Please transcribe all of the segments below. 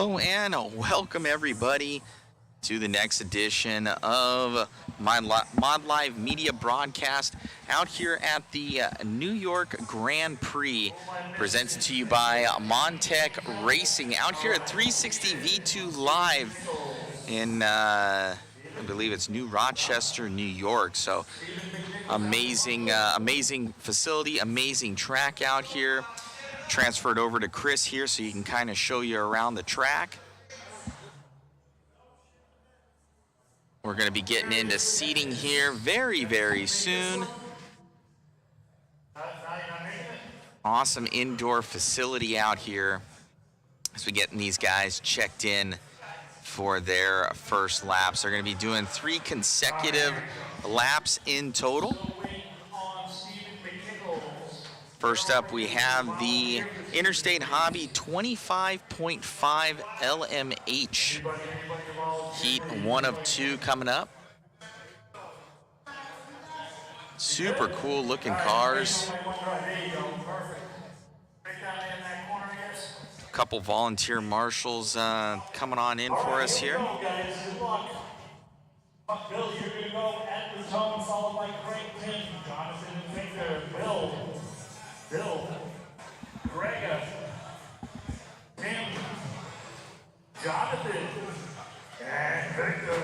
Hello and welcome everybody to the next edition of my Mod Live media broadcast out here at the New York Grand Prix, presented to you by Montec Racing out here at 360 V2 Live in I believe it's New Rochester, New York. So amazing facility, amazing track out here. Transferred over to Chris here so he can kind of show you around the track. We're going to be getting into seating here very soon. Awesome indoor facility out here as we getting these guys checked in for their first laps. They're going to be doing 3 consecutive laps in total. First up, we have the Interstate Hobby 25.5 LMH. Heat 1 of 2 coming up. Super cool looking cars. A couple volunteer marshals coming on in for us here. Bill, you're going to go at the zone, followed by Craig Tim, Jonathan and Victor, Bill, Grega, Tim, Jonathan, and Victor.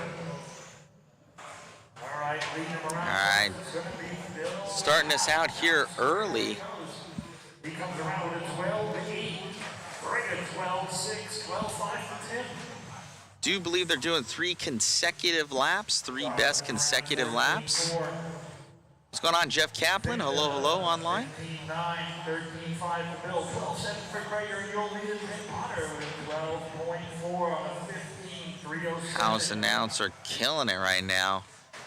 All right, leading them around. All right, starting us out here early. He comes around with a 12-8, Grega 12-6, 12-5 for Tim. Do believe they're doing 3 consecutive laps, 3 best consecutive laps. What's going on, Jeff Kaplan? Hello online. 13-9, 13-5 for Bill, 12-7 for Craig. You'll lead it in Potter with 12.4 on a 15-307. House announcer killing it right now.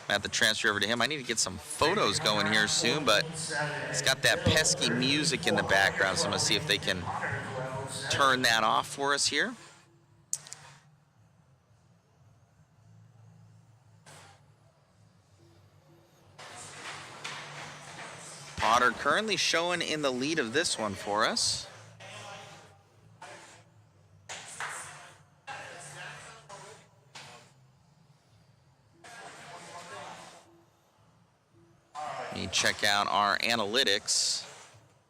I have to transfer over to him. I need to get some photos going here soon, but it's got that pesky music in the background, so I'm going to see if they can turn that off for us here. Potter currently showing in the lead of this one for us. Let me check out our analytics.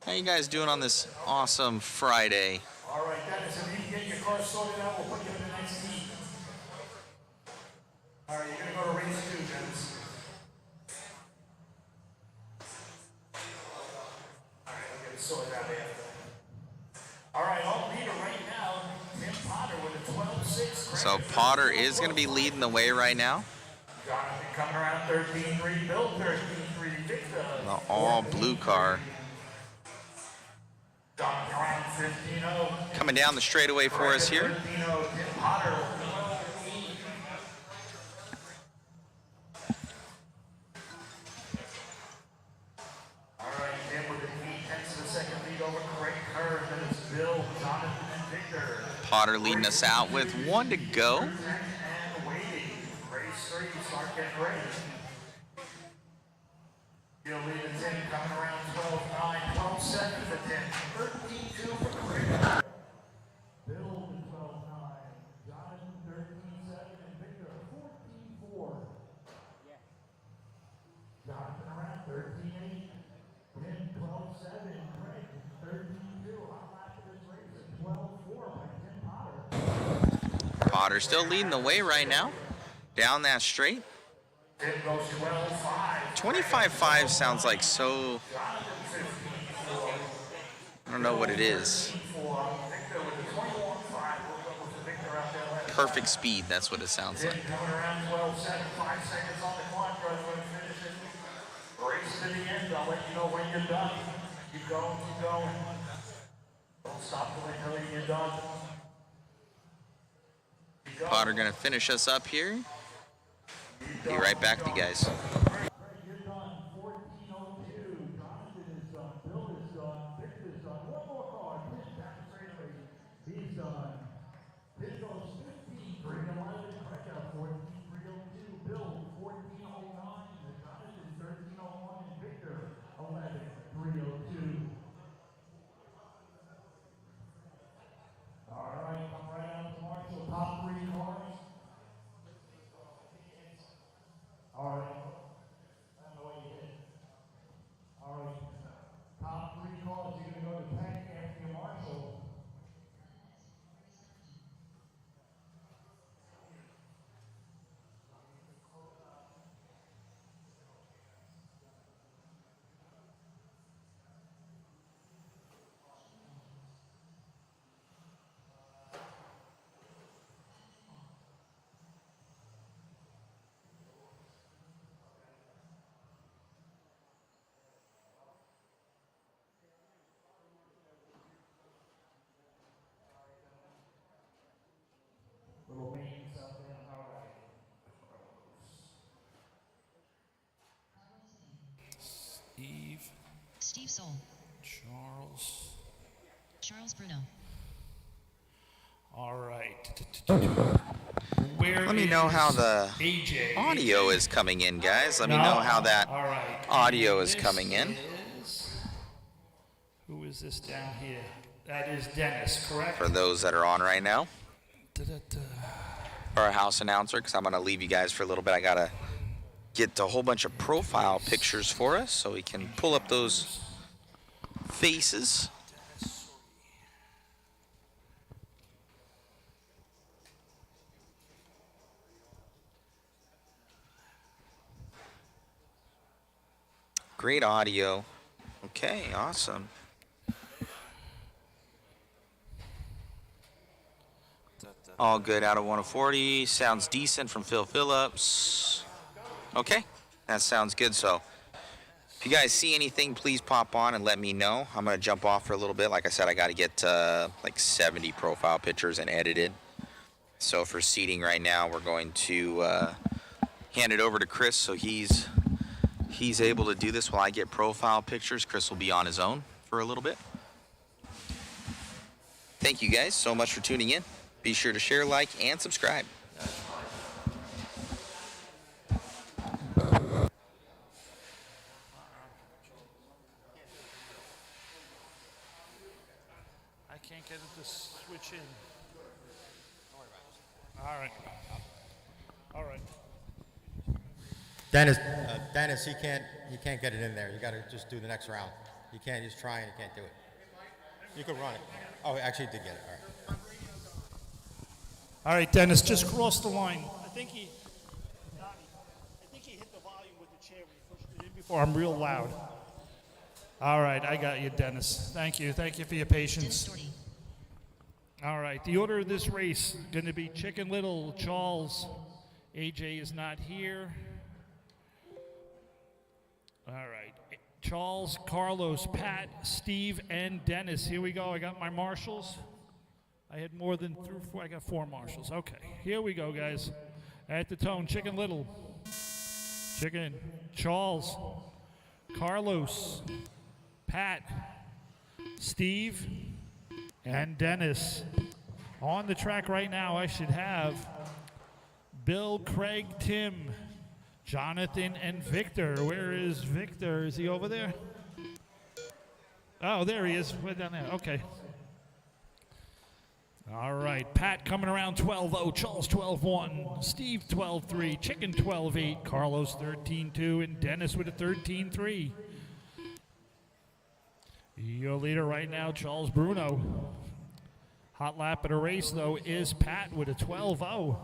How you guys doing on this awesome Friday? All right, Dennis, if you can get your car sorted out, we'll put you in the next heat. All right, you're going to go to race 2, Dennis. Sort that in. All right, on leader right now, Tim Potter with a 12-6. So Potter is going to be leading the way right now. Jonathan coming around 13-3, Bill 13-3, Victor. The all blue car. Jonathan around 15-0. Coming down the straightaway for us here. 15-0, Tim Potter. Potter leading us out with 1 to go. And waiting. Race 3, start getting ready. He'll lead the 10, coming around 12-9, 12-7 for 10, 13-2 for Craig. Bill to 12-9, Jonathan 13-7, and Victor 14-4. Jonathan around 13-8, Tim 12-7, Craig 13-2. Hot lap of this race at 12-4 by Tim Potter. Potter still leading the way right now. Down that straight. 25.5 sounds like so. I don't know what it is. Perfect speed, that's what it sounds like. Coming around 12-7, 5 seconds on the clock. Race to the end. I'll let you know when you're done. Keep going. Don't stop till they tell you you're done. Potter gonna finish us up here. Be right back with you guys. You're done. 14:02. Jonathan is done. Bill is done. Victor is done. One more car. Pitch back straightaway. He's done. Pitch goes 15-3-11. Craig out 14-3-02. Bill 14-09. Jonathan 13-01. And Victor 11-3-02. All right, come right out to Mark. Sol. Charles Bruno. All right. Let me know how the AJ. audio is coming in, guys. Let me know how that All right. audio is This coming in. Who is this down here? That is Dennis, correct? For those that are on right now. Da-da-da. For our house announcer, because I'm going to leave you guys for a little bit. I got to get a whole bunch of profile pictures for us so we can pull up those faces. Great audio. Okay, awesome. All good out of 140. Sounds decent from Phil Phillips. Okay, that sounds good. So if you guys see anything, please pop on and let me know. I'm going to jump off for a little bit. Like I said, I got to get like 70 profile pictures and edited. So for seating right now, we're going to hand it over to Chris so he's able to do this while I get profile pictures. Chris will be on his own for a little bit. Thank you guys so much for tuning in. Be sure to share, like, and subscribe. I can't get it to switch in. All right. All right. Dennis, you can't get it in there. You got to just do the next round. You can't just try and you can't do it. You could run it. Oh, actually, you did get it. All right. All right, Dennis, just cross the line. I think he hit the volume with the chair when he pushed it in before. I'm real loud. All right, I got you, Dennis. Thank you. Thank you for your patience. All right, the order of this race going to be Chicken Little, Charles. AJ is not here. All right, Charles, Carlos, Pat, Steve, and Dennis. Here we go. I got my marshals. I had more than 4. I got 4 marshals. Okay, here we go, guys. At the tone, Chicken Little, Chicken, Charles, Carlos, Pat, Steve, and Dennis. On the track right now, I should have Bill, Craig, Tim, Jonathan, and Victor. Where is Victor? Is he over there? Oh, there he is. Way down there. Okay. All right, Pat coming around 12-0, Charles 12-1, Steve 12-3, Chicken 12-8, Carlos 13-2, and Dennis with a 13-3. Your leader right now, Charles Bruno. Hot lap of the race, though, is Pat with a 12-0.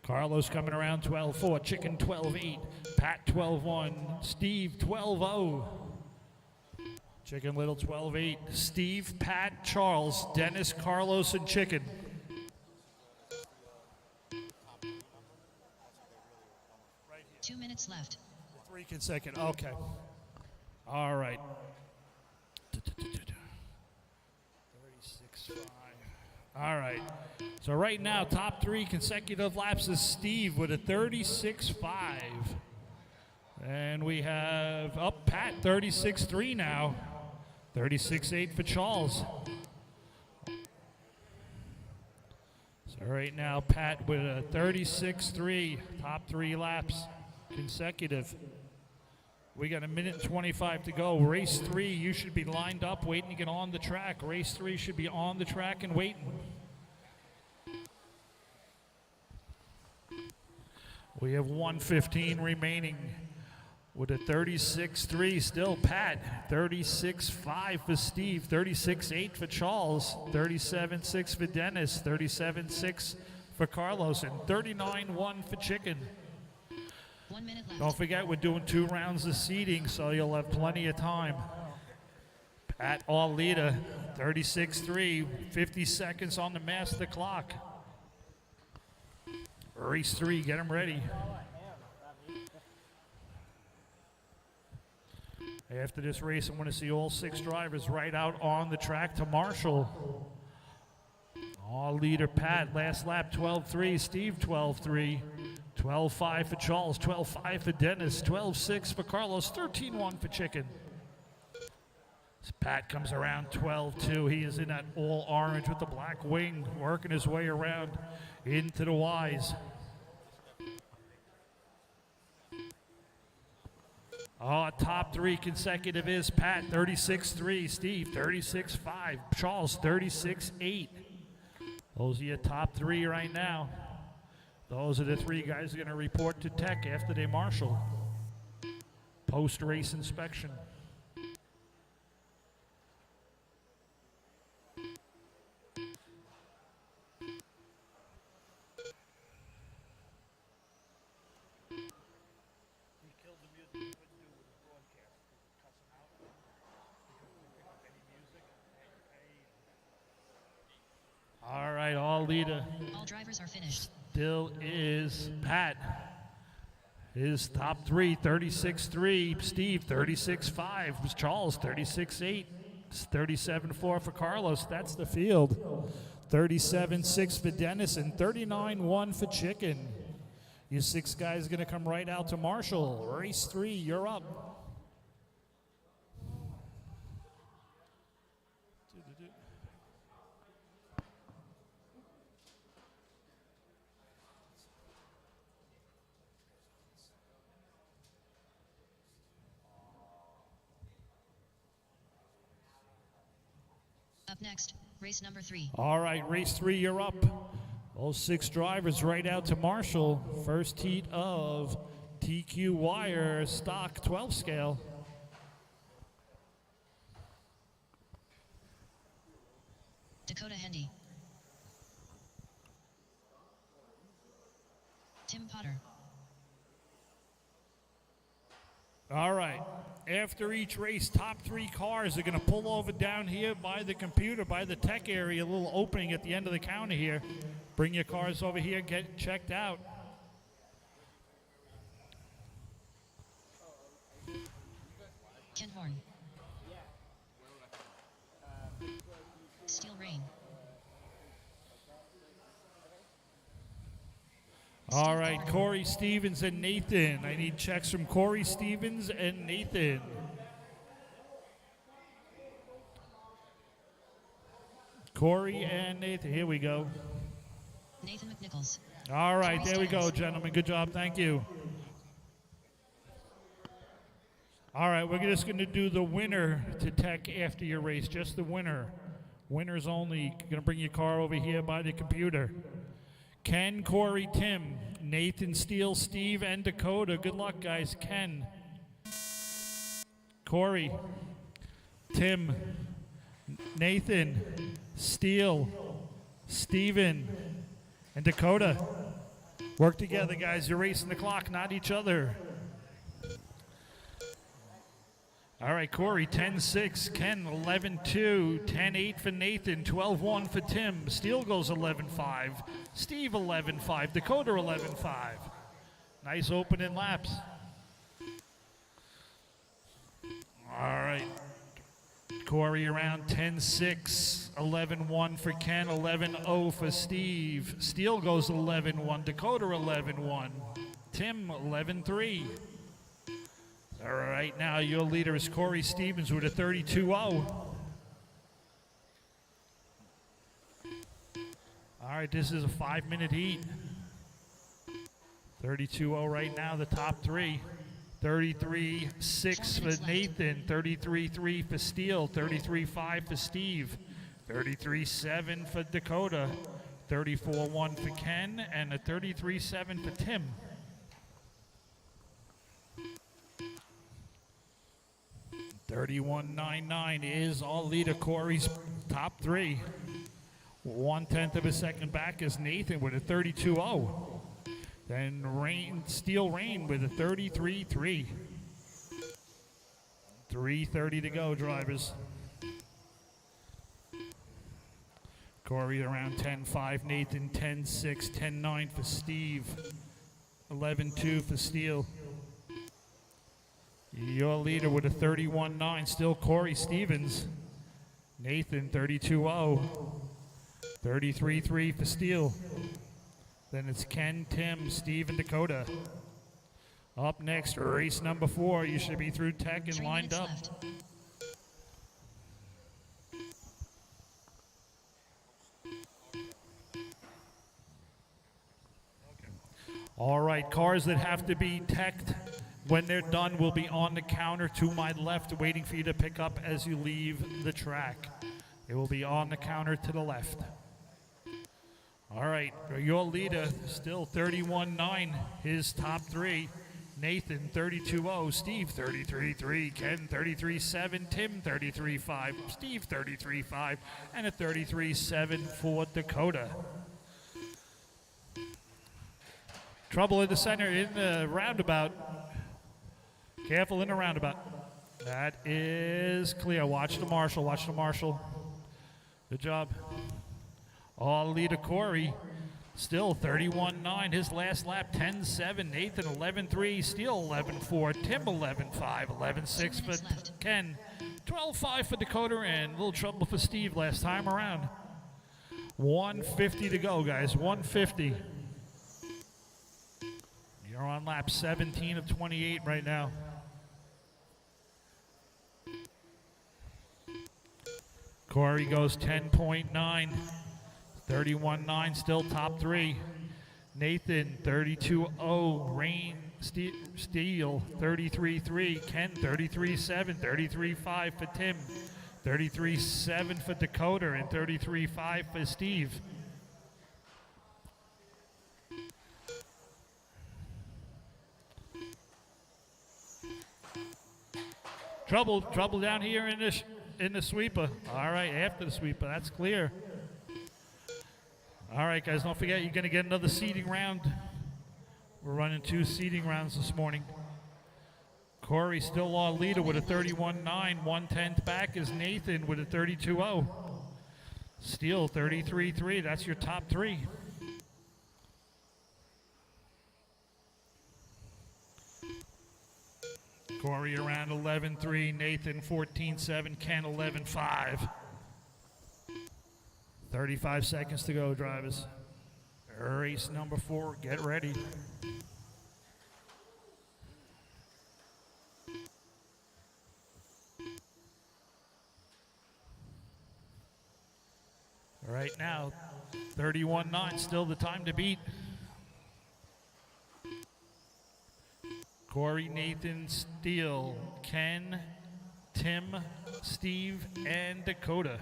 Carlos coming around 12-4, Chicken 12-8, Pat 12-1, Steve 12-0. Chicken Little 12-8. Steve, Pat, Charles, Dennis, Carlos, and Chicken. Right 2 minutes left. 3 consecutive. Okay. All right. 36.5. All right. So right now, top 3 consecutive laps is Steve with a 36.5. And we have Pat 36.3 now. 36.8 for Charles. So right now, Pat with a 36.3, top 3 laps consecutive. We got 1:25 to go. Race 3, you should be lined up waiting to get on the track. Race 3 should be on the track and waiting. We have 1:15 remaining. With a 36.3 still, Pat. 36.5 for Steve. 36.8 for Charles. 37.6 for Dennis. 37.6 for Carlos. And 39.1 for Chicken. 1 minute left. Don't forget, we're doing 2 rounds of seating, so you'll have plenty of time. Pat, all leader. 36.3. 50 seconds on the master clock. Race 3, get them ready. After this race, I want to see all 6 drivers right out on the track to marshal. All leader Pat, last lap 12.3, Steve 12.3, 12.5 for Charles, 12.5 for Dennis, 12.6 for Carlos, 13.1 for Chicken. As Pat comes around 12-2. He is in that all orange with the black wing, working his way around into the Y's. Oh, top three consecutive is Pat, 36-3. Steve, 36-5. Charles, 36-8. Those are your top three right now. Those are the three guys going to report to Tech after they marshal. Post-race inspection. All right, all leader. All drivers are finished. Still is Pat. His top three, 36-3. Steve, 36-5. Charles, 36-8. 37-4 for Carlos. That's the field. 37-6 for Dennis and 39-1 for Chicken. You six guys are going to come right out to Marshall. Race 3, you're up. Up next, race number 3. All right, race 3, you're up. Those six drivers right out to Marshall. First heat of TQ Wire Stock 12 scale. Dakota Hendy. Tim Potter. All right. After each race, top three cars are going to pull over down here by the computer, by the tech area, a little opening at the end of the counter here. Bring your cars over here, get checked out. Ken Horn. Steel Rain. All right, Corey Stevens and Nathan. I need checks from Corey Stevens and Nathan. Corey and Nathan, here we go. Nathan McNichols. All right, there we go, gentlemen. Good job, thank you. All right, we're just going to do the winner to Tech after your race, just the winner. Winners only. Going to bring your car over here by the computer. Ken, Corey, Tim, Nathan, Steele, Steve, and Dakota. Good luck, guys. Ken, Corey, Tim, Nathan, Steele, Steven, and Dakota. Work together, guys. You're racing the clock, not each other. All right, Corey, 10-6. Ken, 11-2. 10-8 for Nathan. 12-1 for Tim. Steele goes 11-5. Steve, 11-5. Dakota, 11-5. Nice opening laps. All right. Corey around 10-6. 11-1 for Ken. 11-0 for Steve. Steele goes 11-1. Dakota, 11-1. Tim, 11-3. All right, now your leader is Corey Stevens with a 32-0. All right, this is a 5-minute heat. 32-0 right now, the top three. 33-6 for Nathan, 33-3 for Steele, 33-5 for Steve, 33-7 for Dakota, 34-1 for Ken, and a 33-7 for Tim. $31.99 is all leader Corey's top three. 1/10 of a second back is Nathan with a 32-0. Then Steel Rain with a 33-3. 3:30 to go, drivers. Corey around 10-5, Nathan 10-6, 10-9 for Steve, 11-2 for Steele. Your leader with a 31-9, still Corey Stevens. Nathan 32-0, 33-3 for Steele. Then it's Ken, Tim, Steve, and Dakota. Up next, race number 4. You should be through Tech and 3 lined minutes up. left. All right, cars that have to be teched when they're done will be on the counter to my left, waiting for you to pick up as you leave the track. It will be on the counter to the left. All right, your leader still 31.9, his top three. Nathan 32.0, Steve 33.3, Ken 33.7, Tim 33.5, Steve 33.5, and a 33.7 for Dakota. Trouble in the center in the roundabout. Careful in the roundabout. That is clear. Watch the marshal. Watch the marshal. Good job. All leader Corey. Still 31.9. His last lap 10.7. Nathan 11.3. Steele 11.4. Tim 11.5. 11.6 for Ken. 12.5 for Dakota, and a little trouble for Steve last time around. 150 to go, guys. 150. You're on lap 17 of 28 right now. Corey goes 10.9. 31.9, still top three. Nathan 32.0. Rain Steele 33.3. Ken 33.7. 33.5 for Tim. 33.7 for Dakota, and 33.5 for Steve. Trouble down here in the sweeper. All right, after the sweeper, that's clear. All right, guys, don't forget you're going to get another seeding round. We're running 2 seeding rounds this morning. Corey still our leader with a 31.9. 1/10 back is Nathan with a 32.0. Steele 33.3. That's your top three. Corey around 11.3, Nathan 14.7, Ken 11.5. 35 seconds to go, drivers. Race number 4, get ready. Right now, 31.9, still the time to beat. Corey, Nathan, Steele, Ken, Tim, Steve, and Dakota.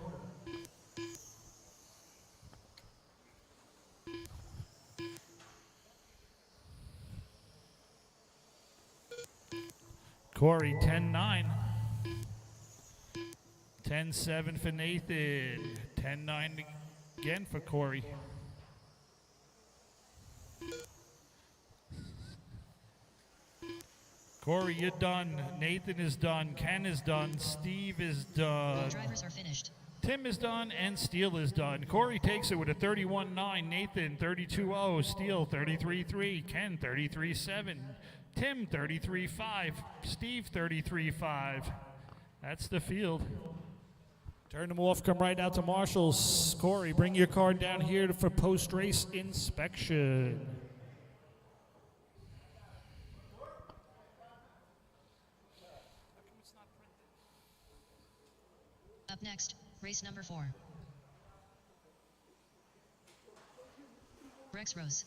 Corey, 10.9. 10.7 for Nathan. 10.9 again for Corey. Corey, you're done. Nathan is done. Ken is done. Steve is done. All drivers are finished. Tim is done, and Steele is done. Corey takes it with a 31.9. Nathan 32.0. Steele 33.3. Ken 33.7. Tim 33.5. Steve 33.5. That's the field. Turn them off. Come right out to Marshall's. Corey, bring your car down here for post-race inspection. Up next, race number 4. Rex Rose.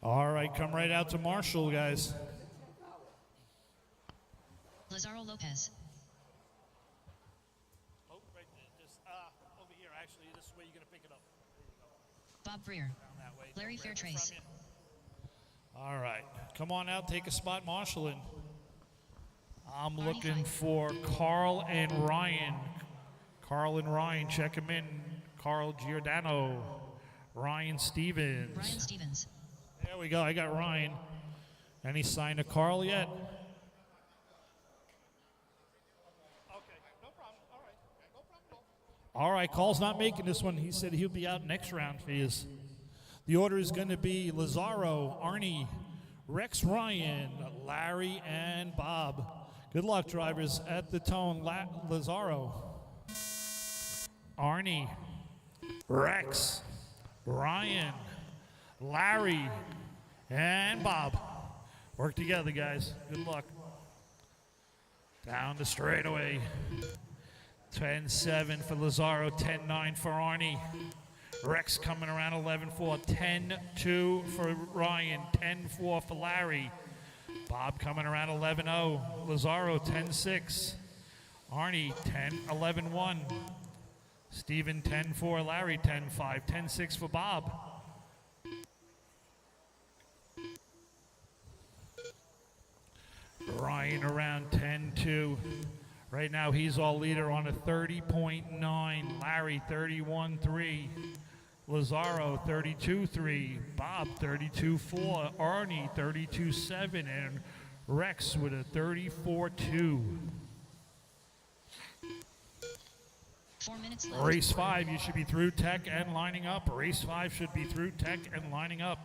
All right, come right out to Marshall, guys. Lazaro Lopez. Oh, right there. Just over here, actually. This is where you're going to pick it up. Bob Freer. That way. Larry Fairtrace. All right, come on out, take a spot, Marshall. And I'm Barney looking Hyde. for Carl and Ryan. Carl and Ryan, check him in. Carl Giordano. Ryan Stevens. Brian Stevens. There we go, I got Ryan. Any sign of Carl yet? Okay, no problem. All right, no problem at all. All right, Carl's not making this one. He said he'll be out next round for his. The order is going to be Lazaro, Arnie, Rex Ryan, Larry, and Bob. Good luck, drivers. At the tone, Lazaro, Arnie, Rex, Ryan, Larry, and Bob. Work together, guys. Good luck. Down the straightaway. 10.7 for Lazaro, 10.9 for Arnie. Rex coming around 11-4. 10-2 for Ryan. 10-4 for Larry. Bob coming around 11-0. Lazaro 10-6. Arnie 10-11-1. Steven 10-4. Larry 10-5. 10-6 for Bob. Ryan around 10-2. Right now he's all leader on a 30.9. Larry 31-3. Lazaro 32-3. Bob 32-4. Arnie 32-7. And Rex with a 34-2. 4 minutes left. Race 5, you should be through tech and lining up. Race 5 should be through tech and lining up.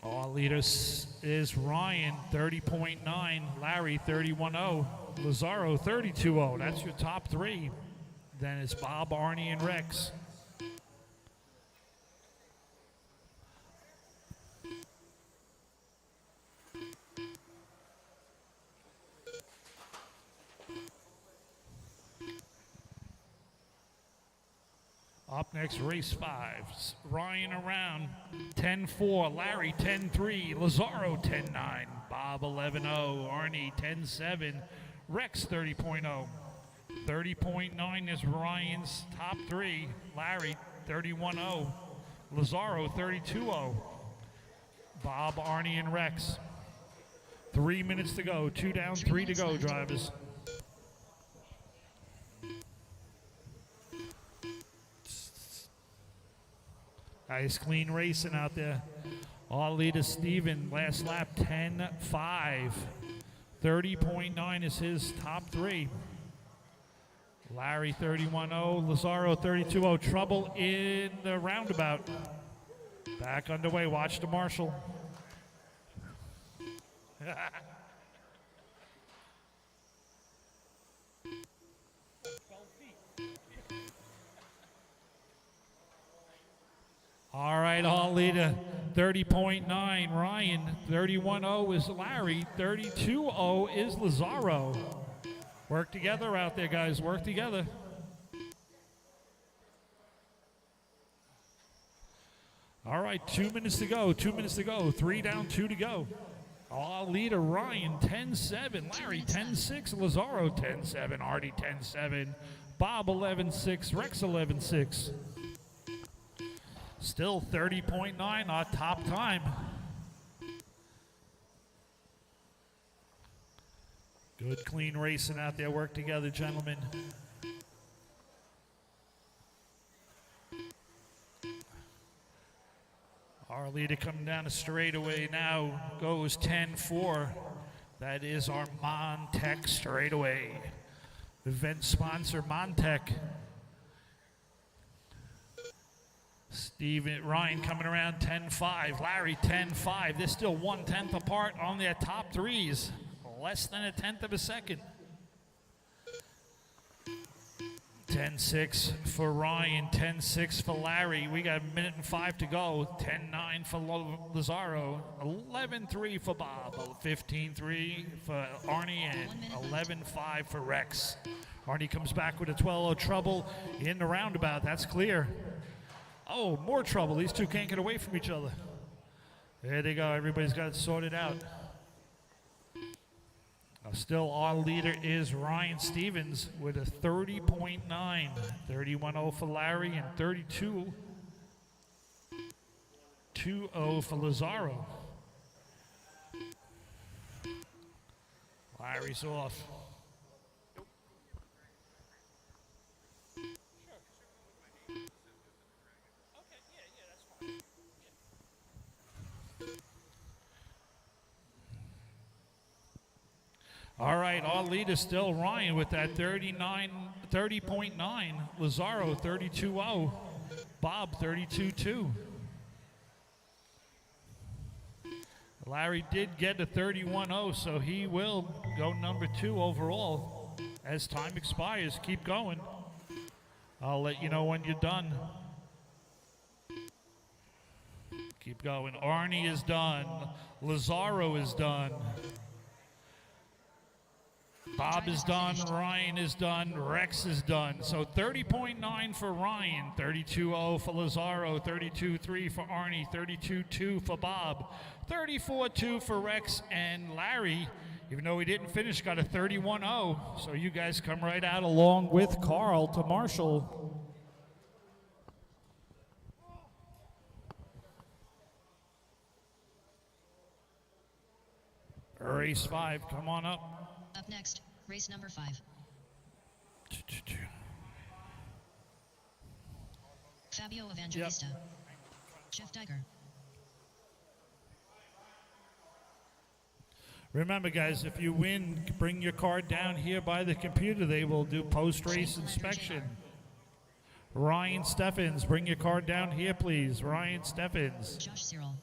All leaders is Ryan, 30.9. Larry, 31.0. Lazaro, 32.0. That's your top three. Then it's Bob, Arnie, and Rex. Up next, race 5. Ryan around 10-4, Larry 10-3, Lazaro 10-9, Bob 11-0, Arnie 10-7, Rex 30.0. 30.9 is Ryan's top three. Larry 31.0, Lazaro 32.0, Bob, Arnie, and Rex. 3 minutes to go. 2 down, 3 to go, drivers. Nice clean racing out there. All leader Steven, last lap 10-5. 30.9 is his top three. Larry 31.0, Lazaro 32.0. Trouble in the roundabout. Back underway. Watch the marshal. All right, all leader 30.9, Ryan. 31.0 is Larry. 32.0 is Lazaro. Work together out there, guys. Work together. All right, 2 minutes to go. 2 minutes to go. 3 down, 2 to go. All leader Ryan 10-7, Larry 10-6, Lazaro 10-7, Artie 10-7, Bob 11-6, Rex 11-6. Still 30.9, our top time. Good, clean racing out there. Work together, gentlemen. Our leader coming down the straightaway now goes 10-4. That is our Montec straightaway. Event sponsor, Montec. Ryan coming around 10-5. Larry 10-5. They're still 1/10 apart on their top threes. Less than 1/10 of a second. 10-6 for Ryan. 10-6 for Larry. We got 1:05 to go. 10-9 for Lazaro. 11-3 for Bob. 15-3 for Arnie. And 11-5 for Rex. Arnie comes back with a 12-0 trouble in the roundabout. That's clear. Oh, more trouble. These two can't get away from each other. There they go. Everybody's got it sorted out. Still, our leader is Ryan Stevens with a 30.9. 31.0 for Larry and 32.0 for Lazaro. Larry's off. All right, our leader still Ryan with that 30.9. Lazaro 32.0. Bob 32.2. Larry did get a 31.0, so he will go number 2 overall as time expires. Keep going. I'll let you know when you're done. Keep going. Arnie is done. Lazaro is done. Bob is done, Ryan is done, Rex is done. So 30.9 for Ryan, 32.0 for Lazaro, 32.3 for Arnie, 32.2 for Bob, 34.2 for Rex, and Larry, even though he didn't finish, got a 31.0. So you guys come right out along with Carl to Marshall. Race 5, come on up. Up next, race number 5. Fabio Evangelista. Jeff Diker. Remember, guys, if you win, bring your car down here by the computer. They will do post-race inspection. Ryan Steffens, bring your car down here, please. Ryan Steffens. Josh Cyril.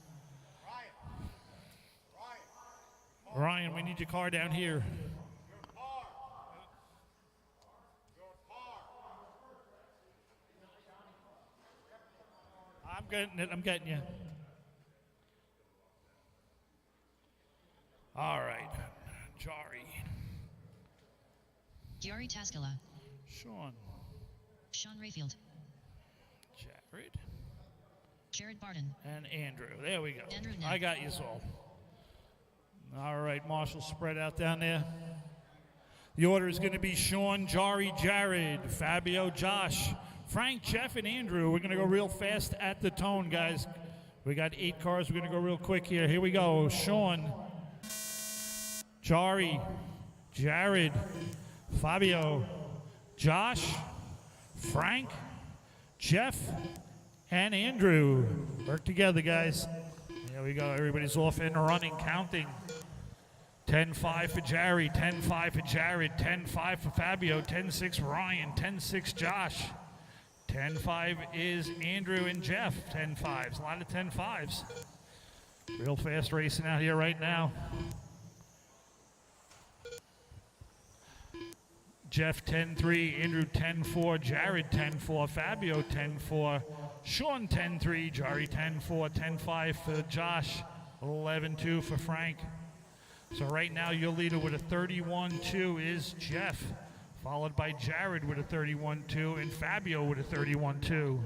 Ryan, we need your car down here. I'm getting it. I'm getting you. All right. Jari. Giori Taskala. Sean. Sean Rayfield. Jared. Jared Barton. And Andrew. There we go. Andrew Knapp. I got you all. All right, Marshall, spread out down there. The order is going to be Sean, Jari, Jared, Fabio, Josh, Frank, Jeff, and Andrew. We're going to go real fast at the tone, guys. We got 8 cars. We're going to go real quick here. Here we go. Sean, Jari, Jared, Fabio, Josh, Frank, Jeff, and Andrew. Work together, guys. There we go. Everybody's off and running, counting. 10-5 for Jerry, 10-5 for Jared, 10-5 for Fabio, 10-6 Ryan, 10-6 Josh. 10-5 is Andrew and Jeff, 10-5s. A lot of 10-5s. Real fast racing out here right now. Jeff 10-3, Andrew 10-4, Jared 10-4, Fabio 10-4, Sean 10-3, Jari 10-4, 10-5 for Josh, 11-2 for Frank. So right now your leader with a 31-2 is Jeff, followed by Jared with a 31-2 and Fabio with a 31-2.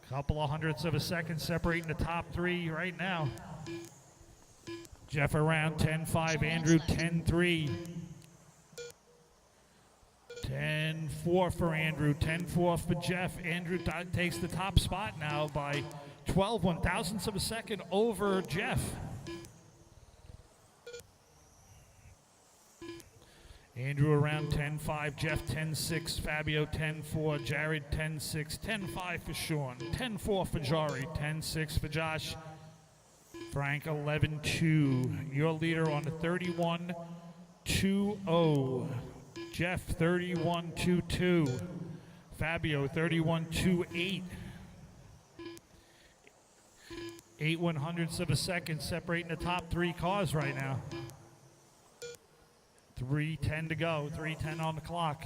Couple of hundredths of a second separating the top 3 right now. Jeff around 10-5, Andrew 10-3. 10-4 for Andrew, 10-4 for Jeff. Andrew takes the top spot now by 12 one-thousandths of a second over Jeff. Andrew around 10-5, Jeff 10-6, Fabio 10-4, Jared 10-6, 10-5 for Sean, 10-4 for Jari, 10-6 for Josh, Frank 11-2. Your leader on the 31-2-0. Jeff 31-2-2. Fabio 31-2-8. 8 one-hundredths of a second separating the top 3 cars right now. 3:10 to go. 3:10 on the clock.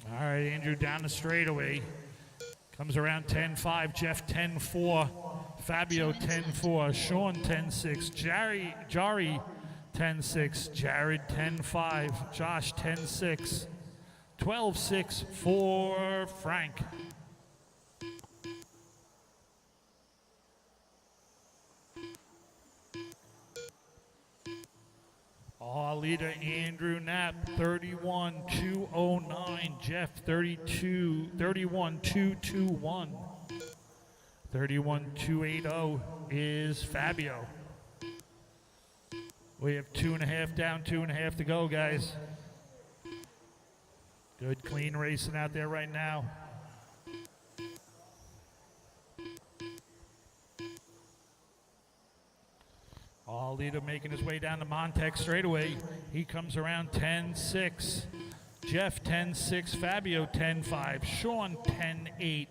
All right, Andrew down the straightaway. Comes around 10-5. Jeff 10-4. Fabio 10-4. Sean 10-6. Jari 10-6. Jared 10-5. Josh 10-6. 12-6 for Frank. Our leader Andrew Knapp 31-209. Jeff 31-221. 31-280 is Fabio. We have 2.5 down, 2.5 to go, guys. Good clean racing out there right now. All leader making his way down the Montec straightaway. He comes around 10-6. Jeff 10-6, Fabio 10-5, Sean 10-8,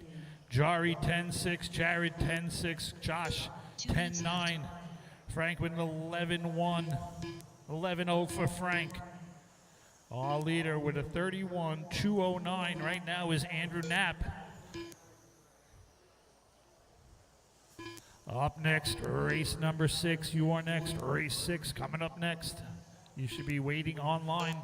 Jari 10-6, Jared 10-6, Josh 10-9, Frank with an 11-1, 11-0 for Frank. Our leader with a 31-209 right now is Andrew Knapp. Up next, race number 6. You are next. Race 6 coming up next. You should be waiting online.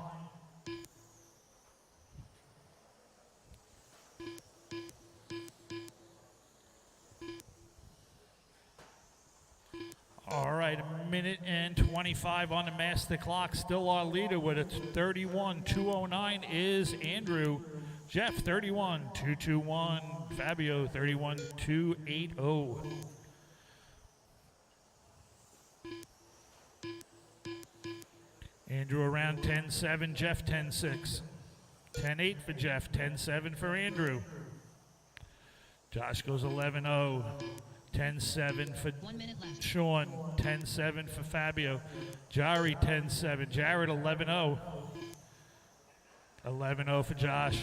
All right, a minute and 25 on the master clock. Still our leader with a 31.209 is Andrew. Jeff, 31.221. Fabio, 31.280. Andrew around 10.7, Jeff 10.6. 10.8 for Jeff, 10.7 for Andrew. Josh goes 11.0. 10.7 for 1 minute left. Sean, 10.7 for Fabio. Jari, 10.7. Jared, 11.0. 11.0 for Josh.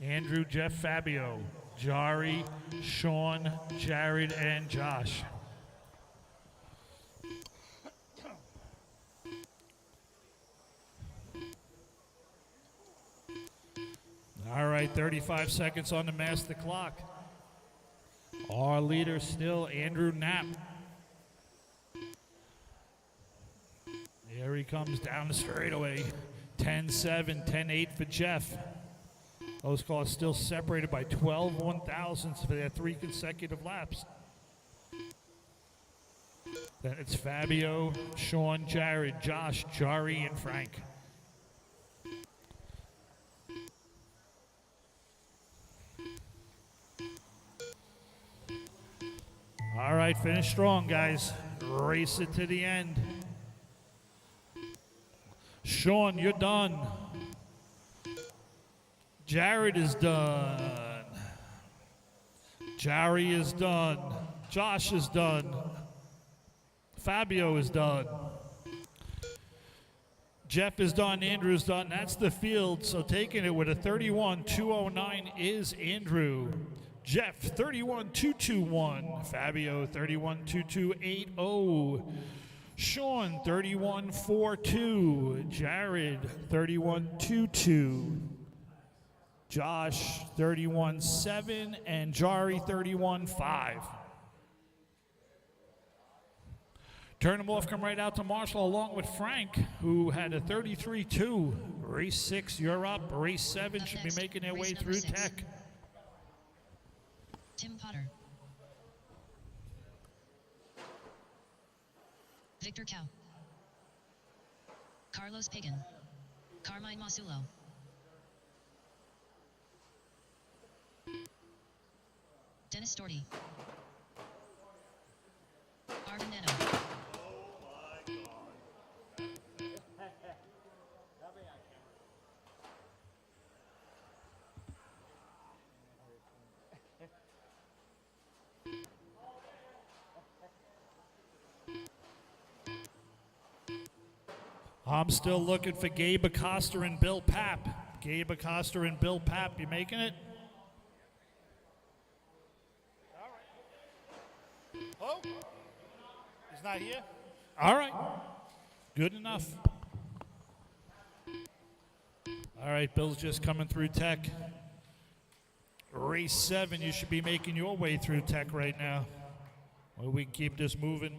Andrew, Jeff, Fabio. Jari, Sean, Jared, and Josh. All right, 35 seconds on the master clock. Our leader still Andrew Knapp. Here he comes down the straightaway. 10.7, 10.8 for Jeff. Those cars still separated by 12 1,000ths for their 3 consecutive laps. Then it's Fabio, Sean, Jared, Josh, Jari, and Frank. All right, finish strong, guys. Race it to the end. Sean, you're done. Jared is done. Jari is done. Josh is done. Fabio is done. Jeff is done. Andrew is done. That's the field. So taking it with a 31.209 is Andrew. Jeff, 31.221. Fabio, 31.2280. Sean, 31.42. Jared, 31.22. Josh, 31.7. And Jari, 31.5. Turn them off, come right out to Marshall along with Frank, who had a 33.2. Race 6, you're up. Race 7 should be making their way through Tech. Tim Potter. Victor Cow. Carlos Pagan. Carmine Masulo. Dennis Doherty. Arvin Neto. I'm still looking for Gabe Acosta and Bill Papp. Gabe Acosta and Bill Papp, you making it? Oh, he's not here? All right. Good enough. All right, Bill's just coming through Tech. Race 7, you should be making your way through Tech right now. Well, we can keep this moving.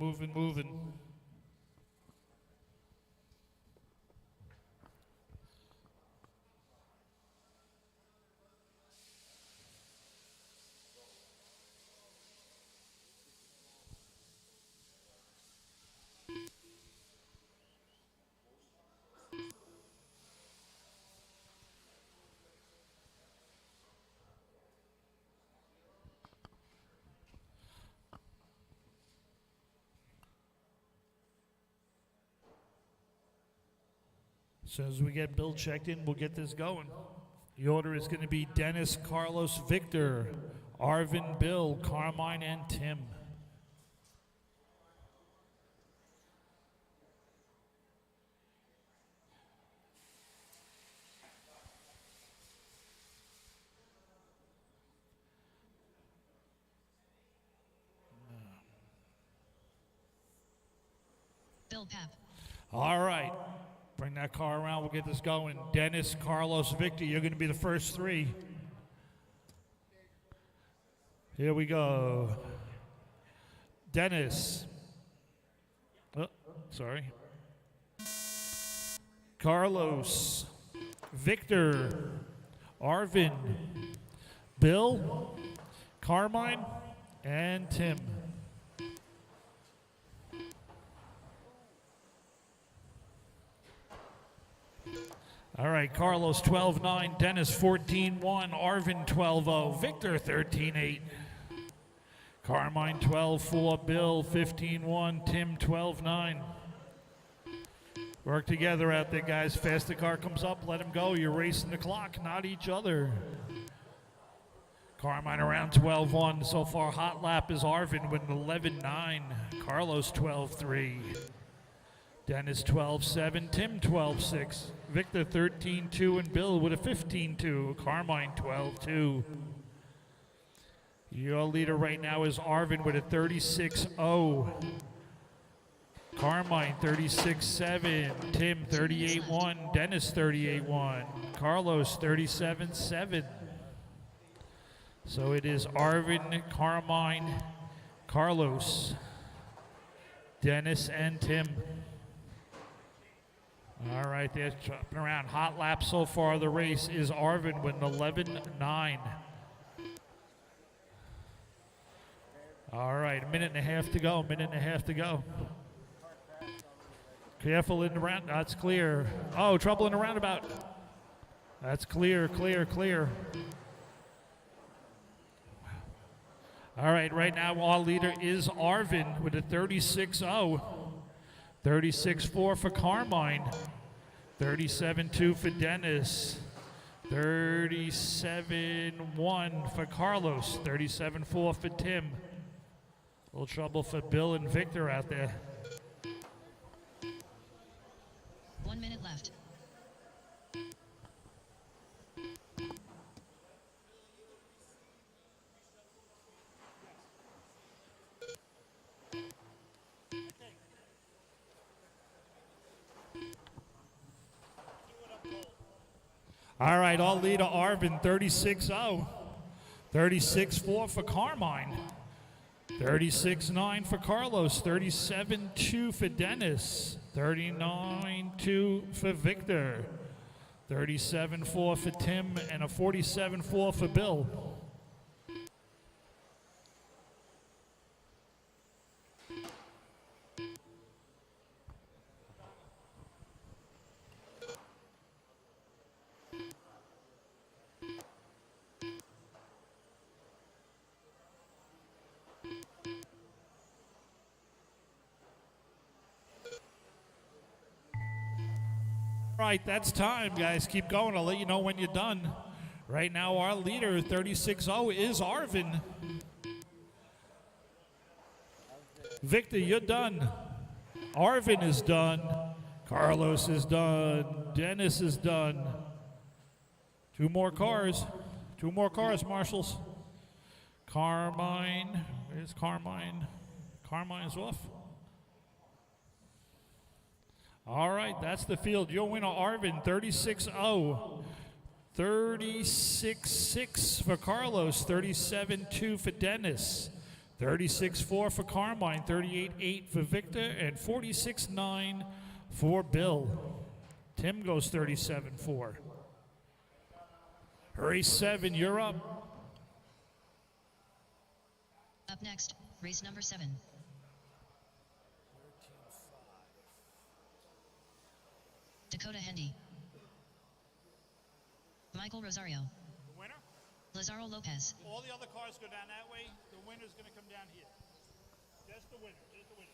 As soon as we get Bill checked in, we'll get this going. The order is going to be Dennis, Carlos, Victor, Arvin, Bill, Carmine, and Tim. Bill Papp. All right. Bring that car around. We'll get this going. Dennis, Carlos, Victor, you're going to be the first 3. Here we go. Dennis. Oh, sorry. Carlos. Victor. Arvin. Bill. Carmine. And Tim. All right, Carlos 12-9, Dennis 14-1, Arvin 12-0, Victor 13-8, Carmine 12-4, Bill 15-1, Tim 12-9. Work together out there, guys. Fast the car comes up, let him go. You're racing the clock, not each other. Carmine around 12-1. So far, hot lap is Arvin with an 11-9, Carlos 12-3. Dennis 12-7, Tim 12-6, Victor 13-2, and Bill with a 15-2, Carmine 12-2. Your leader right now is Arvin with a 36-0. Carmine 36-7, Tim 38-1, Dennis 38-1, Carlos 37-7. So it is Arvin, Carmine, Carlos, Dennis, and Tim. All right, they're chopping around. Hot lap so far of the race is Arvin with an 11-9. All right, a minute and a half to go. Careful in the round. That's clear. Oh, trouble in the roundabout. That's clear. All right, right now our leader is Arvin with a 36-0. 36-4 for Carmine, 37-2 for Dennis, 37-1 for Carlos, 37-4 for Tim. A little trouble for Bill and Victor out there. 1 minute left. All right, all leader Arvin, 36-0. 36-4 for Carmine. 36-9 for Carlos. 37-2 for Dennis. 39-2 for Victor. 37-4 for Tim, and a 47-4 for Bill. Right, that's time, guys. Keep going. I'll let you know when you're done. Right now, our leader, 36-0, is Arvin. Victor, you're done. Arvin is done. Carlos is done. Dennis is done. Two more cars, marshals. Carmine. Where's Carmine? Carmine's off. All right, that's the field. Your winner, Arvin, 36-0. 36-6 for Carlos, 37-2 for Dennis, 36-4 for Carmine, 38-8 for Victor, and 46-9 for Bill. Tim goes 37-4. Race 7, you're up. Up next, race number 7. Dakota Hendy. Michael Rosario. The winner? Lazaro Lopez. All the other cars go down that way. The winner's going to come down here. Just the winner. Just the winner.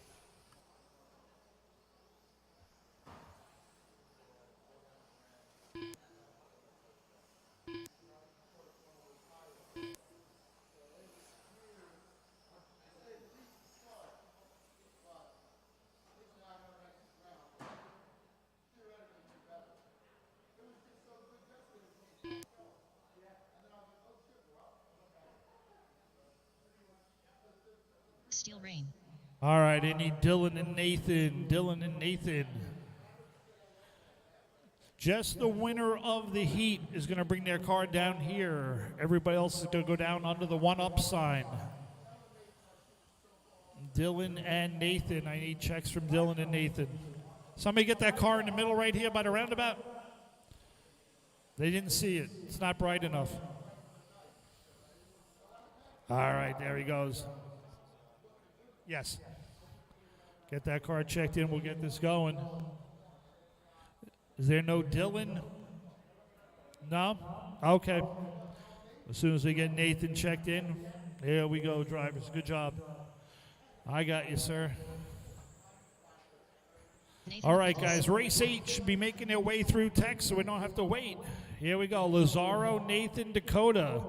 Steel Rain. All right, I need Dylan and Nathan. Just the winner of the heat is going to bring their car down here. Everybody else is going to go down under the 1-up sign. Dylan and Nathan. I need checks from Dylan and Nathan. Somebody get that car in the middle right here by the roundabout. They didn't see it. It's not bright enough. All right, there he goes. Yes. Get that car checked in. We'll get this going. Is there no Dylan? No? Okay. As soon as we get Nathan checked in, there we go, drivers. Good job. I got you, sir. Nathan All right, Nichols. guys. Race 8 should be making their way through text, so we don't have to wait. Here we go. Lazaro, Nathan, Dakota,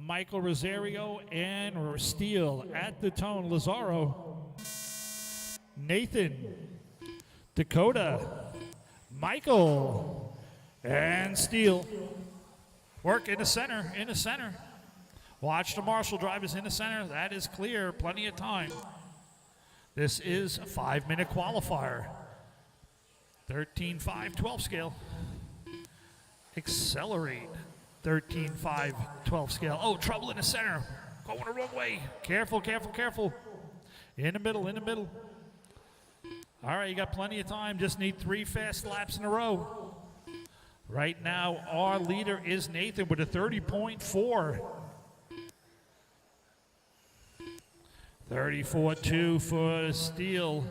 Michael Rosario, and Steele at the tone. Lazaro, Nathan, Dakota, Michael, and Steele. Work in the center, in the center. Watch the Marshall drivers in the center. That is clear. Plenty of time. This is a 5-minute qualifier. 13.5, 12 scale. Accelerate. 13.5, 12 scale. Oh, trouble in the center. Going the wrong way. Careful, careful, careful. In the middle, in the middle. All right, you got plenty of time. Just need 3 fast laps in a row. Right now, our leader is Nathan with a 30.4. 34.2 for Steele.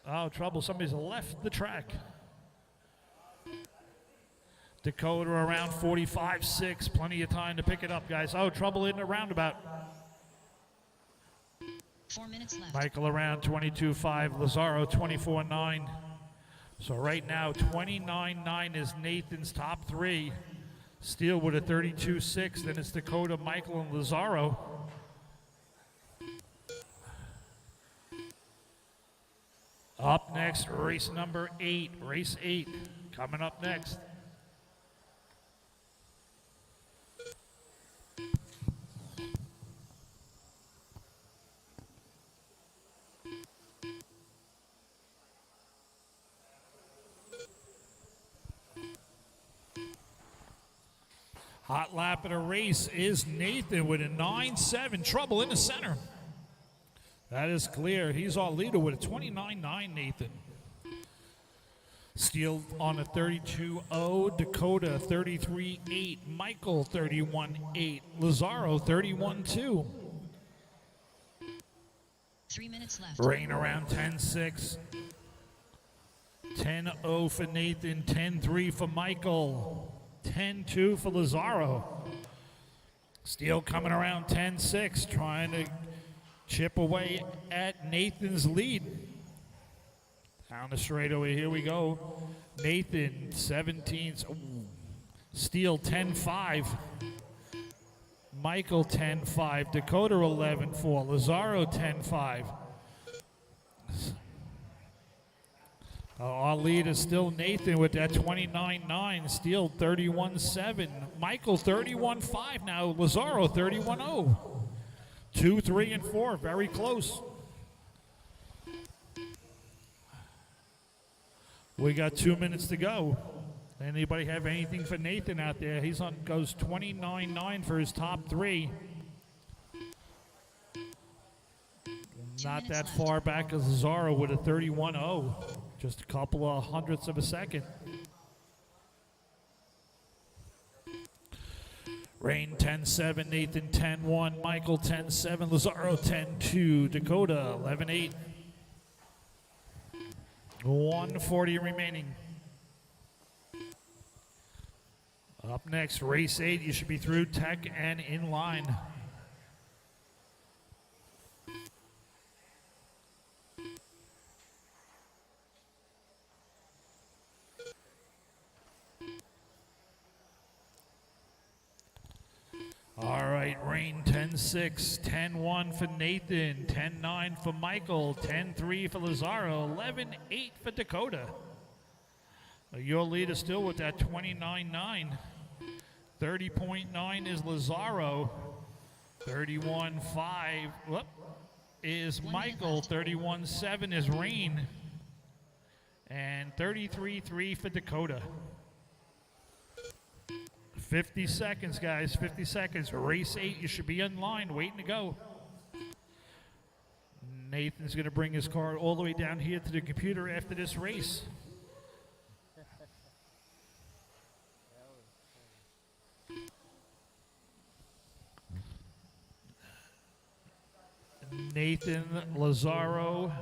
Oh, trouble. Somebody's left the track. Dakota around 45.6. Plenty of time to pick it up, guys. Oh, trouble in the roundabout. 4 minutes left. Michael around 22.5. Lazaro 24.9. So right now, 29.9 is Nathan's top 3. Steele with a 32.6. Then it's Dakota, Michael, and Lazaro. Up next, race number 8. Race 8 coming up next. Hot lap of the race is Nathan with a 9.7. Trouble in the center. That is clear. He's our leader with a 29.9, Nathan. Steele on a 32.0. Dakota 33.8. Michael 31.8. Lazaro 31.2. 3 minutes left. Rain around 10.6. 10.0 for Nathan. 10.3 for Michael. 10.2 for Lazaro. Steele coming around 10.6, trying to chip away at Nathan's lead. Down the straightaway, here we go. Nathan, 17. Steele, 10.5. Michael, 10.5. Dakota, 11.4. Lazaro, 10.5. Our lead is still Nathan with that 29.9. Steele 31.7. Michael 31.5 now. Lazaro 31.0. 2, 3, and 4. Very close. We got 2 minutes to go. Anybody have anything for Nathan out there? He's on goes 29.9 for his top 3. Not that far back as Lazaro with a 31.0. Just a couple of hundredths of a second. Rain 10.7, Nathan 10.1, Michael 10.7, Lazaro 10.2, Dakota 11.8. 140 remaining. Up next, race 8. You should be through tech and in line. All right, Rain 10.6, 10.1 for Nathan, 10.9 for Michael, 10.3 for Lazaro, 11.8 for Dakota. Your leader still with that 29.9. 30.9 is Lazaro. 31.5 is Michael. 31.7 is Rain. And 33.3 for Dakota. 50 seconds, guys. 50 seconds. Race 8. You should be in line, waiting to go. Nathan's going to bring his car all the way down here to the computer after this race. Nathan Lazaro,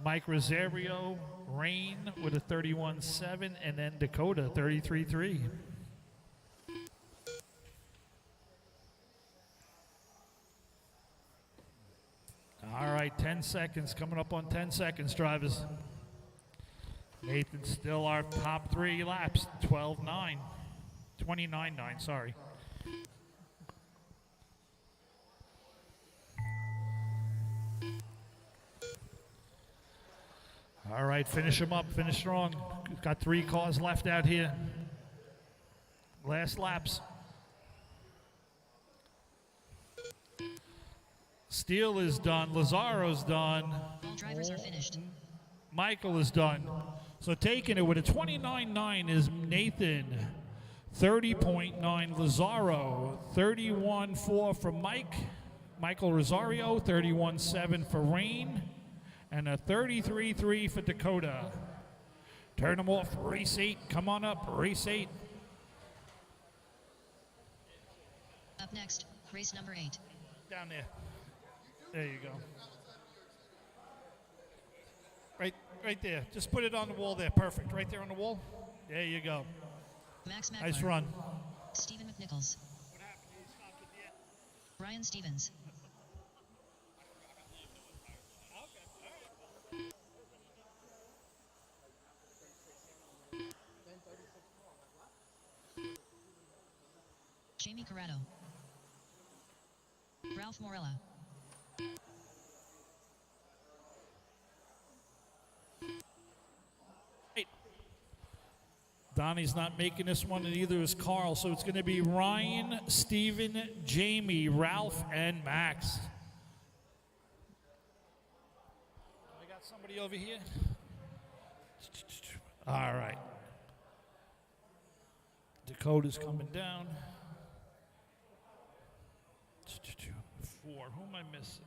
Mike Rosario, Rain with a 31.7, and then Dakota 33.3. All right, 10 seconds, coming up on 10 seconds, drivers. Nathan's still our top 3 laps, 12.9, 29.9, sorry. All right, finish him up, finish strong. Got 3 cars left out here. Last laps. Steele is done, Lazaro's done. All drivers are finished. Michael is done. So taking it with a 29.9 is Nathan. 30.9 Lazaro. 31.4 for Michael Rosario. 31.7 for Rain. And a 33.3 for Dakota. Turn them off. Race 8. Come on up. Race 8. Up next, race number 8. Down there. There you go. Right there. Just put it on the wall there. Perfect. Right there on the wall. There you go. Max Magler. Nice run. Stephen McNichols. Brian Stevens. Jamie Corrado. Ralph Morella. Donnie's not making this one, and neither is Carl. So it's going to be Ryan, Steven, Jamie, Ralph, and Max. I got somebody over here. All right. Dakota's coming down. 4. Who am I missing?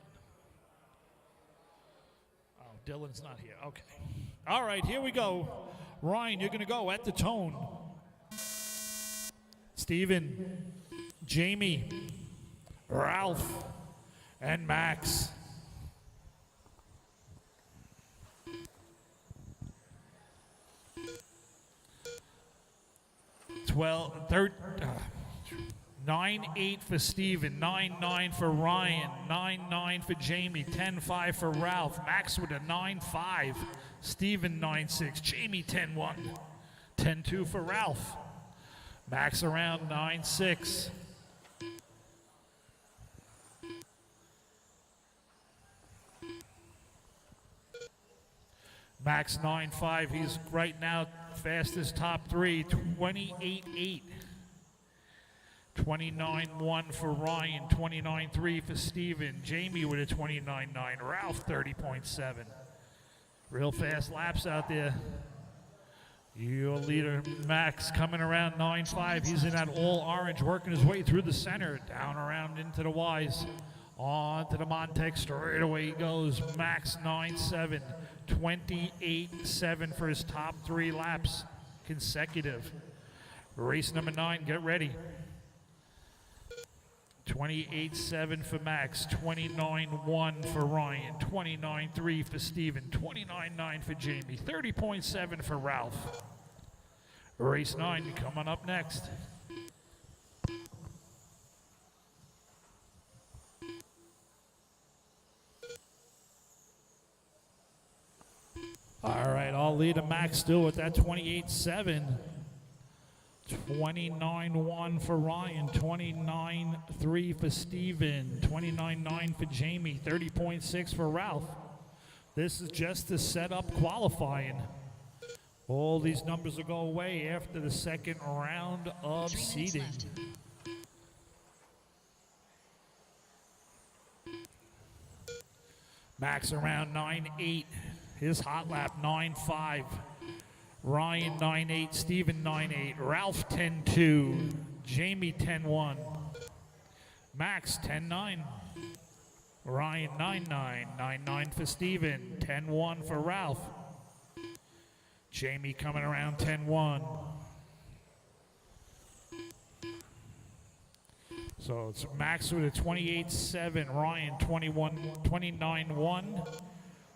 Oh, Dylan's not here. Okay. All right, here we go. Ryan, you're going to go at the tone. Steven, Jamie, Ralph, and Max. 9-8 for Steven, 9-9 for Ryan, 9-9 for Jamie, 10-5 for Ralph, Max with a 9-5, Steven 9-6, Jamie 10-1, 10-2 for Ralph, Max around 9-6. Max 9-5, he's right now fastest top 3, 28-8. 29.1 for Ryan, 29.3 for Steven, Jamie with a 29.9, Ralph 30.7. Real fast laps out there. Your leader, Max, coming around 9.5. He's in that all orange, working his way through the center, down around into the Ys. On to the Montec, straight away he goes. Max 9.7, 28.7 for his top 3 laps consecutive. Race number 9, get ready. 28.7 for Max, 29.1 for Ryan, 29.3 for Steven, 29.9 for Jamie, 30.7 for Ralph. Race 9 coming up next. All right, all leader Max still with that 28.7. 29.1 for Ryan, 29.3 for Steven, 29.9 for Jamie, 30.6 for Ralph. This is just to set up qualifying. All these numbers will go away after the second round of 3 minutes seeding. left. Max around 9.8. His hot lap 9.5. Ryan 9.8, Steven 9.8, Ralph 10.2, Jamie 10.1, Max 10.9. Ryan 9-9, 9-9 for Steven, 10-1 for Ralph. Jamie coming around 10-1. So it's Max with a 28-7, Ryan 29-1,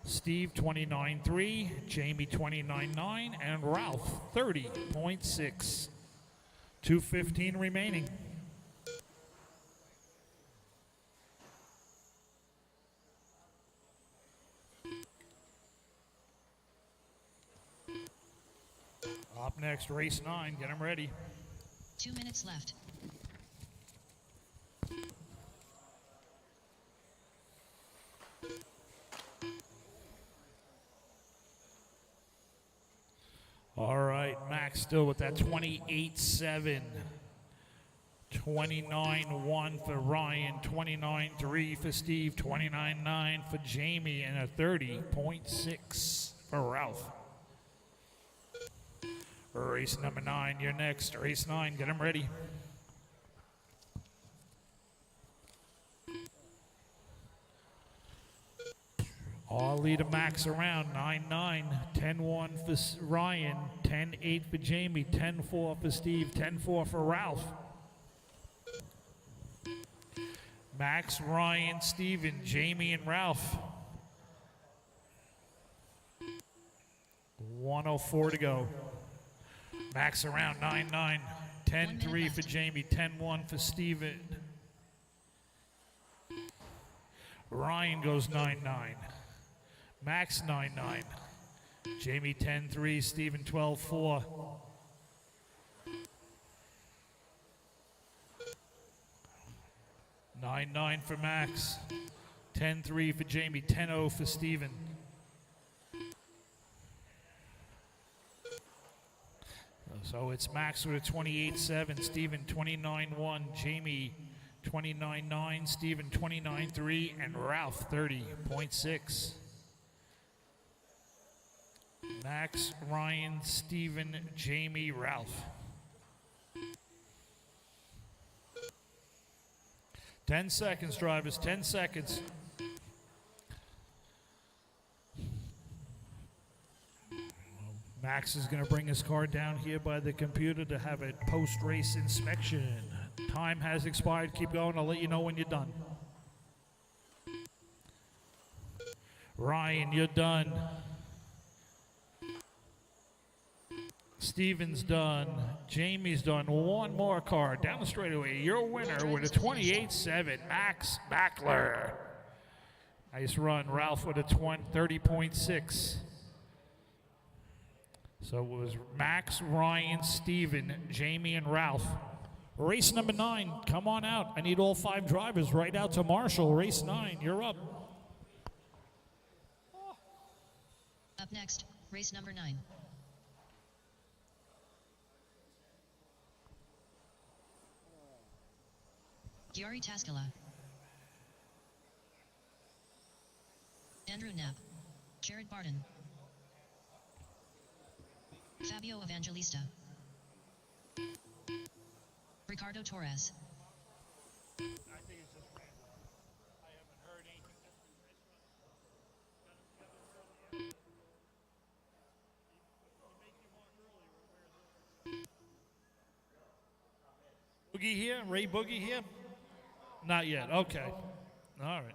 Steve 29-3, Jamie 29-9, and Ralph 30.6. 2:15 remaining. Up next, race 9. Get them ready. 2 minutes left. All right, Max still with that 28-7. 29-1 for Ryan, 29-3 for Steve, 29-9 for Jamie, and a 30.6 for Ralph. Race number 9, you're next. Race 9, get them ready. All leader Max around, 9-9, 10-1 for Ryan, 10-8 for Jamie, 10-4 for Steve, 10-4 for Ralph. Max, Ryan, Steven, Jamie, and Ralph. 1:04 to go. Max around 9-9, 10-3 for Jamie, 10-1 for Steven. Ryan goes 9-9. Max 9-9. Jamie 10-3, Steven 12-4. (9-9) for Max, 10-3 for Jamie, 10-0 for Steven. So it's Max with a 28-7, Steven 29-1, Jamie 29-9, Steven 29-3, and Ralph 30.6. Max, Ryan, Steven, Jamie, Ralph. 10 seconds, drivers, 10 seconds. Max is going to bring his car down here by the computer to have a post-race inspection. Time has expired. Keep going. I'll let you know when you're done. Ryan, you're done. Steven's done. Jamie's done. One more car down the straightaway. Your winner with a 28-7, Max Mackler. Nice run. Ralph with a 30.6. So it was Max, Ryan, Steven, Jamie, and Ralph. Race number 9. Come on out. I need all 5 drivers right out to Marshall. Race 9. You're up. Up next, race number 9. Giori Taskala. Andrew Knapp. Jared Barton. Fabio Evangelista. Ricardo Torres. I think it's just random. I haven't heard anything that's been race run. You make your mark earlier. Where's Boogie here? Ray Boogie here? Not yet. Okay. All right.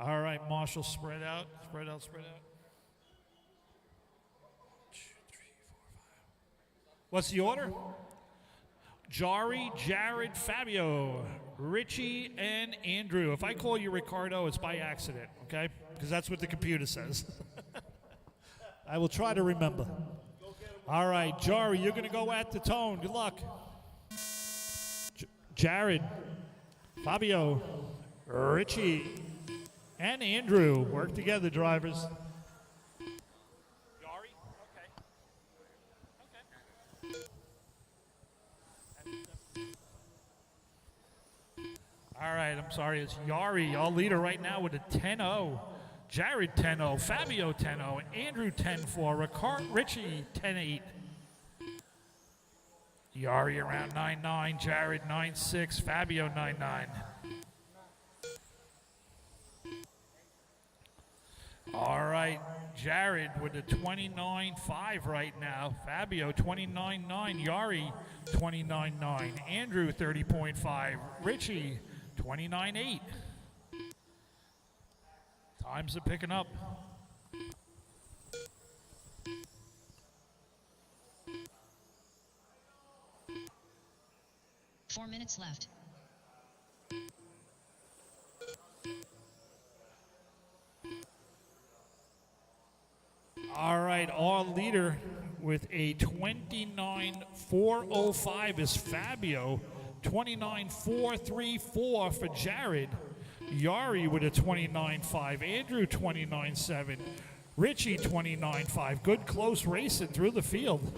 All right, Marshall, spread out. Spread out, spread out. 2, 3, 4, 5. What's the order? Jari, Jared, Fabio, Richie, and Andrew. If I call you Ricardo, it's by accident, okay? Because that's what the computer says. I will try to remember. All right, Jari, you're going to go at the tone. Good luck. Jared, Fabio, Richie, and Andrew. Work together, drivers. Yari? Okay. All right, I'm sorry. It's Yari, all leader right now with a 10-0. Jared 10-0, Fabio 10-0, Andrew 10-4, Richie 10-8. Yari around 9-9, Jared 9-6, Fabio 9-9. All right, Jared with a 29.5 right now. Fabio 29.9. Yari 29.9. Andrew 30.5. Richie 29.8. Times are picking up. Four minutes left. All right, our leader with a 29.405 is Fabio. 29.434 for Jared. Yari with a 29.5. Andrew 29.7. Richie 29.5. Good close racing through the field.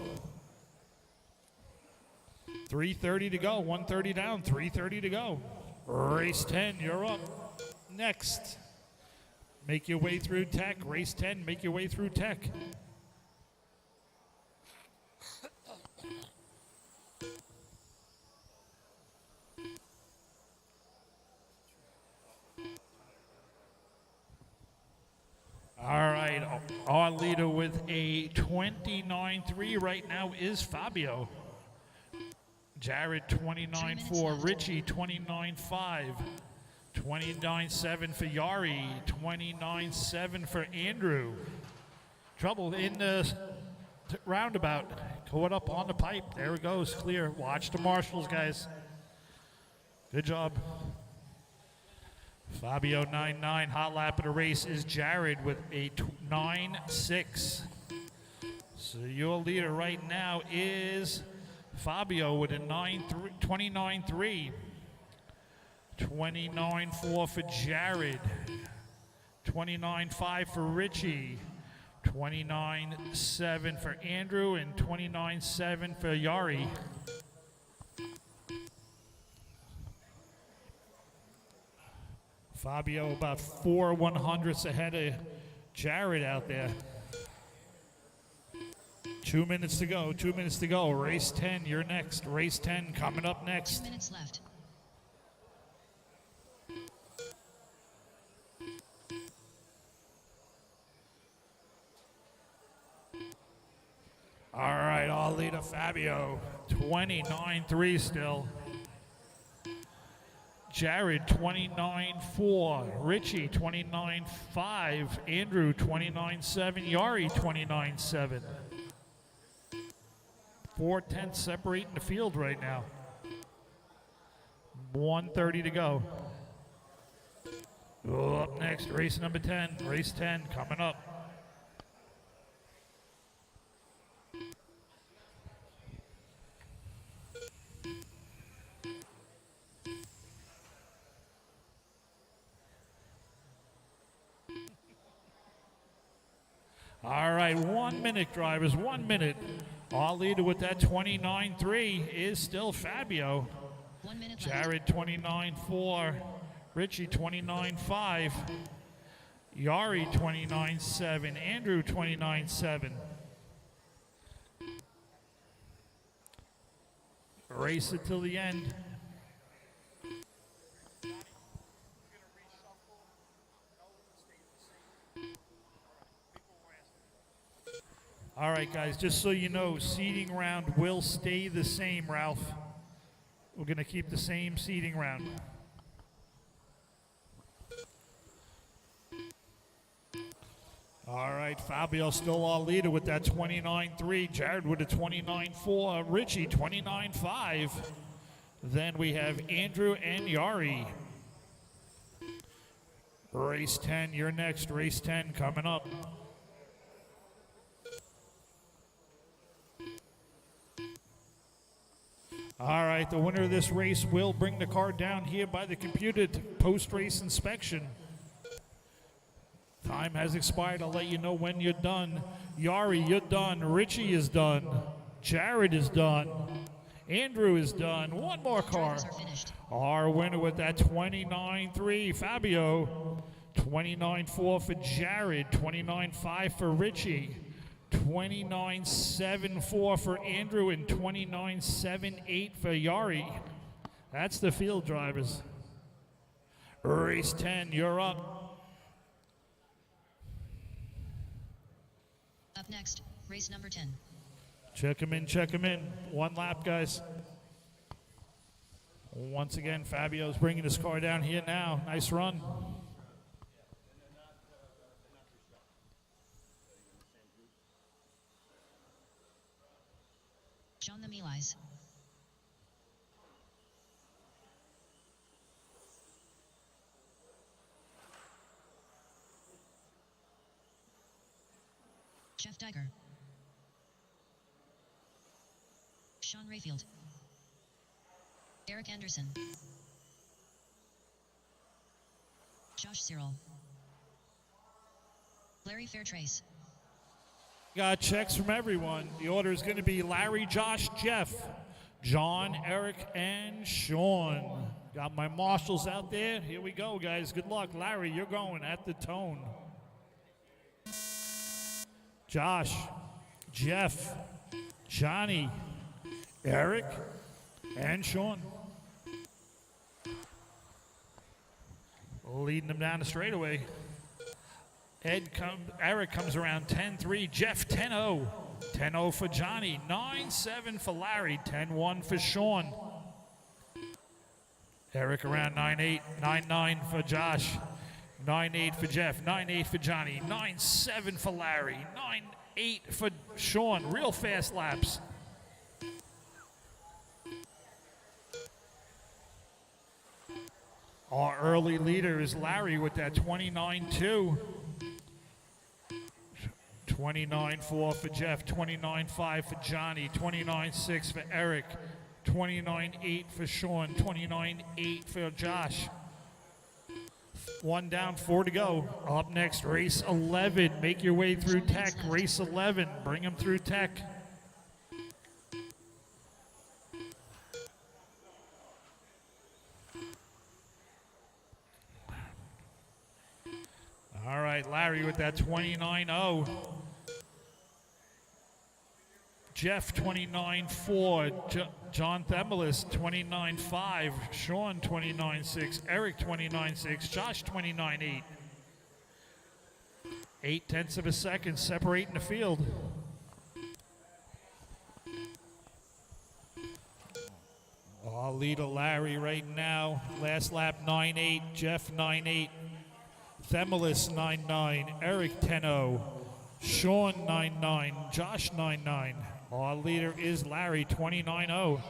3:30 to go. 1:30 down. 3:30 to go. Race 10, you're up. Next. Make your way through tech. Race 10, make your way through tech. All right, our leader with a 29.3 right now is Fabio. Jared 29.4, Richie 29.5, 29.7 for Yari, 29.7 for Andrew. Trouble in the roundabout, caught up on the pipe. There it goes, clear. Watch the marshals, guys. Good job. Fabio 9.9, hot lap of the race is Jared with a 9.6. So your leader right now is Fabio with a 29.3. 29.4 for Jared. 29.5 for Richie. 29.7 for Andrew and 29.7 for Yari. Fabio about 4/100ths ahead of Jared out there. 2 minutes to go, 2 minutes to go. Race 10, you're next. Race 10 coming up next. 2 minutes left. All right, our leader Fabio, 29.3 still. Jared, 29.4. Richie, 29.5. Andrew, 29.7. Yari, 29.7. 4/10 separating the field right now. 1:30 to go. Up next, race number 10. Race 10 coming up. All right, 1 minute, drivers, 1 minute. Our leader with that 29.3 is still Fabio. 1 minute left. Jared 29.4, Richie 29.5, Yari 29.7, Andrew 29.7. Race it till the end. All right, guys, just so you know, seating round will stay the same, Ralph. We're going to keep the same seating round. All right, Fabio still our leader with that 29.3. Jared with a 29.4. Richie, 29.5. Then we have Andrew and Yari. Race 10, you're next. Race 10 coming up. All right, the winner of this race will bring the car down here by the computer to post-race inspection. Time has expired. I'll let you know when you're done. Yari, you're done. Richie is done. Jared is done. Andrew is done. One more car. Drivers are finished. Our winner with that 29.3, Fabio. 29.4 for Jared. 29.5 for Richie. 29.74 for Andrew and 29.78 for Yari. That's the field drivers. Race 10, you're up. Up next, race number 10. Check him in, check him in. One lap, guys. Once again, Fabio's bringing his car down here now. Nice run. John the Mealies. Jeff Diker. Sean Rayfield. Eric Anderson. Josh Cyril. Larry Fairtrace. Got checks from everyone. The order is going to be Larry, Josh, Jeff, John, Eric, and Sean. Got my marshals out there. Here we go, guys. Good luck. Larry, you're going at the tone. Josh, Jeff, Johnny, Eric, and Sean. Leading them down the straightaway. Eric comes around 10-3. Jeff 10-0. 10-0 for Johnny. 9-7 for Larry. 10-1 for Sean. Eric around 9-8. 9-9 for Josh. 9-8 for Jeff. 9-8 for Johnny. 9-7 for Larry. 9-8 for Sean. Real fast laps. Our early leader is Larry with that 29-2. 29-4 for Jeff, 29-5 for Johnny, 29-6 for Eric, 29-8 for Sean, 29-8 for Josh. One down, 4 to go. Up next, race 11. Make your way through tech. Race 11. Bring them through tech. All right, Larry with that 29-0. Jeff 29-4. John Themelis 29-5. Sean 29-6. Eric 29-6. Josh 29-8. 0.8 of a second separating the field. Our leader Larry right now. Last lap 9-8. Jeff 9-8. Themelis 9-9, Eric 10-0, Sean 9-9, Josh 9-9. Our leader is Larry 29-0.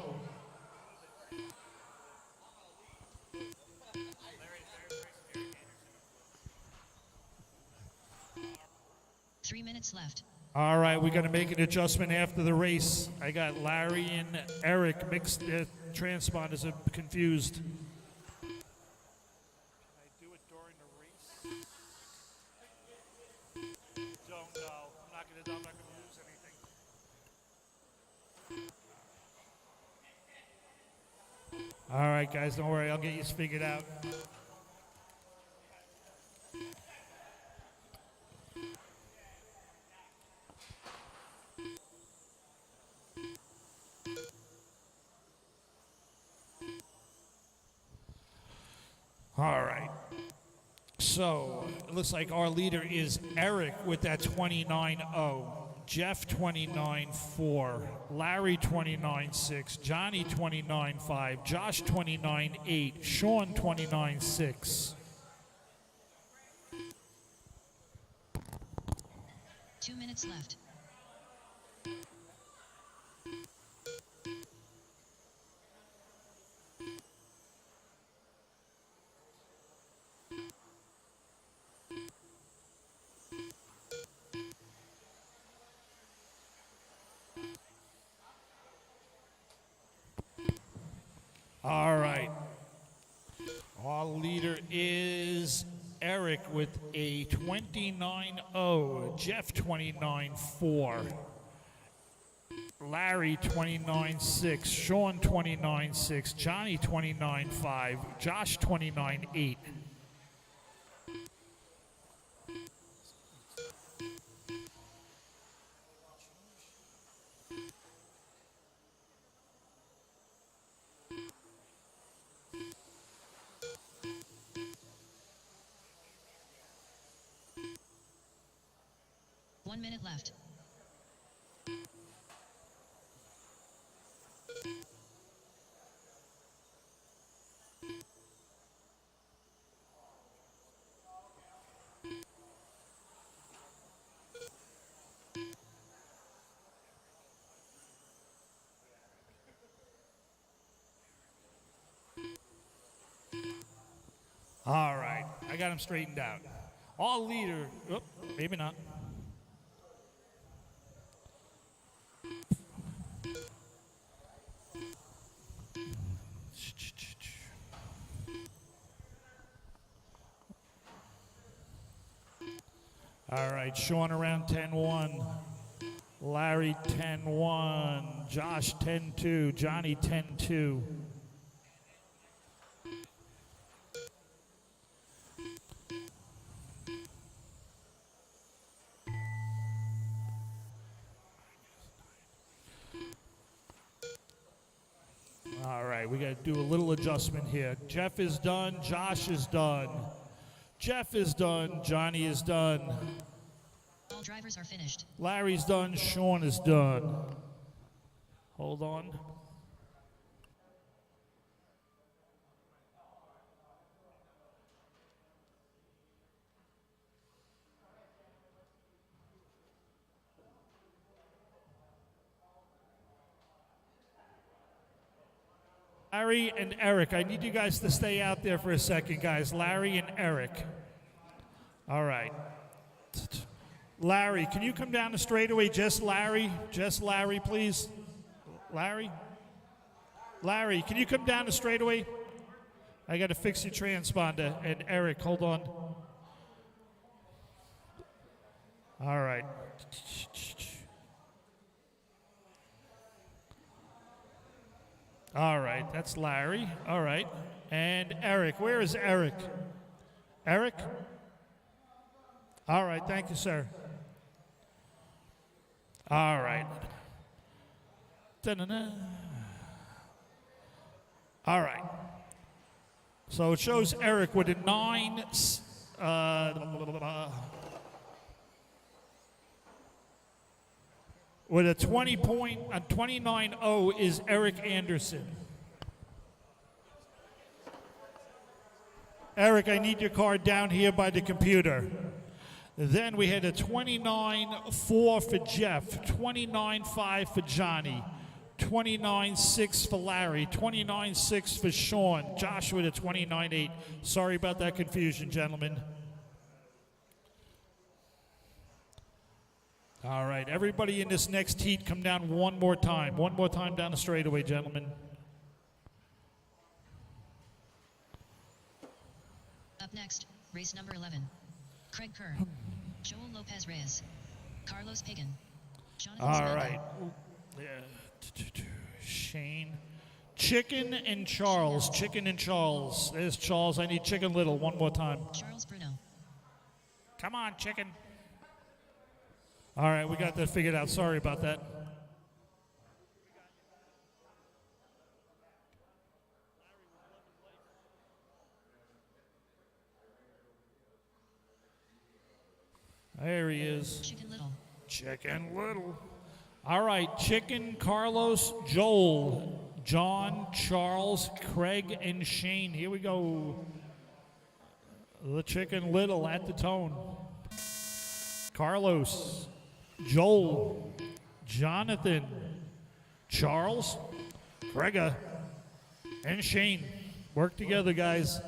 Three minutes left. All right, we're going to make an adjustment after the race. I got Larry and Eric mixed. Their transponders are confused. All right, guys, don't worry. I'll get you figured out. All right. So it looks like our leader is Eric with that 29-0. Jeff 29-4, Larry 29-6, Johnny 29-5, Josh 29-8, Sean 29-6. 2 minutes left. All right. Our leader is Eric with a 29-0, Jeff 29-4, Larry 29-6, Sean 29-6, Johnny 29-5, Josh 29-8. One minute left. All right, I got him straightened out. All leader, oh, maybe not. All right, Sean around 10-1. Larry 10-1. Josh 10-2. Johnny 10-2. All right, we got to do a little adjustment here. Jeff is done. Josh is done. Jeff is done. Johnny is done. All drivers are finished. Larry's done. Sean is done. Hold on. Larry and Eric, I need you guys to stay out there for a second, guys. Larry and Eric. All right. Larry, can you come down the straightaway? Just Larry, please. Larry? Larry, can you come down the straightaway? I got to fix your transponder. And Eric, hold on. All right. All right, that's Larry. All right. And Eric, where is Eric? Eric? All right, thank you, sir. All right. Da-na-na. All right. So it shows Eric with a 9. With a 29.0 is Eric Anderson. Eric, I need your card down here by the computer. Then we had a 29.4 for Jeff, 29.5 for Johnny, 29.6 for Larry, 29.6 for Sean, Josh with a 29.8. Sorry about that confusion, gentlemen. All right, everybody in this next heat, come down one more time. One more time down the straightaway, gentlemen. Up next, race number 11. Craig Kerr, Joel Lopez Reyes, Carlos Pagan, Jonathan All Smith. right. Yeah. Shane. Chicken and Charles. Chicken and Charles. There's Charles. I need Chicken Little one more time. Charles Bruno. Come on, Chicken. All right, we got that figured out. Sorry about that. There he is. Chicken Little. Chicken Little. All right, Chicken, Carlos, Joel, John, Charles, Craig, and Shane. Here we go. The Chicken Little at the tone. Carlos, Joel, Jonathan, Charles, Craig, and Shane. Work together, guys.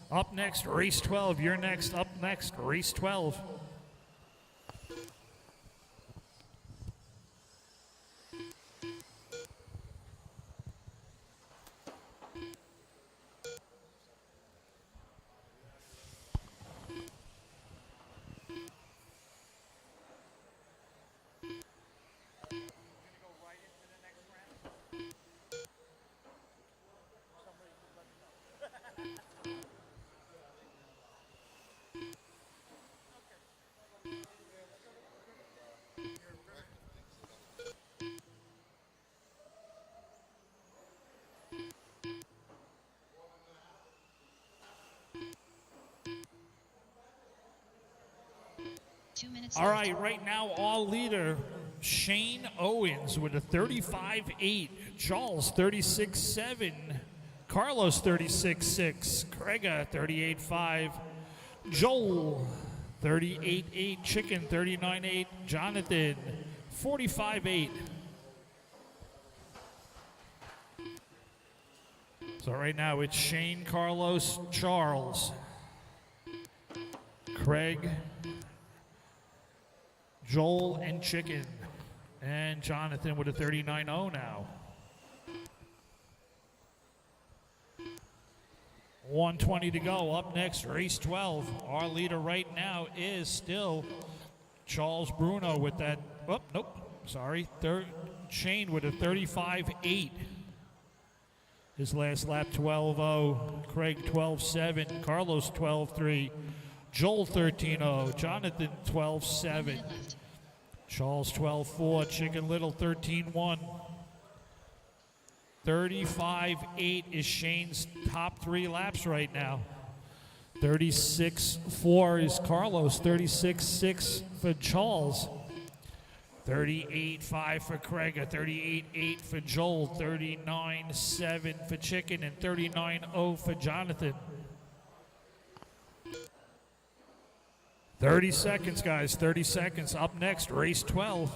Up next, race 12. You're next. Up next, race 12. All right, right now, all leader, Shane Owens with a 35.8, Charles 36.7, Carlos 36.6, Craig 38.5, Joel 38.8, Chicken 39.8, Jonathan 45.8. So right now it's Shane, Carlos, Charles. Craig, Joel, and Chicken. And Jonathan with a 39.0 now. 120 to go. Up next, race 12. Our leader right now is still Charles Bruno with that, oh, nope, sorry, Shane with a 35.8. His last lap, 12.0. Craig, 12.7. Carlos, 12.3. Joel, 13.0. Jonathan, 12.7. Charles, 12.4. Chicken Little, 13.1. 35.8 is Shane's top 3 laps right now. 36.4 is Carlos. 36.6 for Charles. 38.5 for Craig. 38.8 for Joel. 39.7 for Chicken. And 39.0 for Jonathan. 30 seconds, guys. 30 seconds. Up next, race 12.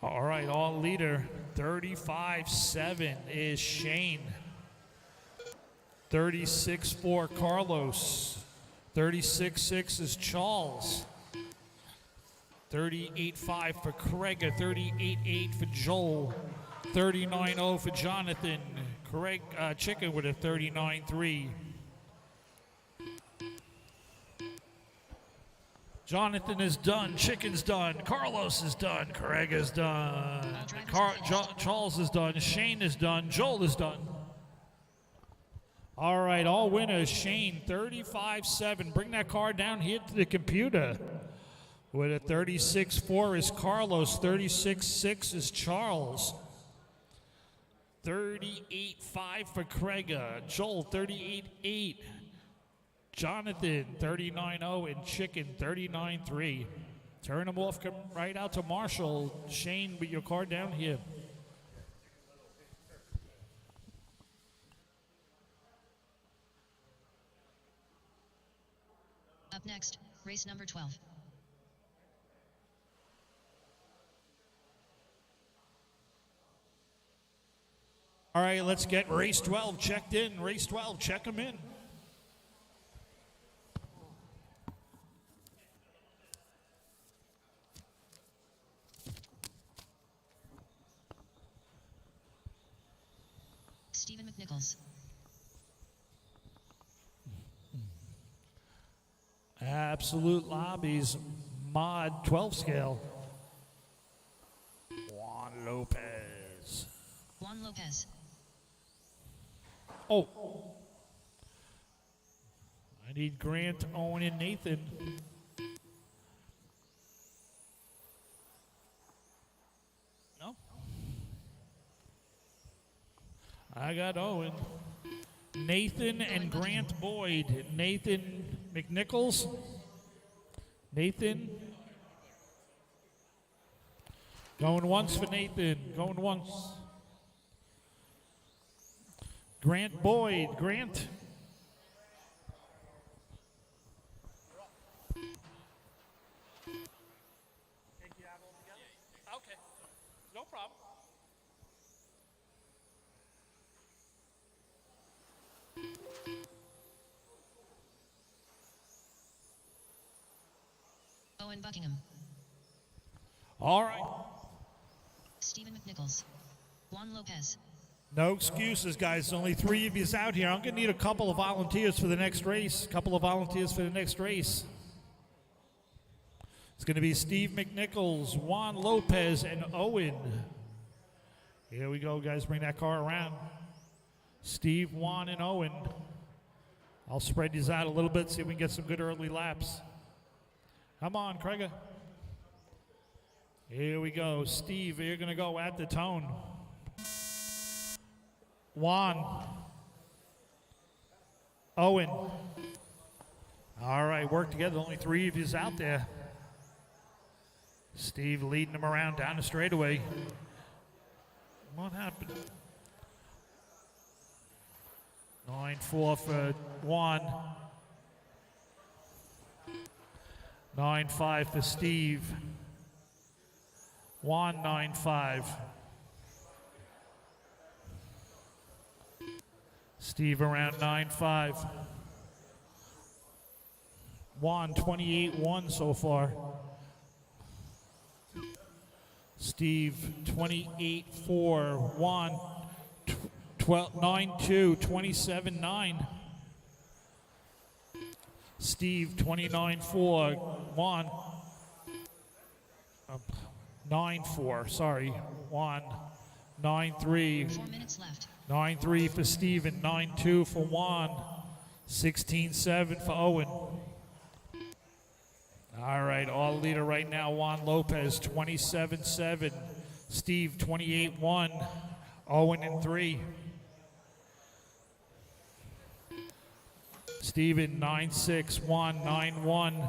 All right, all leader, 35.7 is Shane. 36.4 Carlos. 36.6 is Charles. 38.5 for Craig. 38.8 for Joel. 39.0 for Jonathan. Craig Chicken with a 39.3. Jonathan is done. Chicken's done. Carlos is done. Craig is done. Charles is done. Shane is done. Joel is done. All right, all winners. Shane, 35.7. Bring that car down here to the computer. With a 36.4 is Carlos. 36.6 is Charles. 38.5 for Craig. Joel, 38.8. Jonathan, 39.0, and Chicken, 39.3. Turn them off, come right out to Marshall. Shane, with your car down here. Up next, race number 12. All right, let's get race 12 checked in. Race 12, check them in. Stephen McNichols. Absolute Lobbies, Mod 12 scale. Juan Lopez. Juan Lopez. Oh. I need Grant, Owen, and Nathan. No? I got Owen. Nathan and Grant Boyd. Nathan McNichols. Nathan. Going once for Nathan. Going once. Grant Boyd. Grant. Okay, no problem. Owen Buckingham. All right. Stephen McNichols. Juan Lopez. No excuses, guys. Only 3 of you out here. I'm going to need a couple of volunteers for the next race. It's going to be Steve McNichols, Juan Lopez, and Owen. Here we go, guys. Bring that car around. Steve, Juan, and Owen. I'll spread these out a little bit, see if we can get some good early laps. Come on, Craig. Here we go. Steve, you're going to go at the tone. Juan. Owen. All right, work together. Only 3 of you out there. Steve leading them around down the straightaway. What happened? 9-4 for Juan. 9-5 for Steve. Juan 9-5. Steve around 9-5. Juan 28-1 so far. Steve 28-4. Juan 9-2, 27-9. Steve 29-4. Juan 9-4. Sorry, Juan 9-3. 4 minutes left. 9-3 for Steven, 9-2 for Juan, 16-7 for Owen. All right, all leader right now, Juan Lopez, 27-7. Steve, 28-1. Owen in 3. Steven, 9-6. Juan, 9-1.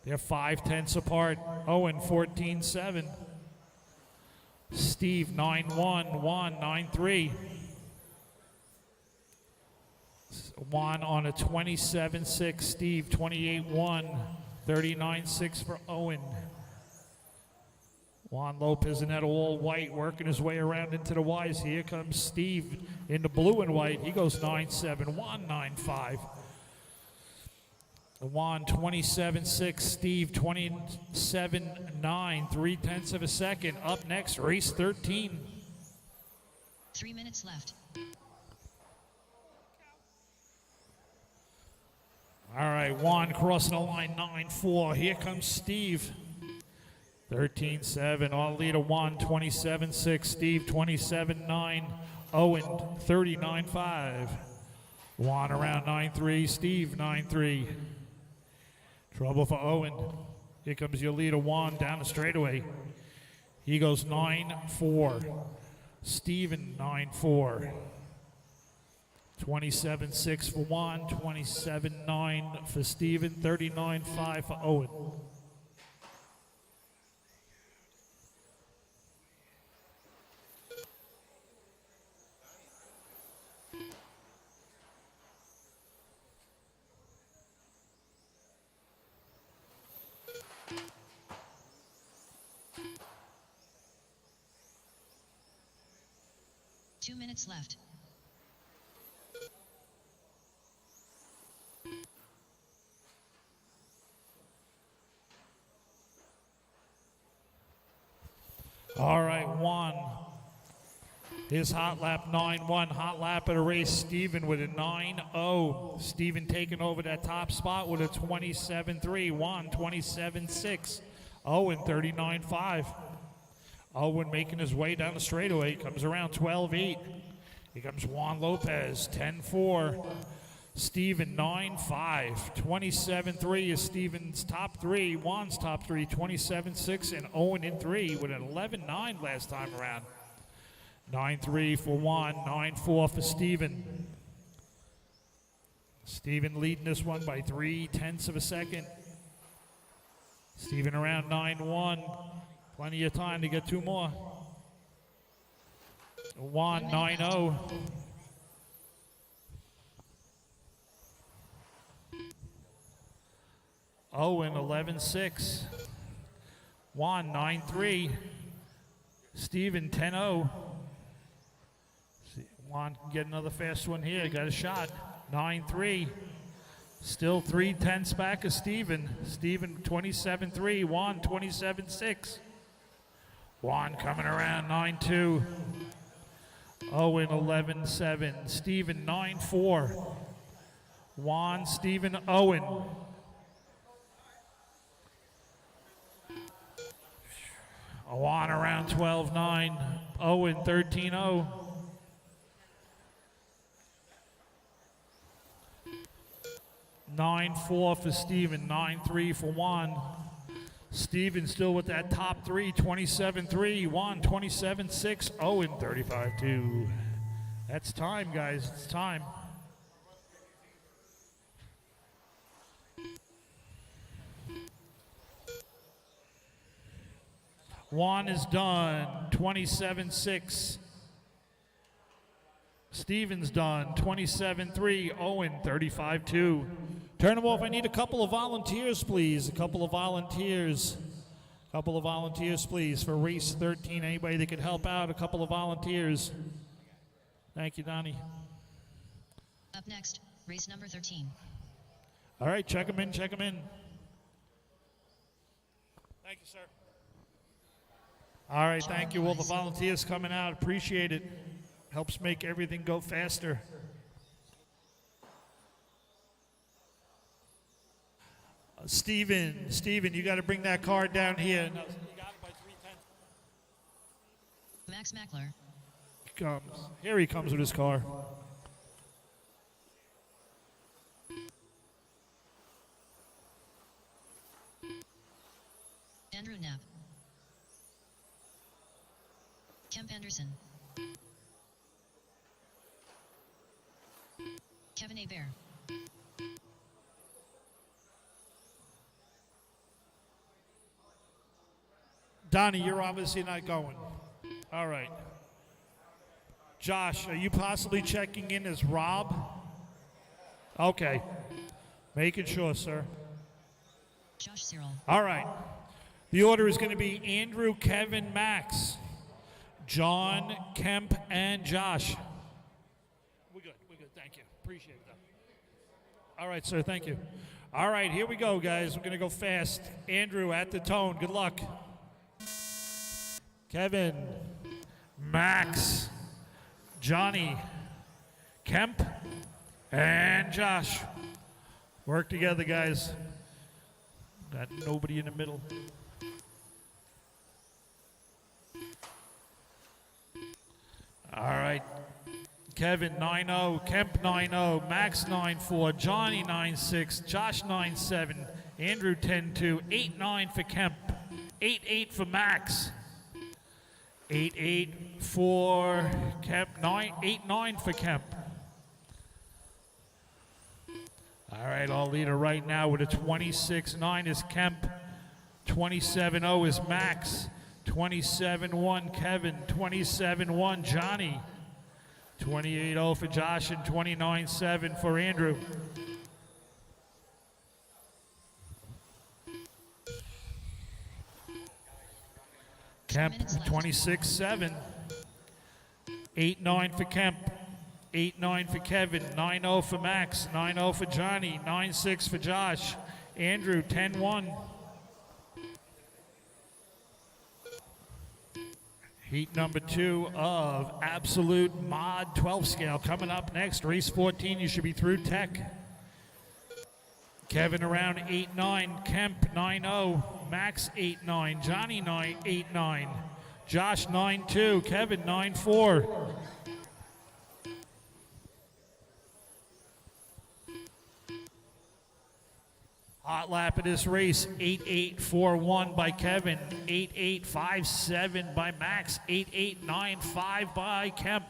They're 5/10 apart. Owen, 14-7. Steve, 9-1. Juan, 9-3. Juan on a 27-6. Steve, 28-1. 39-6 for Owen. Juan Lopez in that all white, working his way around into the Ys. Here comes Steve in the blue and white. He goes 9-7. Juan 9-5. Juan 27-6. Steve 27-9. 3/10 of a second. Up next, race 13. 3 minutes left. All right, Juan crossing the line, 9-4. Here comes Steve. 13-7. All leader Juan 27-6. Steve 27-9. Owen 39-5. Juan around 9-3. Steve 9-3. Trouble for Owen. Here comes your leader Juan down the straightaway. He goes 9-4. Steven 9-4. 27-6 for Juan, 27-9 for Steven, 39-5 for Owen. Two minutes left. All right, Juan. His hot lap 9-1. Hot lap of the race, Steven with a 9-0. Steven taking over that top spot with a 27-3. Juan 27-6. Owen 39-5. Owen making his way down the straightaway. Comes around 12-8. Here comes Juan Lopez 10-4. Steven 9-5. 27-3 is Steven's top 3. Juan's top 3. 27-6 and Owen in 3 with an 11-9 last time around. 9-3 for Juan. 9-4 for Steven. Steven leading this one by 3/10 of a second. Steven around 9-1. Plenty of time to get 2 more. Juan 9-0. Owen 11-6. Juan 9-3. Steven 10-0. Juan can get another fast one here. Got a shot. 9-3. Still 3/10 back of Steven. Steven 27-3. Juan 27-6. Juan coming around 9-2. Owen 11-7. Steven 9-4. Juan, Steven, Owen. Juan around 12-9. Owen 13-0. (9-4) for Steven, 9-3 for Juan. Steven still with that top 3, 27-3. Juan 27-6. Owen 35-2. That's time, guys. It's time. Juan is done, 27-6. Steven's done, 27-3. Owen, 35-2. Turn them off. I need a couple of volunteers, please. A couple of volunteers. Couple of volunteers, please, for race 13. Anybody that could help out, a couple of volunteers. Thank you, Donnie. Up next, race number 13. All right, check them in, check them in. Thank you, sir. All right, thank you. All the volunteers coming out, appreciate it. Helps make everything go faster. Steven, you got to bring that car down here. No, you got it by 310. Max Mackler. Comes. Here he comes with his car. Andrew Knapp. Kemp Anderson. Kevin A. Bear. Donnie, you're obviously not going. All right. Josh, are you possibly checking in as Rob? Okay. Making sure, sir. Josh Cyril. All right. The order is going to be Andrew, Kevin, Max, John, Kemp, and Josh. We're good. Thank you. Appreciate that. All right, sir. Thank you. All right, here we go, guys. We're going to go fast. Andrew at the tone. Good luck. Kevin, Max, Johnny, Kemp, and Josh. Work together, guys. Got nobody in the middle. All right. Kevin 9-0, Kemp 9-0, Max 9-4, Johnny 9-6, Josh 9-7, Andrew 10-2, 8-9 for Kemp, 8-8 for Max, 8-8 for Kemp, 8-9 for Kemp. All right, all leader right now with a 26-9 is Kemp, 27-0 is Max, 27-1 Kevin, 27-1 Johnny, 28-0 for Josh, and 29-7 for Andrew. Kemp 26-7, 8-9 for Kemp, 8-9 for Kevin, 9-0 for Max, 9-0 for Johnny, 9-6 for Josh, Andrew 10-1. Heat number 2 of Absolute Mod 12 scale coming up next. Race 14, you should be through tech. Kevin around 8-9, Kemp 9-0, Max 8-9, Johnny 8-9, Josh 9-2, Kevin 9-4. Hot lap of this race, 8.841 by Kevin, 8.857 by Max, 8.895 by Kemp.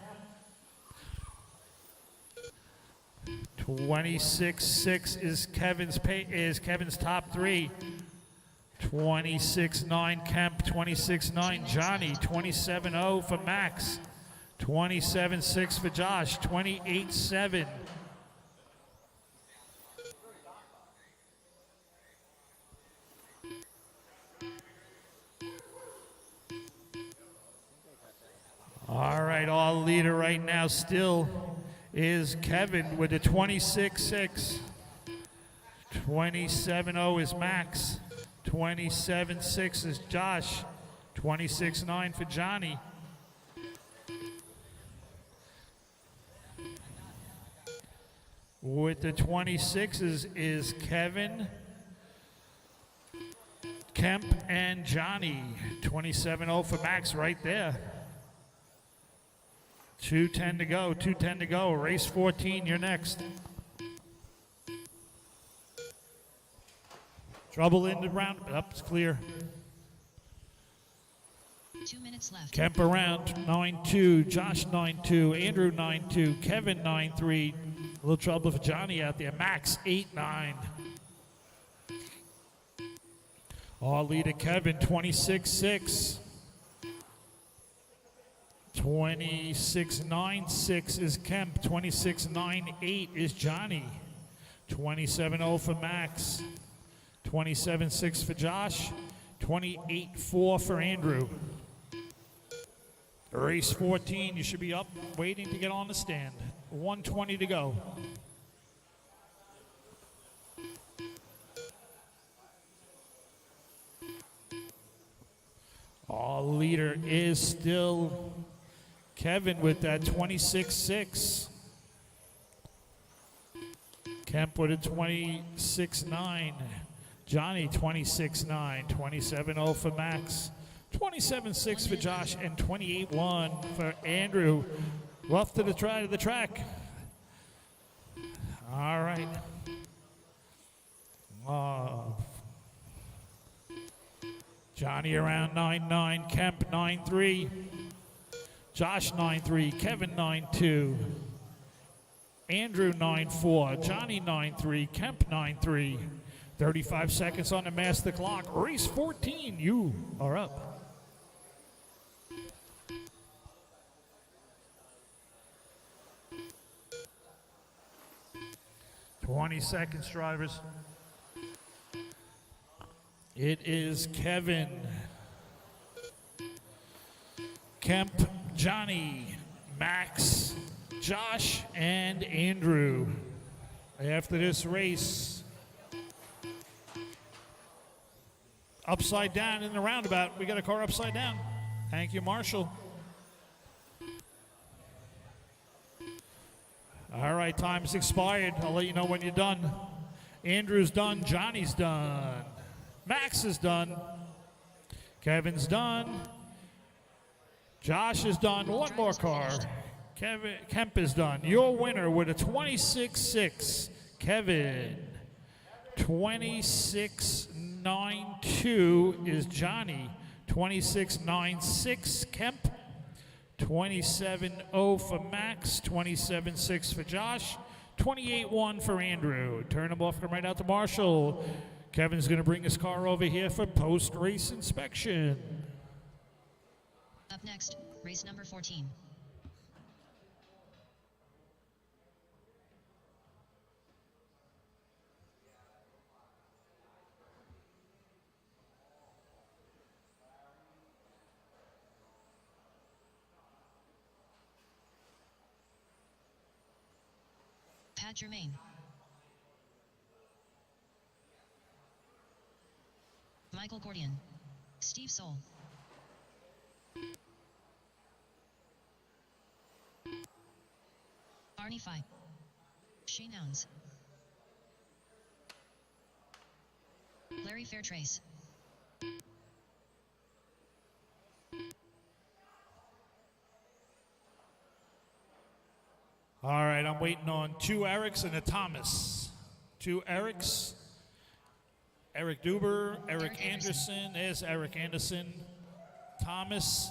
26.6 is Kevin's top 3. 26.9 Kemp, 26.9 Johnny, 27.0 for Max, 27.6 for Josh, 28.7. All right, all leader right now still is Kevin with a 26.6. 27.0 is Max. 27.6 is Josh. 26.9 for Johnny. With the 26s is Kevin, Kemp, and Johnny. 27.0 for Max right there. 2:10 to go, 2:10 to go. Race 14, you're next. Trouble in the round, up, it's clear. 2 minutes left. Kemp around, 9-2, Josh 9-2, Andrew 9-2, Kevin 9-3. A little trouble for Johnny out there. Max 8-9. All leader Kevin 26-6. 26.96 is Kemp. 26.98 is Johnny. 27.0 for Max. 27.6 for Josh. 28-4 for Andrew. Race 14, you should be up waiting to get on the stand. 1:20 to go. Our leader is still Kevin with that 26.6. Kemp with a 26.9. Johnny 26.9. 27.0 for Max. 27.6 for Josh and 28.1 for Andrew. Rough to the track. All right. Johnny around 9.9, Kemp 9.3, Josh 9.3, Kevin 9.2, Andrew 9.4, Johnny 9.3, Kemp 9.3. 35 seconds on the master clock. Race 14, you are up. 20 seconds, drivers. It is Kevin, Kemp, Johnny, Max, Josh, and Andrew. After this race, upside down in the roundabout. We got a car upside down. Thank you, Marshall. All right, time's expired. I'll let you know when you're done. Andrew's done. Johnny's done. Max is done. Kevin's done. Josh is done. One more car. Kemp is done. Your winner with a 26.6. Kevin. 26.92 is Johnny. 26.96 Kemp. 27.0 for Max. 27.6 for Josh. 28.1 for Andrew. Turn them off, come right out to Marshall. Kevin's going to bring his car over here for post-race inspection. Up next, race number 14. Pat Germain. Michael Gordian. Steve Soul. Arnie Fife. Shane Nouns. Larry Fairtrace. All right, I'm waiting on two Erics and a Thomas. Two Erics. Eric Duber, Eric Anderson. There's Eric Anderson. Thomas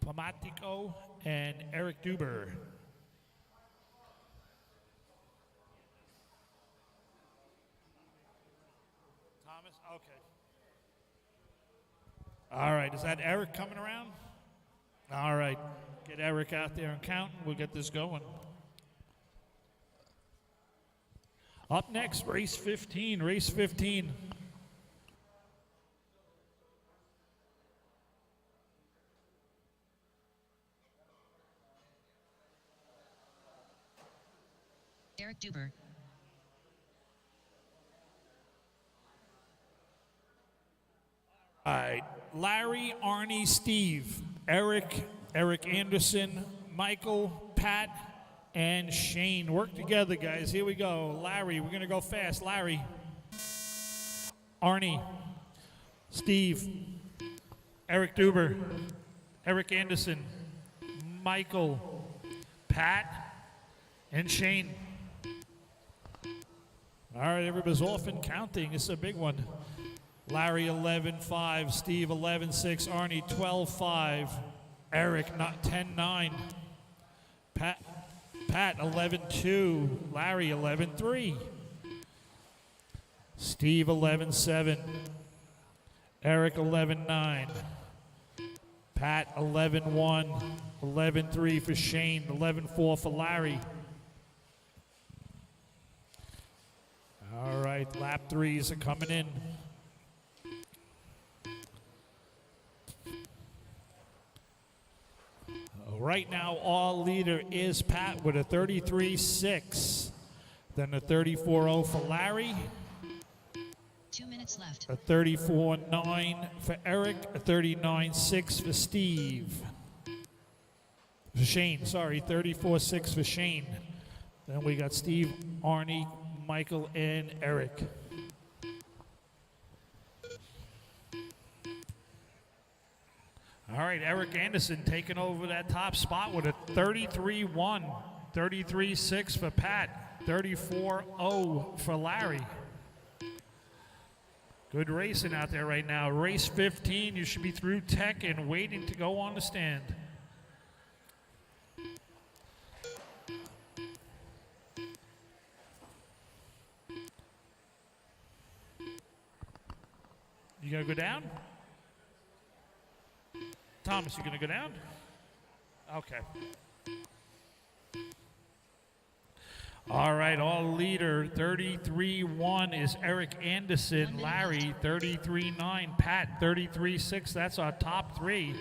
Pamatico and Eric Duber. Thomas? Okay. All right, is that Eric coming around? All right, get Eric out there and count. We'll get this going. Up next, race 15. Race 15. Eric Duber. All right, Larry, Arnie, Steve, Eric Anderson, Michael, Pat, and Shane. Work together, guys. Here we go. Larry, we're going to go fast. Larry, Arnie, Steve, Eric Duber, Eric Anderson, Michael, Pat, and Shane. All right, everybody's off and counting. It's a big one. Larry 11.5, Steve 11.6, Arnie 12.5, Eric 10.9, Pat 11.2, Larry 11.3, Steve 11.7, Eric 11.9, Pat 11.1, 11.3 for Shane, 11.4 for Larry. All right, lap threes are coming in. Right now, our leader is Pat with a 33.6. Then a 34.0 for Larry. 2 minutes left. A 34.9 for Eric. A 39.6 for Steve. For Shane, sorry. 34.6 for Shane. Then we got Steve, Arnie, Michael, and Eric. All right, Eric Anderson taking over that top spot with a 33.1, 33.6 for Pat, 34.0 for Larry. Good racing out there right now. Race 15, you should be through tech and waiting to go on the stand. You gonna go down? Thomas, you gonna go down? Okay. All right, all leader 33.1 is Eric Anderson. Larry 33.9. Pat 33.6. That's our top three.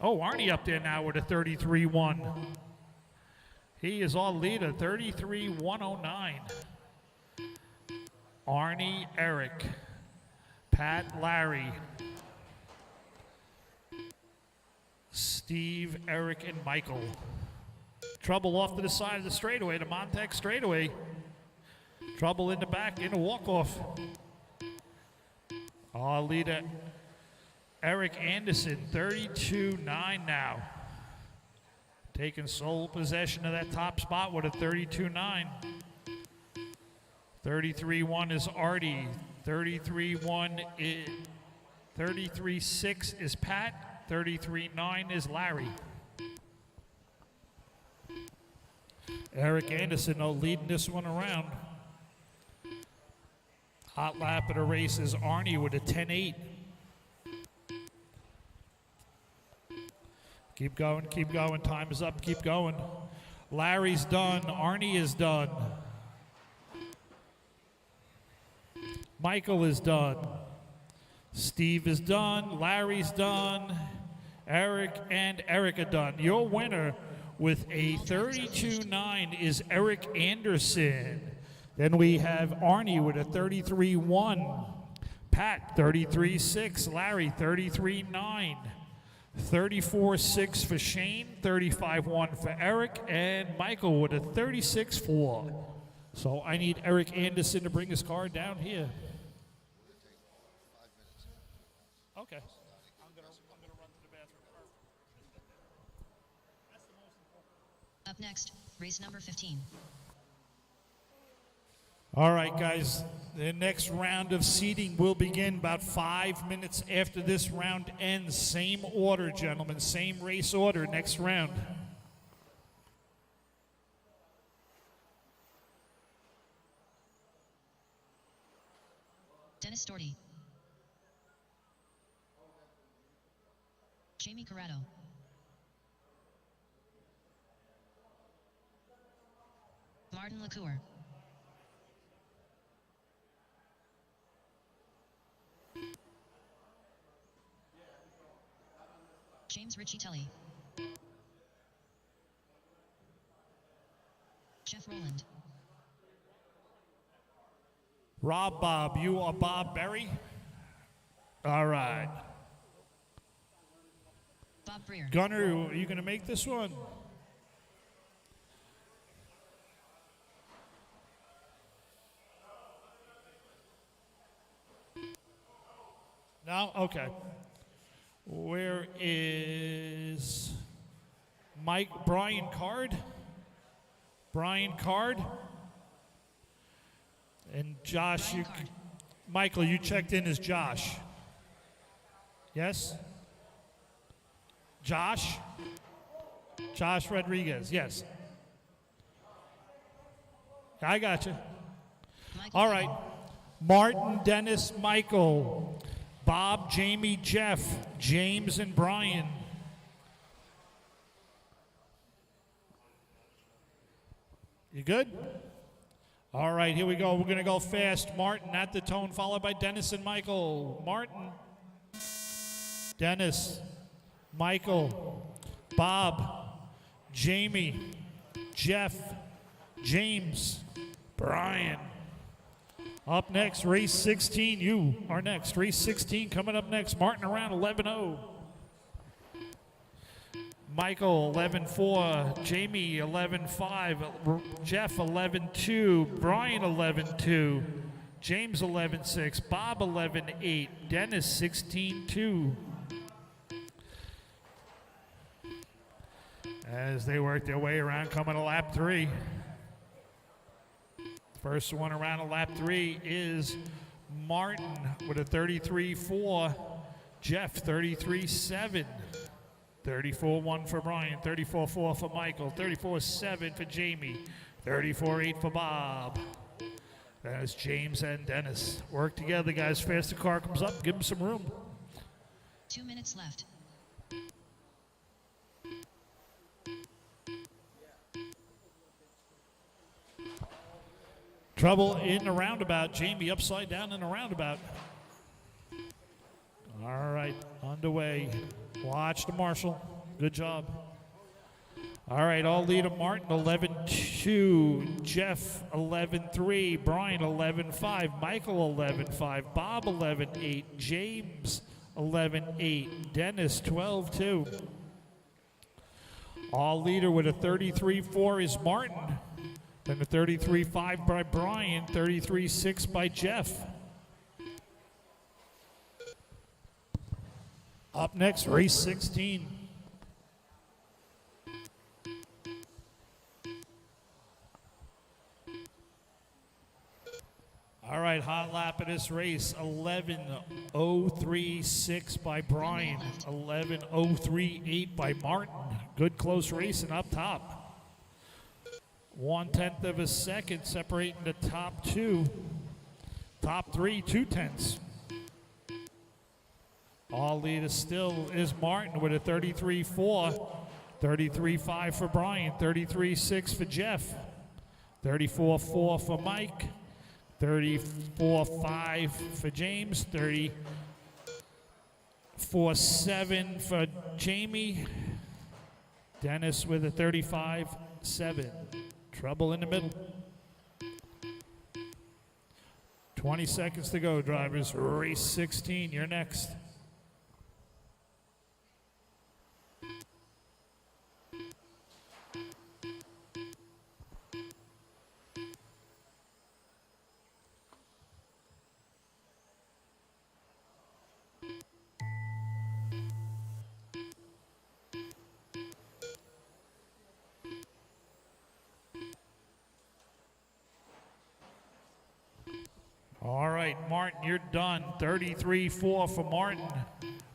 Oh, Arnie up there now with a 33.1. He is all leader 33.109. Arnie, Eric, Pat, Larry, Steve, Eric, and Michael. Trouble off to the side of the straightaway, the Montec straightaway. Trouble in the back, in a walk-off. Our leader, Eric Anderson, 32.9 now. Taking sole possession of that top spot with a 32.9. 33.1 is Artie. 33.1 is 33.6 is Pat. 33.9 is Larry. Eric Anderson, though, leading this one around. Hot lap of the race is Arnie with a 10.8. Keep going, keep going. Time is up, keep going. Larry's done. Arnie is done. Michael is done. Steve is done. Larry's done. Eric and Eric are done. Your winner with a 32.9 is Eric Anderson. Then we have Arnie with a 33.1. Pat, 33.6. Larry, 33.9. 34.6 for Shane. 35.1 for Eric. And Michael with a 36.4. So I need Eric Anderson to bring his car down here. Okay. I'm gonna run to the bathroom. Up next, race number 15. All right, guys. The next round of seating will begin about 5 minutes after this round ends. Same order, gentlemen. Same race order. Next round. Dennis Doherty. Jamie Corrado. Martin LaCour. James Ritchie Tully. Jeff Rowland. Rob Bob, you are Bob Berry? All right. Bob Breer. Gunner, are you going to make this one? No? Okay. Where is Brian Card? Brian Card? And Josh, Brian Card. Michael, you checked in as Josh. Yes? Josh? Josh Rodriguez, yes. I got you. Michael All Bennett. right. Martin, Dennis, Michael, Bob, Jamie, Jeff, James, and Brian. You good? All right, here we go. We're going to go fast. Martin at the tone, followed by Dennis and Michael. Martin, Dennis, Michael, Bob, Jamie, Jeff, James, Brian. Up next, race 16. You are next. Race 16 coming up next. Martin around 11-0. Michael 11-4. Jamie 11-5. Jeff 11-2. Brian 11-2. James 11-6. Bob 11-8. Dennis 16-2. As they work their way around, coming to lap 3. First one around a lap 3 is Martin with a 33.4. Jeff 33.7. 34.1 for Brian. 34.4 for Michael. 34.7 for Jamie. 34.8 for Bob. As James and Dennis work together, guys. Faster car comes up. Give them some room. 2 minutes left. Trouble in the roundabout. Jamie upside down in the roundabout. All right, underway. Watch the marshal. Good job. All right, all leader Martin 11-2, Jeff 11-3, Brian 11-5, Michael 11-5, Bob 11-8, James 11-8, Dennis 12-2. All leader with a 33.4 is Martin. Then a 33.5 by Brian, 33.6 by Jeff. Up next, race 16. All right, hot lap of this race, 11.036 by Brian, 11.038 by Martin. Good close racing up top. 1/10 of a second separating the top two. Top three, 2/10. All leader still is Martin with a 33.4, 33.5 for Brian, 33.6 for Jeff, 34.4 for Mike, 34.5 for James, 34.7 for Jamie, Dennis with a 35.7. Trouble in the middle. 20 seconds to go, drivers. Race 16, you're next. All right, Martin, you're done. 33.4 for Martin.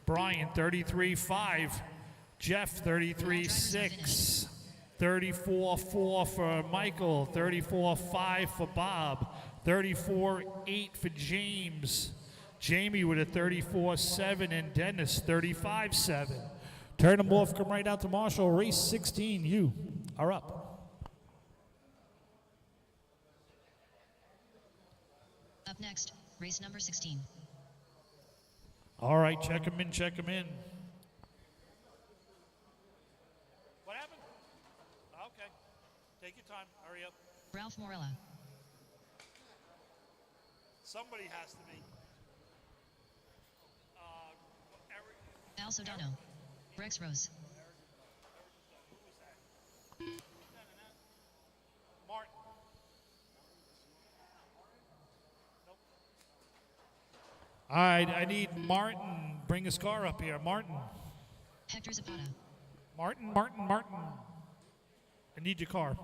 Brian, 33.5. Jeff, 33.6. 34.4 for Michael. 34.5 for Bob. 34.8 for James. Jamie with a 34.7 and Dennis, 35.7. Turn them off, come right out to Marshall. Race 16, you are up. Up next, race number 16. All right, check them in, check them in. What happened? Okay. Take your time. Hurry up. Ralph Morella, Somebody has to be. Eric. Al Sodano, Rex Rose, Martin. All right, I need Martin. Bring his car up here. Martin. Hector Zapata, Martin. I need your car.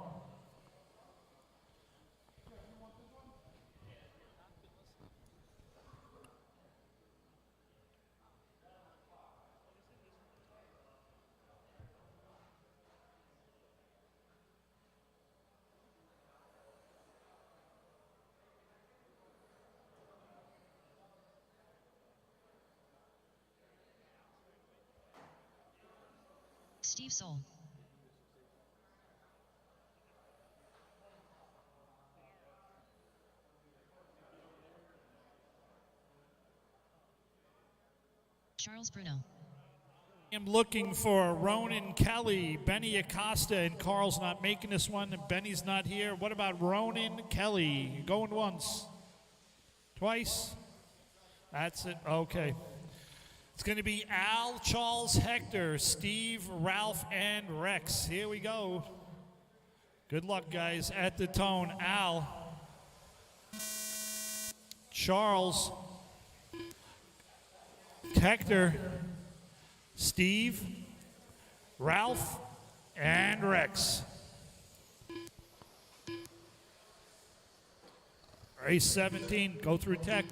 Steve Soul, Charles Bruno, I'm looking for Ronan Kelly, Benny Acosta, and Carl's not making this one, and Benny's not here. What about Ronan Kelly? Going once, twice? That's it, okay. It's going to be Al, Charles, Hector, Steve, Ralph, and Rex. Here we go. Good luck, guys. At the tone, Al, Charles, Hector, Steve, Ralph, and Rex. Race 17, go through tech.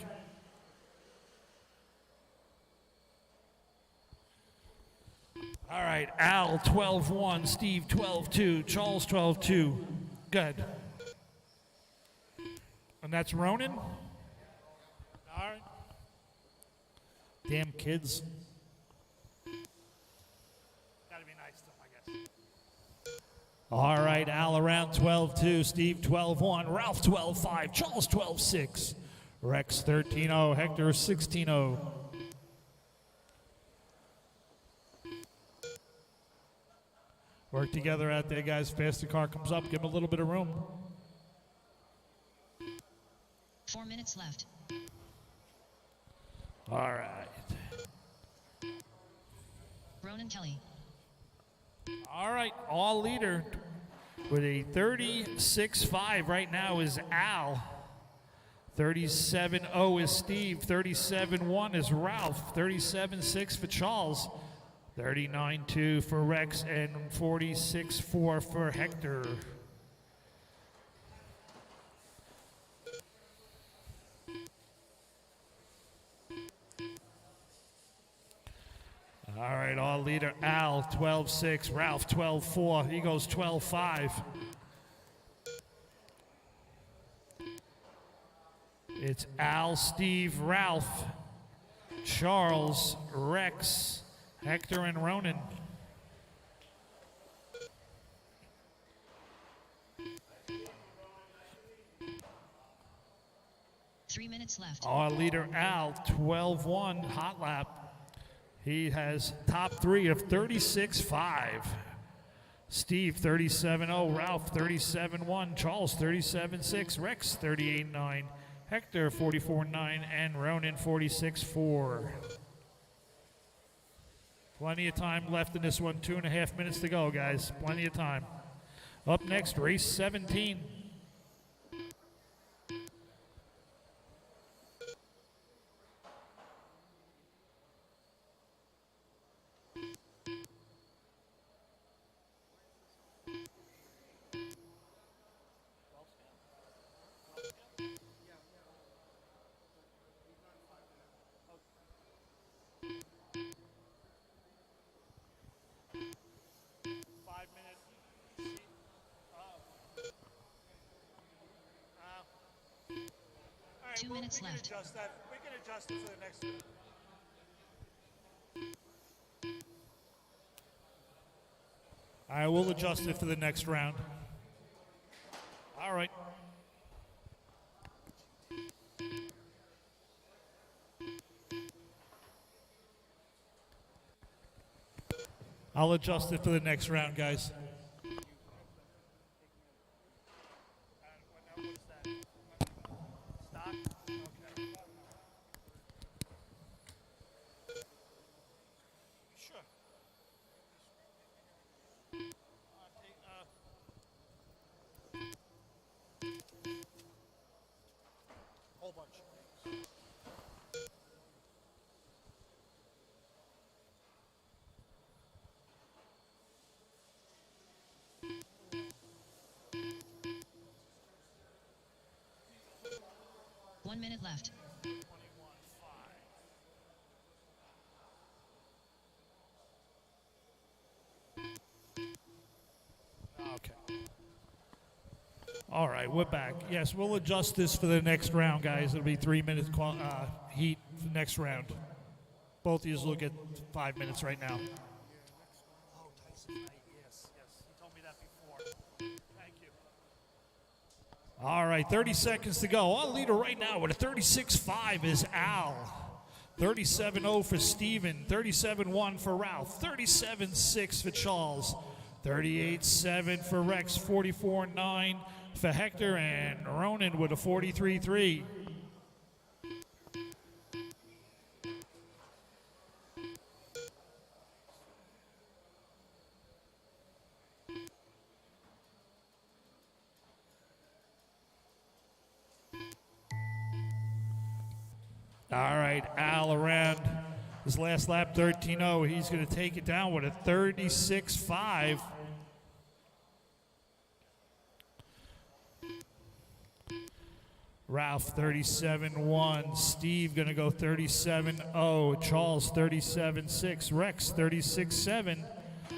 All right, Al 12-1, Steve 12-2, Charles 12-2. Good. And that's Ronan? All right. Damn kids. Gotta be nice to them, I guess. All right, Al around 12-2, Steve 12-1, Ralph 12-5, Charles 12-6, Rex 13-0, Hector 16-0. Work together out there, guys. Fast the car comes up, give him a little bit of room. 4 minutes left. All right. Ronan Kelly. All right, all leader with a 36.5 right now is Al. 37.0 is Steve. 37.1 is Ralph. 37.6 for Charles. 39.2 for Rex and 46.4 for Hector. All right, all leader Al 12.6, Ralph 12.4, he goes 12.5. It's Al, Steve, Ralph, Charles, Rex, Hector, and Ronan. Three minutes left. Our leader Al, 12-1, hot lap. He has top three of 36.5. Steve, 37.0. Ralph, 37.1. Charles, 37.6. Rex, 38.9. Hector, 44.9. And Ronan, 46.4. Plenty of time left in this one. 2.5 minutes to go, guys. Plenty of time. Up next, race 17. All right, 2 minutes we left. Can adjust that. We can adjust it for the next one. I will adjust it for the next round. All right. I'll adjust it for the next round, guys. Whole bunch. One minute left. Okay. All right, we're back. Yes, we'll adjust this for the next round, guys. It'll be 3 minutes heat for the next round. Both of you will get 5 minutes right now. Oh, Tyson Knight. Yes, yes. He told me that before. Thank you. All right, 30 seconds to go. Our leader right now with a 36.5 is Al. 37-0 for Steven, 37-1 for Ralph, 37-6 for Charles, 38-7 for Rex, 44-9 for Hector, and Ronan with a 43-3. All right, Al around his last lap, 13-0. He's going to take it down with a 36-5. Ralph, 37-1. Steve going to go 37-0. Charles, 37-6. Rex, 36-7.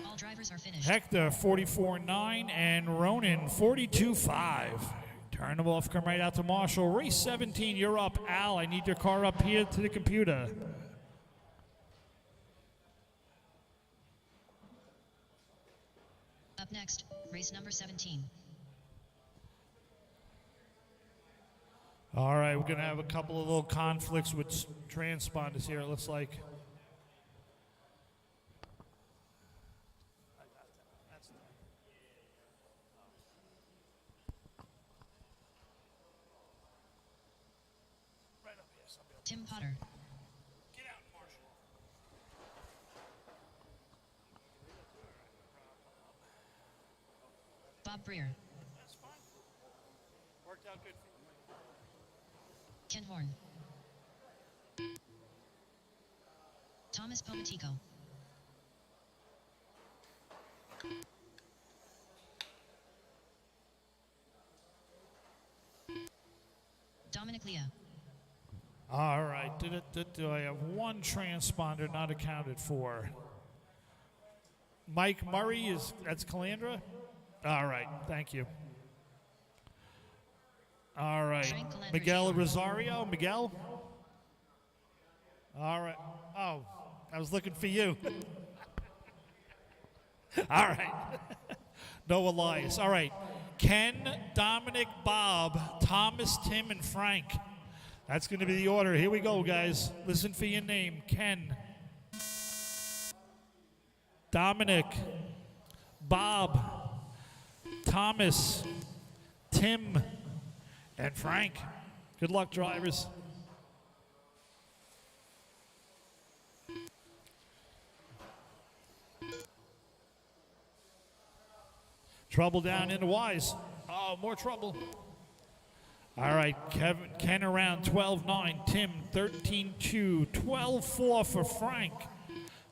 All drivers are finished. Hector, 44-9. And Ronan, 42-5. Turn them off, come right out to Marshall. Race 17, you're up. Al, I need your car up here to the computer. Up next, race number 17. All right, we're going to have a couple of little conflicts with transponders here, it looks like. Tim Potter. Get out, Marshall. Bob Breer. That's fine. Worked out good for you. Ken Horn. Thomas Pomatico. Dominic Lea. All right, do I have one transponder not accounted for? Mike Murray, that's Calandra? All right, thank you. All right, Frank Calandra Miguel Jr. Rosario, Miguel? All right, oh, I was looking for you. All right, no Elias. All right, Ken, Dominic, Bob, Thomas, Tim, and Frank. That's going to be the order. Here we go, guys. Listen for your name. Ken, Dominic, Bob, Thomas, Tim, and Frank. Good luck, drivers. Trouble down in the Y's. Oh, more trouble. All right, Ken around 12-9, Tim 13-2, 12-4 for Frank,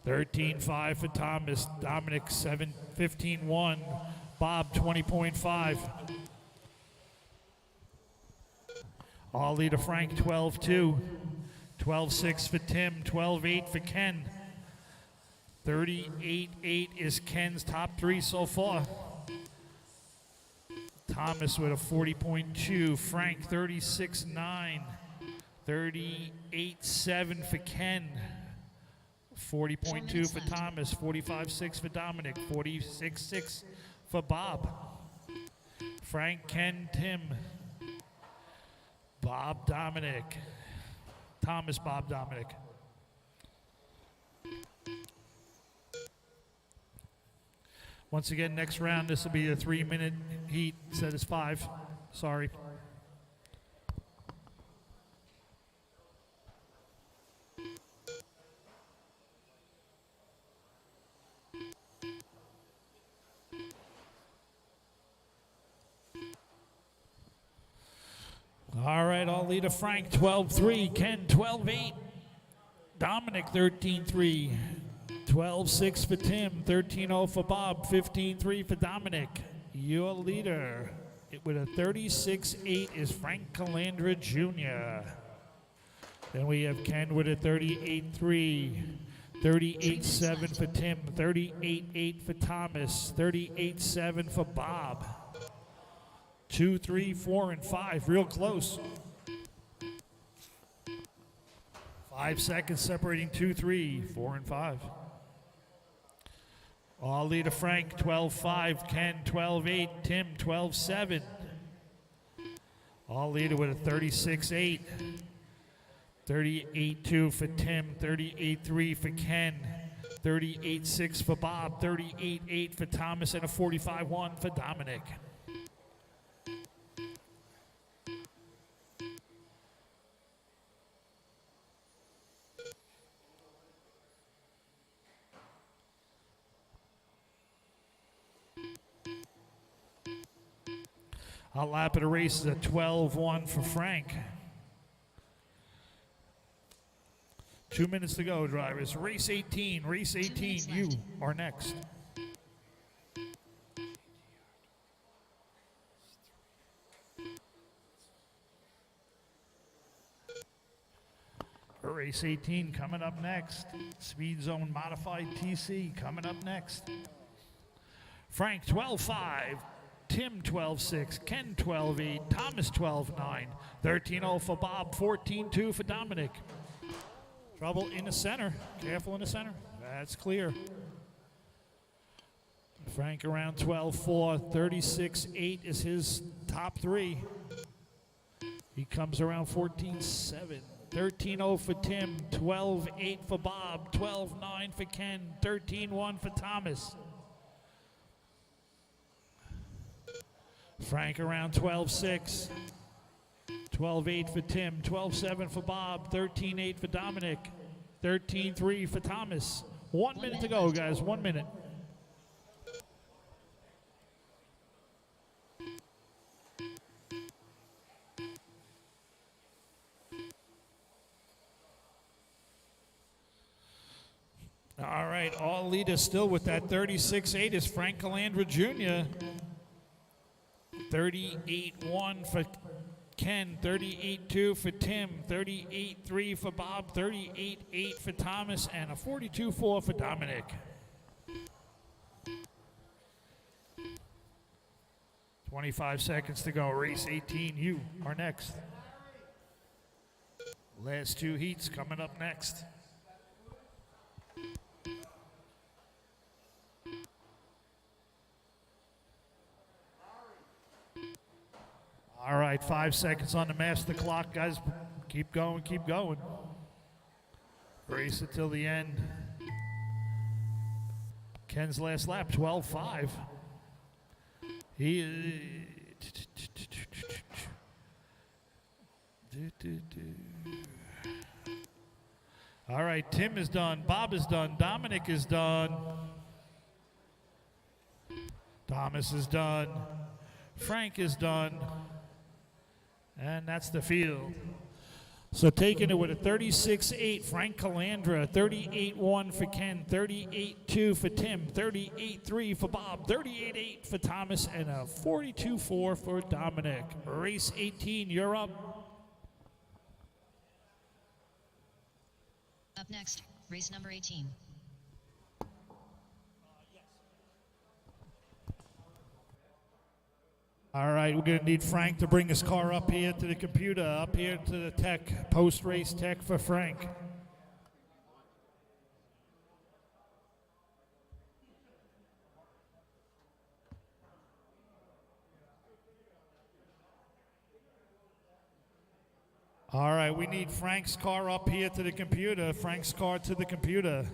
13-5 for Thomas, Dominic 15-1, Bob 20.5. All leader Frank 12-2, 12-6 for Tim, 12-8 for Ken, 38-8 is Ken's top three so far. Thomas with a 40.2, Frank 36.9, 38.7 for Ken, 40.2 for Thomas, 45.6 for Dominic, 46.6 for Bob. Frank, Ken, Tim, Bob, Dominic, Thomas, Bob, Dominic. Once again, next round, this will be a 3-minute heat. Said it's 5. Sorry. All right, all leader Frank 12-3, Ken 12-8, Dominic 13-3. 12-6 for Tim, 13-0 for Bob, 15-3 for Dominic. Your leader with a 36-8 is Frank Calandra Jr. Then we have Ken with a 38-3, 38-7 for Tim, 38-8 for Thomas, 38-7 for Bob. 2, 3, 4, and 5, real close. 5 seconds separating 2, 3, 4, and 5. All leader Frank 12-5, Ken 12-8, Tim 12-7. All leader with a 36-8. 38.2 for Tim, 38.3 for Ken, 38.6 for Bob, 38.8 for Thomas, and a 45.1 for Dominic. Our lap of the race is a 12.1 for Frank. 2 minutes to go, drivers. Race 18, race 18, you are next. Race 18 coming up next. Speed Zone Modified TC coming up next. Frank 12.5. Tim 12.6, Ken 12.8, Thomas 12.9, 13.0 for Bob, 14.2 for Dominic. Trouble in the center. Careful in the center. That's clear. Frank around 12.4, 36.8 is his top three. He comes around 14.7. 13.0 for Tim, 12.8 for Bob, 12.9 for Ken, 13.1 for Thomas. Frank around 12.6, 12.8 for Tim, 12.7 for Bob, 13.8 for Dominic, 13.3 for Thomas. 1 minute to go, guys, 1 minute. All right, all leaders still with that 36.8 is Frank Calandra Jr., 38.1 for Ken, 38.2 for Tim, 38.3 for Bob, 38.8 for Thomas, and a 42.4 for Dominic. 25 seconds to go. Race 18, you are next. Last two heats coming up next. All right, 5 seconds on the master clock, guys. Keep going, keep going. Race it till the end. Ken's last lap, 12.5. All right, Tim is done. Bob is done. Dominic is done. Thomas is done. Frank is done. And that's the field. So taking it with a 36.8, Frank Calandra, 38.1 for Ken, 38.2 for Tim, 38.3 for Bob, 38.8 for Thomas, and a 42.4 for Dominic. Race 18, you're up. Up next, race number 18. All right, we're going to need Frank to bring his car up here to the computer, up here to the tech, post-race tech for Frank. All right, we need Frank's car up here to the computer. Frank's car to the computer.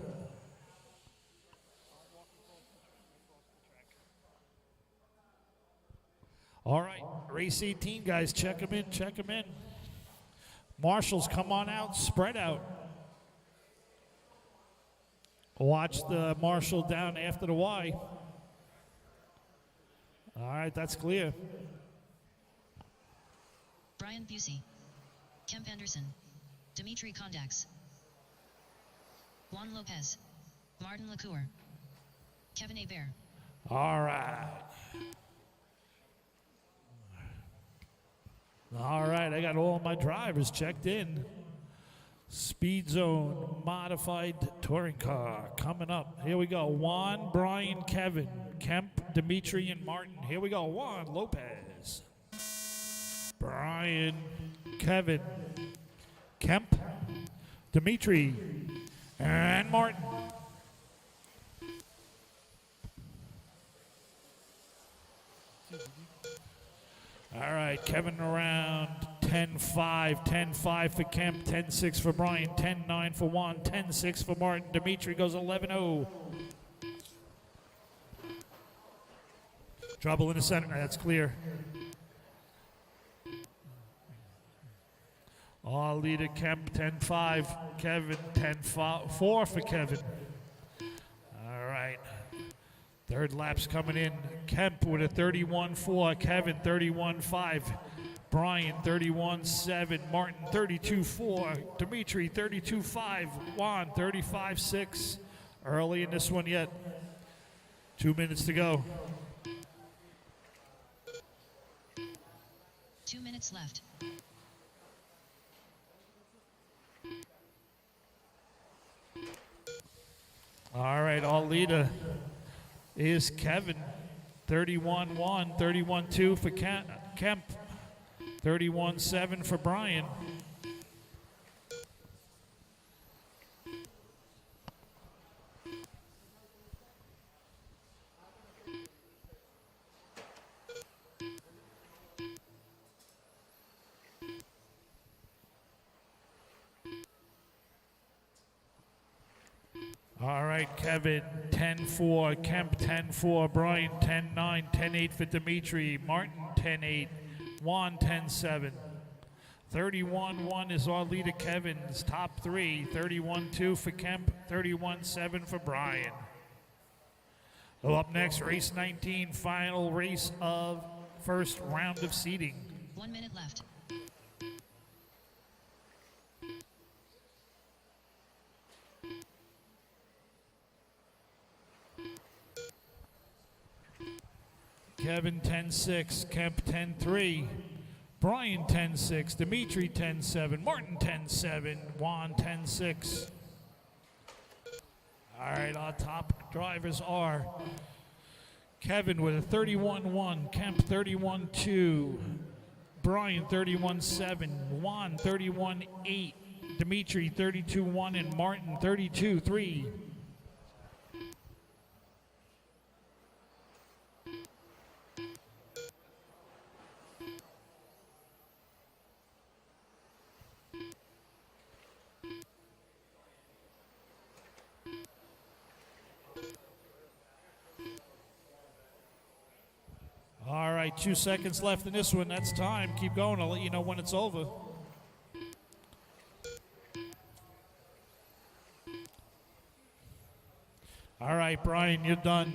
All right, race 18, guys. Check them in, check them in. Marshals, come on out, spread out. Watch the marshal down after the Y. All right, that's clear. Brian Busey. Kemp Anderson. Dimitri Kondax. Juan Lopez. Martin Lacour. Kevin Hebert. All right. All right, I got all my drivers checked in. Speed Zone Modified Touring Car coming up. Here we go. Juan, Brian, Kevin, Kemp, Dimitri, and Martin. Here we go. Juan Lopez. Brian, Kevin, Kemp, Dimitri, and Martin. All right, Kevin around 10-5, 10-5 for Kemp, 10-6 for Brian, 10-9 for Juan, 10-6 for Martin. Dimitri goes 11-0. Trouble in the center. That's clear. All leader Kemp 10-5. Kevin 10-4 for Kevin. All right. Third lap's coming in. Kemp with a 31-4. Kevin 31-5. Brian 31-7. Martin 32-4. Dimitri 32-5. Juan 35-6. Early in this one yet. 2 minutes to go. 2 minutes left. All right, all leader is Kevin. 31-1, 31-2 for Kemp. 31-7 for Brian. All right, Kevin, 10-4, Kemp, 10-4, Brian, 10-9, 10-8 for Dimitri, Martin, 10-8, Juan, 10-7. 31-1 is our leader, Kevin's top three. 31-2 for Kemp, 31-7 for Brian. Well, up next, race 19, final race of first round of seeding. 1 minute left. Kevin 10-6, Kemp 10-3, Brian 10-6, Dimitri 10-7, Martin 10-7, Juan 10-6. All right, our top drivers are Kevin with a 31-1, Kemp 31-2, Brian 31-7, Juan 31-8, Dimitri 32-1, and Martin 32-3. All right, 2 seconds left in this one. That's time. Keep going. I'll let you know when it's over. All right, Brian, you're done.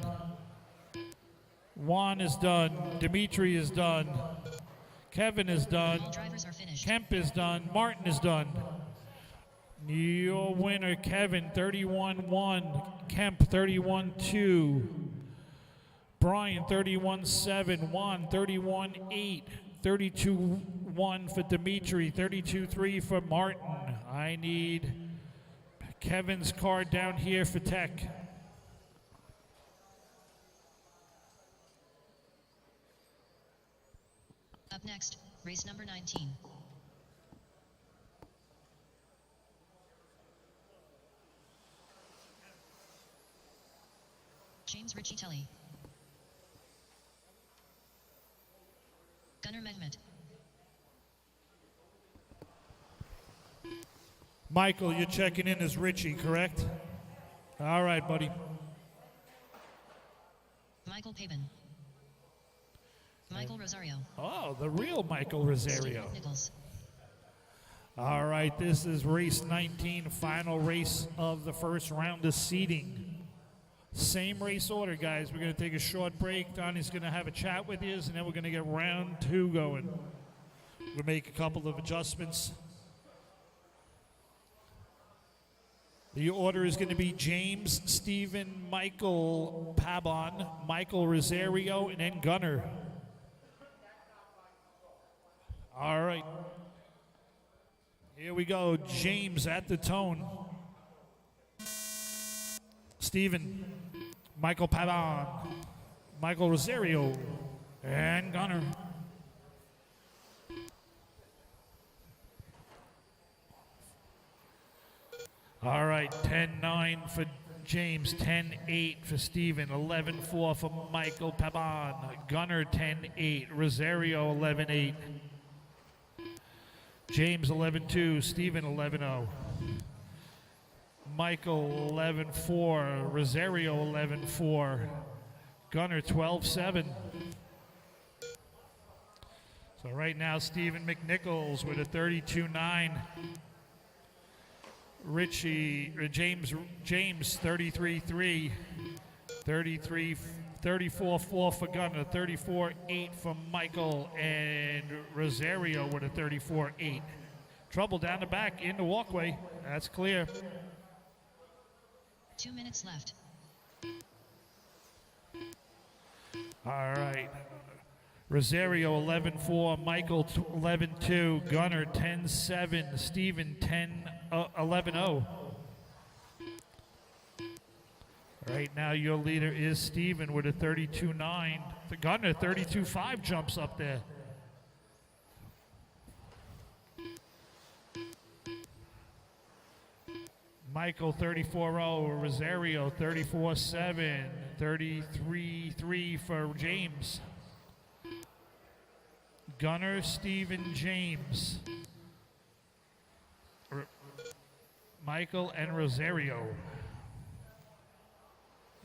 Juan is done. Dimitri is done. Kevin is done. All drivers are finished. Kemp is done. Martin is done. Your winner, Kevin, 31-1. Kemp, 31-2. Brian 31-7, Juan 31-8, 32-1 for Dimitri, 32-3 for Martin. I need Kevin's card down here for tech. Up next, race number 19. James Ritchie Tully. Gunnar Mehmet. Michael, you're checking in as Richie, correct? All right, buddy. Michael Pabin. Michael Rosario. Oh, the real Michael Rosario. Steve Nichols. All right, this is race 19, final race of the first round of seeding. Same race order, guys. We're going to take a short break. Donnie's going to have a chat with you, and then we're going to get round 2 going. We'll make a couple of adjustments. The order is going to be James, Stephen, Michael Pabon, Michael Rosario, and then Gunnar. All right. Here we go. James at the tone. Stephen, Michael Pabon, Michael Rosario, and Gunnar. All right, 10-9 for James, 10-8 for Stephen, 11-4 for Michael Pabon, Gunnar 10-8, Rosario 11-8. James 11-2, Steven 11-0. Michael 11-4, Rosario 11-4, Gunner 12-7. So right now, Stephen McNichols with a 32-9. James 33-3, 34-4 for Gunner, 34-8 for Michael, and Rosario with a 34-8. Trouble down the back in the walkway. That's clear. 2 minutes left. All right. Rosario 11-4, Michael 11-2, Gunner 10-7, Steven 11-0. Right now your leader is Steven with a 32-9. The Gunner 32-5 jumps up there. Michael 34-0, Rosario 34-7, 33-3 for James. Gunner, Steven, James, Michael, and Rosario.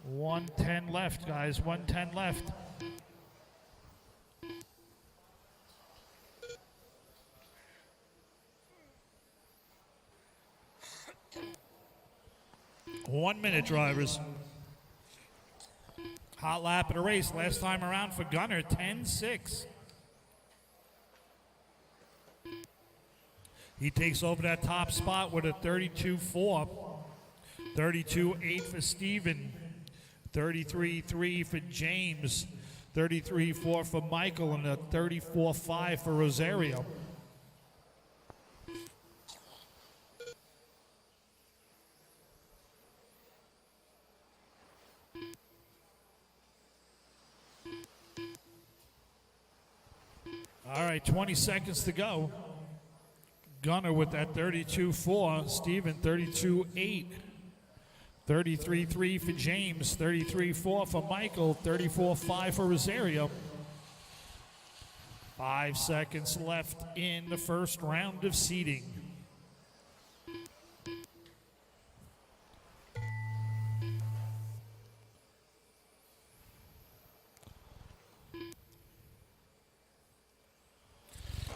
1:10 left, guys. 1:10 left. One minute, drivers. Hot lap of the race. Last time around for Gunner, 10-6. He takes over that top spot with a 32-4. 32-8 for Steven. 33-3 for James. 33-4 for Michael, and a 34-5 for Rosario. All right, 20 seconds to go. Gunner with that 32-4. Steven 32-8. 33-3 for James. 33-4 for Michael. 34-5 for Rosario. 5 seconds left in the first round of seeding.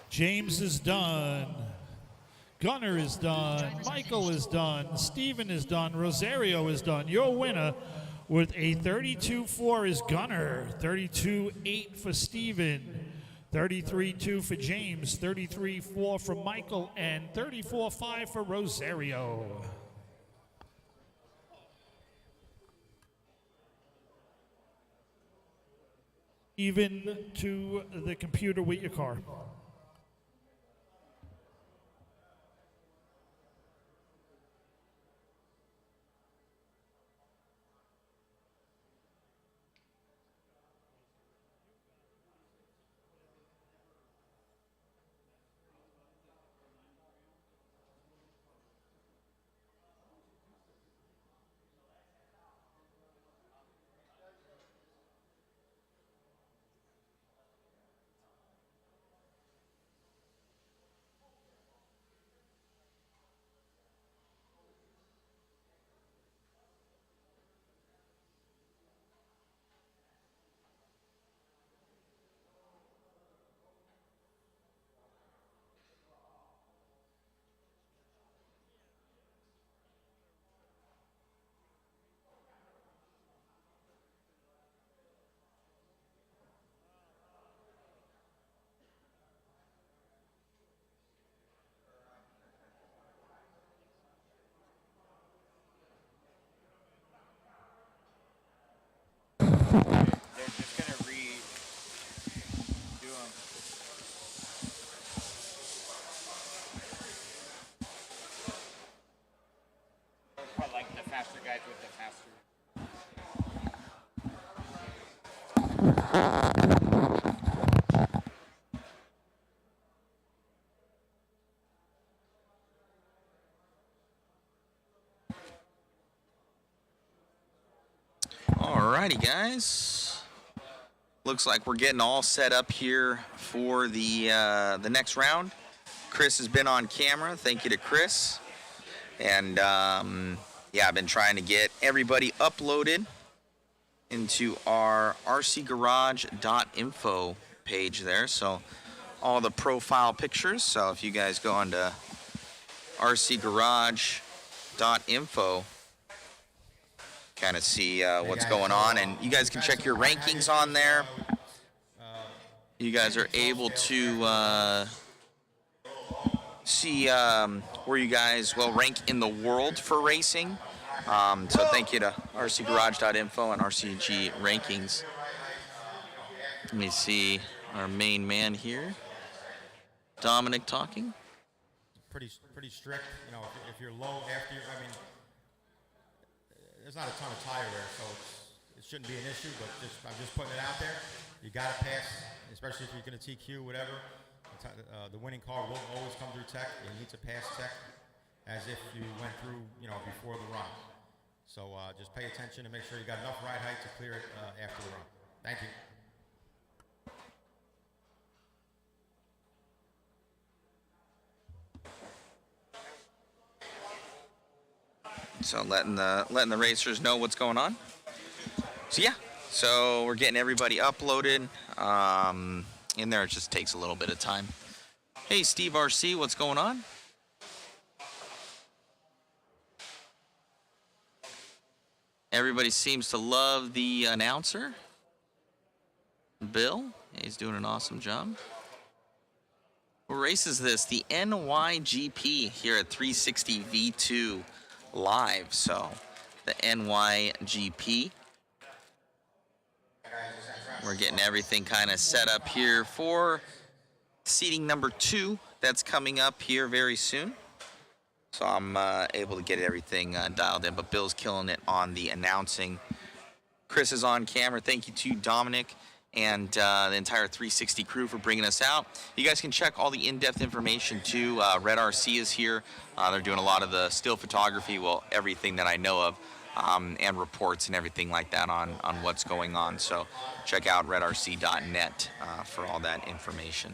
James is done. Gunner is done. Michael is done. Steven is done. Rosario is done. Your winner with a 32-4 is Gunner. 32-8 for Steven. 33-2 for James. 33-4 for Michael. And 34-5 for Rosario. Even to the computer with your car. They're just gonna redo them. Probably like the faster guys with the faster. Alrighty, guys. Looks like we're getting all set up here for the next round. Chris has been on camera. Thank you to Chris. And yeah, I've been trying to get everybody uploaded into our rcgarage.info page there. So all the profile pictures. So if you guys go onto rcgarage.info, kind of see what's going on, and you guys can check your rankings on there. You guys are able to see where you guys will rank in the world for racing. So thank you to rcgarage.info and RCG rankings. Let me see our main man here, Dominic, talking. Pretty strict. You know, if you're low after I mean, there's not a ton of tire wear, so it shouldn't be an issue. But I'm just putting it out there. You got to pass, especially if you're going to TQ, whatever. The winning car will always come through tech. You need to pass tech as if you went through, you know, before the run. So just pay attention and make sure you got enough ride height to clear it after the run. Thank you. So letting the racers know what's going on. So yeah, so we're getting everybody uploaded. In there, it just takes a little bit of time. Hey, Steve RC, what's going on? Everybody seems to love the announcer, Bill. He's doing an awesome job. What race is this? The NYGP here at 360 V2 live. So the NYGP. We're getting everything kind of set up here for seating number 2. That's coming up here very soon. So I'm able to get everything dialed in, but Bill's killing it on the announcing. Chris is on camera. Thank you to Dominic and the entire 360 crew for bringing us out. You guys can check all the in-depth information too. Red RC is here. They're doing a lot of the still photography, well, everything that I know of, and reports and everything like that on what's going on. So check out redrc.net for all that information.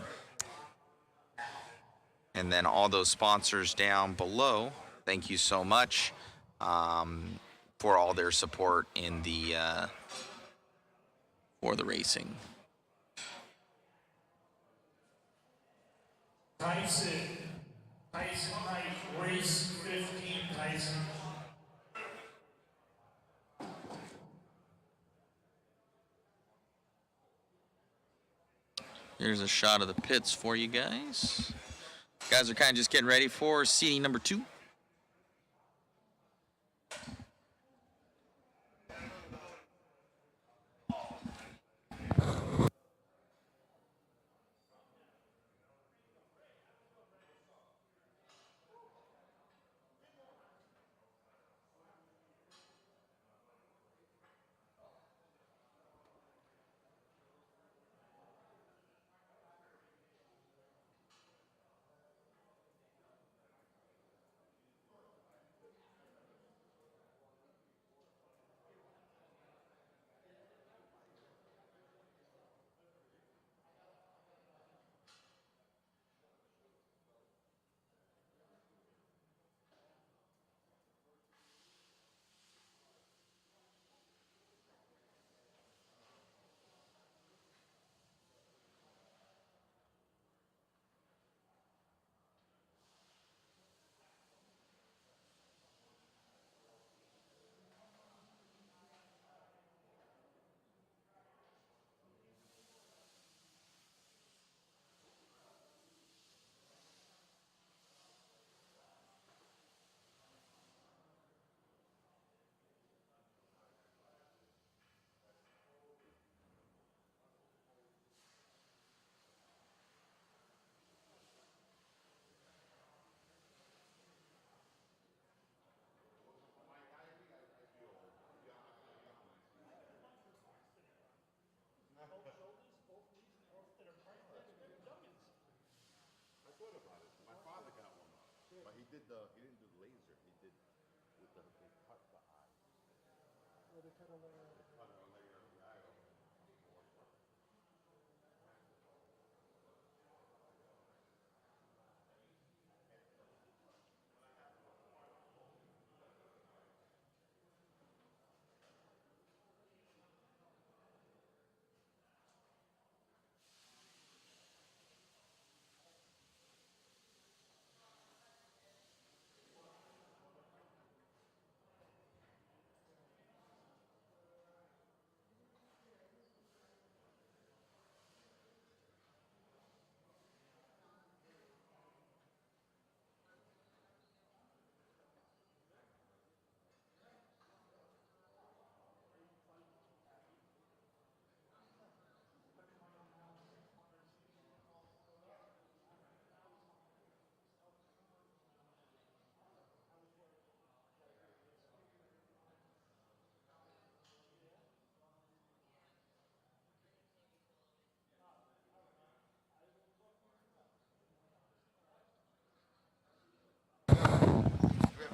And then all those sponsors down below, thank you so much for all their support in the for the racing. Tyson Knight, race 15, Tyson. Here's a shot of the pits for you guys. Guys are kind of just getting ready for seating number 2.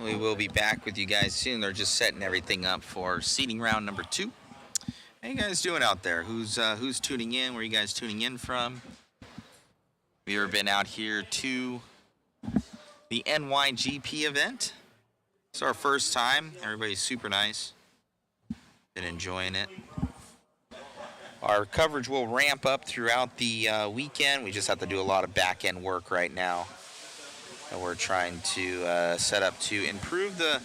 We will be back with you guys soon. They're just setting everything up for seating round number 2. How you guys doing out there? Who's tuning in? Where are you guys tuning in from? Have you ever been out here to the NYGP event? It's our first time. Everybody's super nice. Been enjoying it. Our coverage will ramp up throughout the weekend. We just have to do a lot of back-end work right now. And we're trying to set up to improve the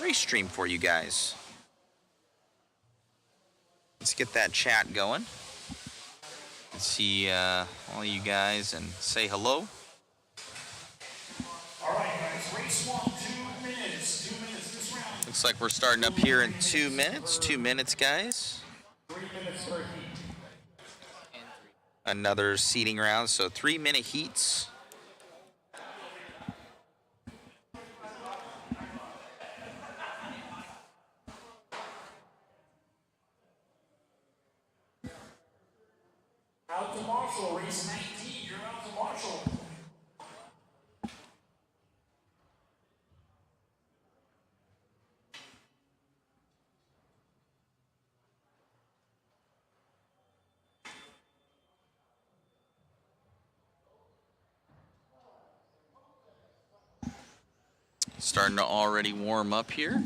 race stream for you guys. Let's get that chat going. Let's see all you guys and say hello. All right, guys, race 1, 2 minutes. 2 minutes this round. Looks like we're starting up here in 2 minutes. 2 minutes, guys. 3 minutes per heat. Another seating round, so 3-minute heats. Out to Marshall, race 19. You're out to Marshall. Starting to already warm up here.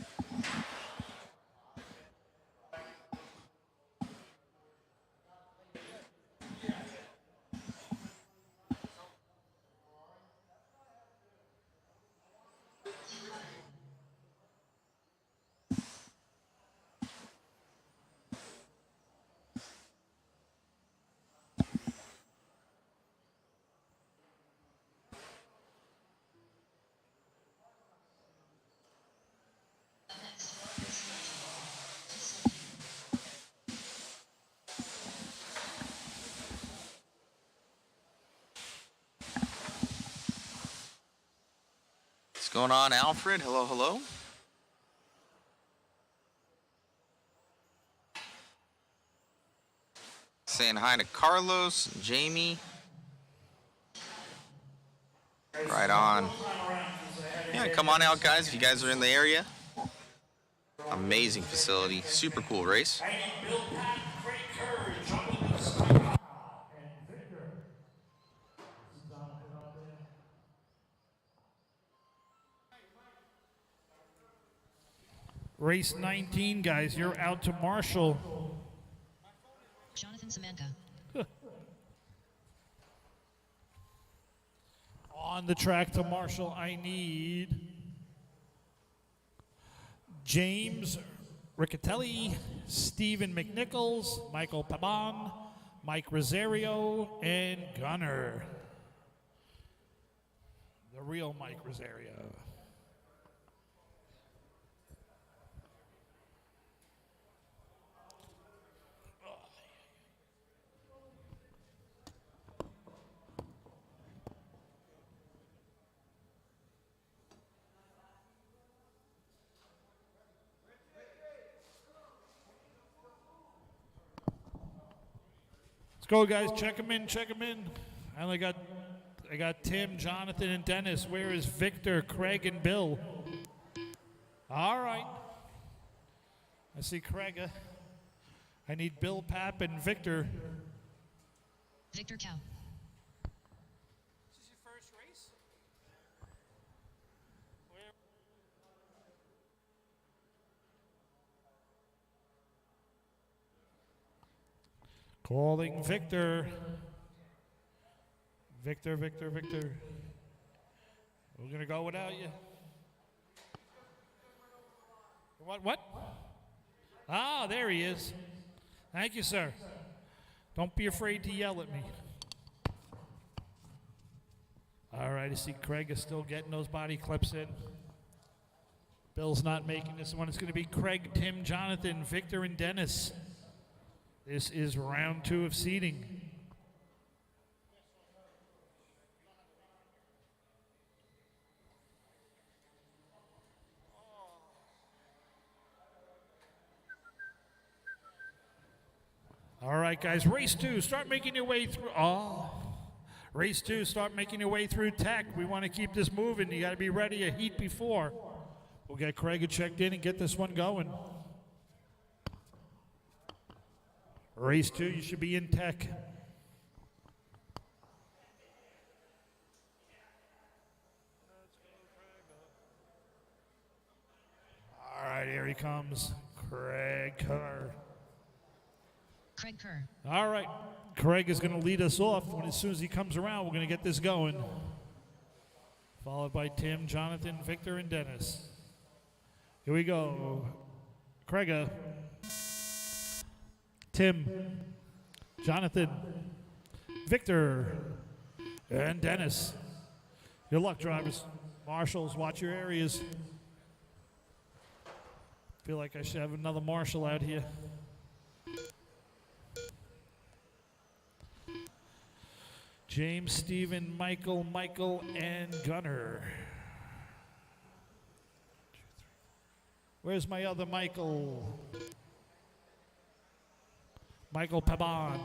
What's going on, Alfred? Hello, hello. Saying hi to Carlos, Jamie. Right on. Yeah, come on out, guys, if you guys are in the area. Amazing facility. Super cool race. Race 19, guys. You're out to Marshall. Jonathan Semenka. On the track to Marshall, I need James Riccatelli, Stephen McNichols, Michael Pabon, Mike Rosario, and Gunner. The real Mike Rosario. Let's go, guys. Check them in. Check them in. I got Tim, Jonathan, and Dennis. Where is Victor, Craig, and Bill? All right. I see Craig. I need Bill, Pap, and Victor. Victor Cow. Is this your first race? Calling Victor. Victor. We're going to go without you. What? Ah, there he is. Thank you, sir. Don't be afraid to yell at me. All right, I see Craig is still getting those body clips in. Bill's not making this one. It's going to be Craig, Tim, Jonathan, Victor, and Dennis. This is round 2 of seeding. All right, guys, race 2. Start making your way through. Race 2, start making your way through tech. We want to keep this moving. You got to be ready a heat before. We'll get Craig checked in and get this one going. Race 2, you should be in tech. All right, here he comes. Craig Kerr. Craig Kerr. All right, Craig is going to lead us off. As soon as he comes around, we're going to get this going. Followed by Tim, Jonathan, Victor, and Dennis. Here we go. Craig, Tim, Jonathan, Victor, and Dennis. Good luck, drivers. Marshals, watch your areas. Feel like I should have another marshal out here. James, Stephen, Michael, and Gunner. Where's my other Michael? Michael Paban.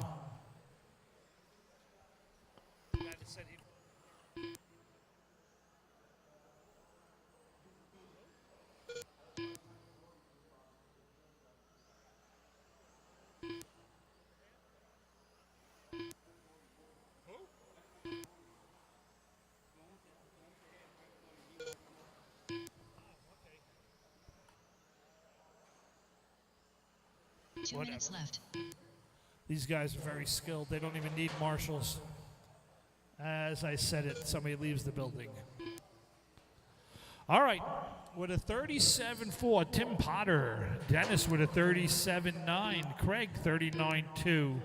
Two minutes left. These guys are very skilled. They don't even need marshals. As I said it, somebody leaves the building. All right, with a 37.4, Tim Potter. Dennis with a 37.9. Craig, 39.2.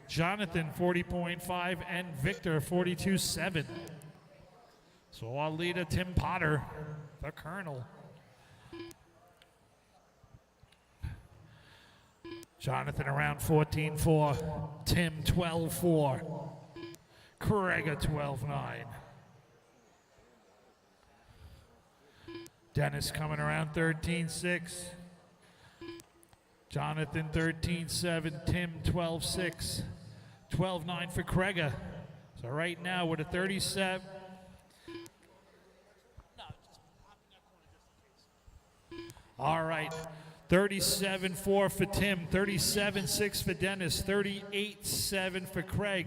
Jonathan, 40.5. And Victor, 42.7. So our leader, Tim Potter, the Colonel. Jonathan around 14.4. Tim 12.4. Craig at 12.9. Dennis coming around 13.6. Jonathan 13.7. Tim 12.6. 12.9 for Craig. So right now with a 37. All right. 37.4 for Tim, 37.6 for Dennis, 38.7 for Craig,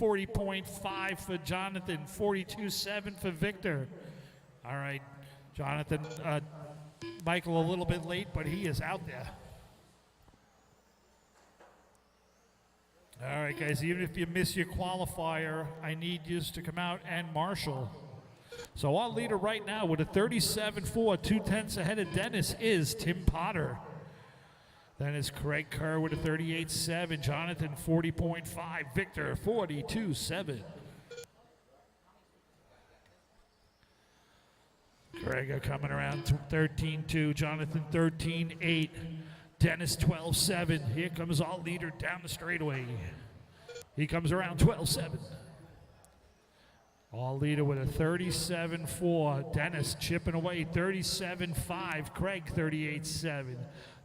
40.5 for Jonathan, 42.7 for Victor. All right, Jonathan, Michael a little bit late, but he is out there. All right, guys, even if you miss your qualifier, I need you to come out and marshal. So our leader right now with a 37.4, 2/10 ahead of Dennis is Tim Potter. Then is Craig Kerr with a 38.7, Jonathan 40.5, Victor 42.7. Craig coming around 13.2, Jonathan 13.8, Dennis 12.7. Here comes our leader down the straightaway. He comes around 12.7. All leader with a 37.4. Dennis chipping away 37.5. Craig 38.7.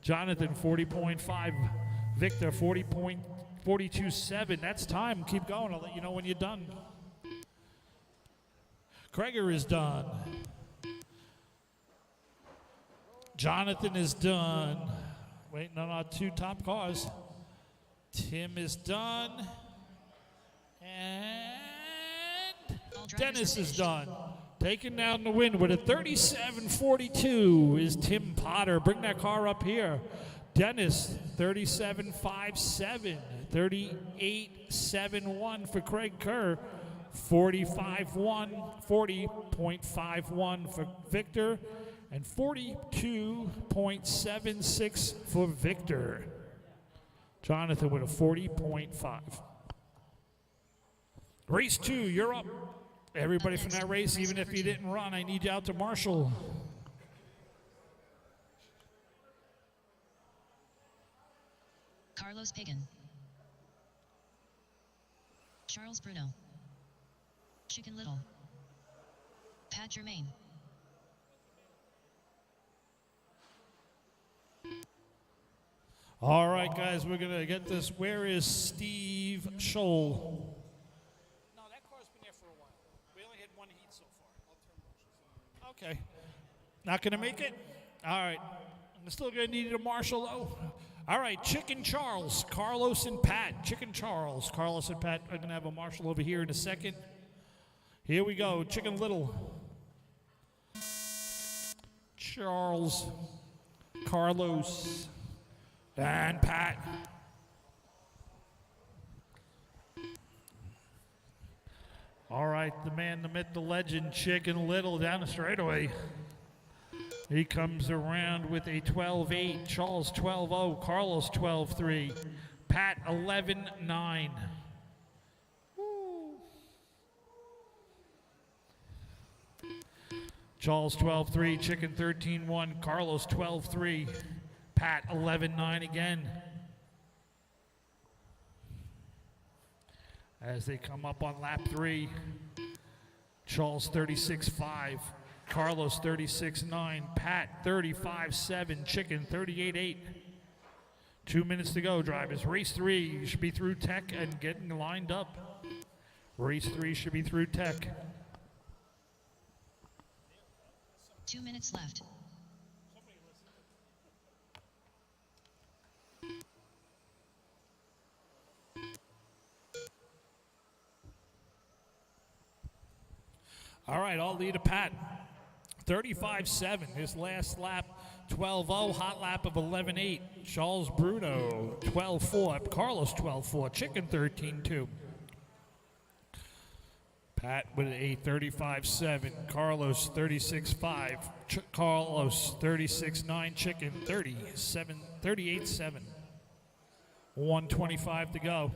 Jonathan 40.5. Victor 42.7. That's time. Keep going. I'll let you know when you're done. Craig is done. Jonathan is done. Waiting on our two top cars. Tim is done. And Dennis is done. Taking down the win with a 37.42 is Tim Potter. Bring that car up here. Dennis, 37.57. 38.71 for Craig Kerr. 40.51 for Victor. And 42.76 for Victor. Jonathan with a 40.5. Race 2, you're up. Everybody from that race, even if you didn't run, I need you out to marshal. Carlos Pagan. Charles Bruno. Chicken Little. Pat Germain. All right, guys, we're going to get this. Where is Steve Scholl? No, that car's been there Okay. Not going to make it? All right. I'm still going to need a marshal, though. All right, Chicken Charles, Carlos and Pat. Chicken Charles, Carlos and Pat. I'm going to have a marshal over here in a second. Here we go. Chicken Little. Charles, Carlos, and Pat. All right, the man, the myth, the legend, Chicken Little down the straightaway. He comes around with a 12-8, Charles 12-0, Carlos 12-3, Pat 11-9. Charles 12-3, Chicken 13-1, Carlos 12-3, Pat 11-9 again. As they come up on lap 3, Charles 36-5, Carlos 36-9, Pat 35-7, Chicken 38-8. 2 minutes to go, drivers. Race 3, you should be through tech and getting lined up. Race 3 should be through tech. 2 minutes left. All right, I'll lead a Pat. 35-7, his last lap, 12-0, hot lap of 11-8. Charles Bruno, 12-4, Carlos 12-4, Chicken 13-2. Pat with a 35-7, Carlos 36-5, Carlos 36-9, Chicken 38-7. 1:25 to go.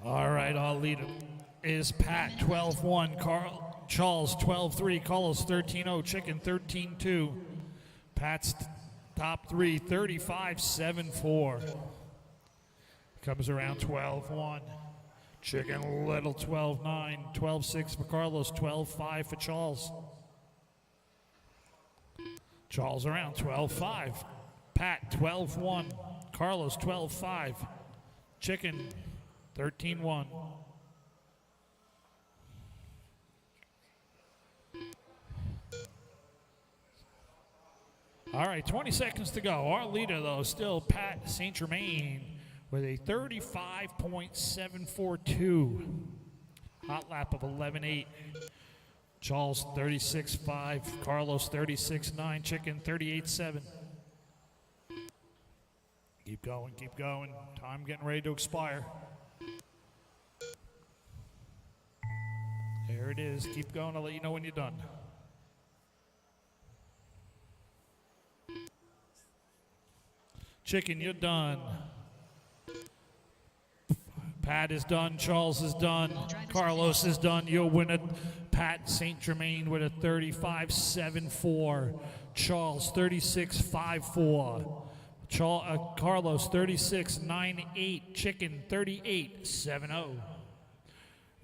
All right, our leader is Pat, 12-1, Charles, 12-3, Carlos, 13-0, Chicken, 13-2. Pat's top 3, 35-7-4. Comes around 12-1. Chicken Little, 12-9, 12-6 for Carlos, 12-5 for Charles. Charles around 12-5. Pat, 12-1, Carlos, 12-5. Chicken, 13-1. All right, 20 seconds to go. Our leader, though, still Pat St. Germain with a 35.742. Hot lap of 11.8. Charles 36.5. Carlos 36.9. Chicken 38.7. Keep going, keep going. Time getting ready to expire. There it is. Keep going. I'll let you know when you're done. Chicken, you're done. Pat is done. Charles is done. Carlos is done. You'll win it. Pat St. Germain with a 35.74. Charles 36.54. Carlos 36.98. Chicken 38.70.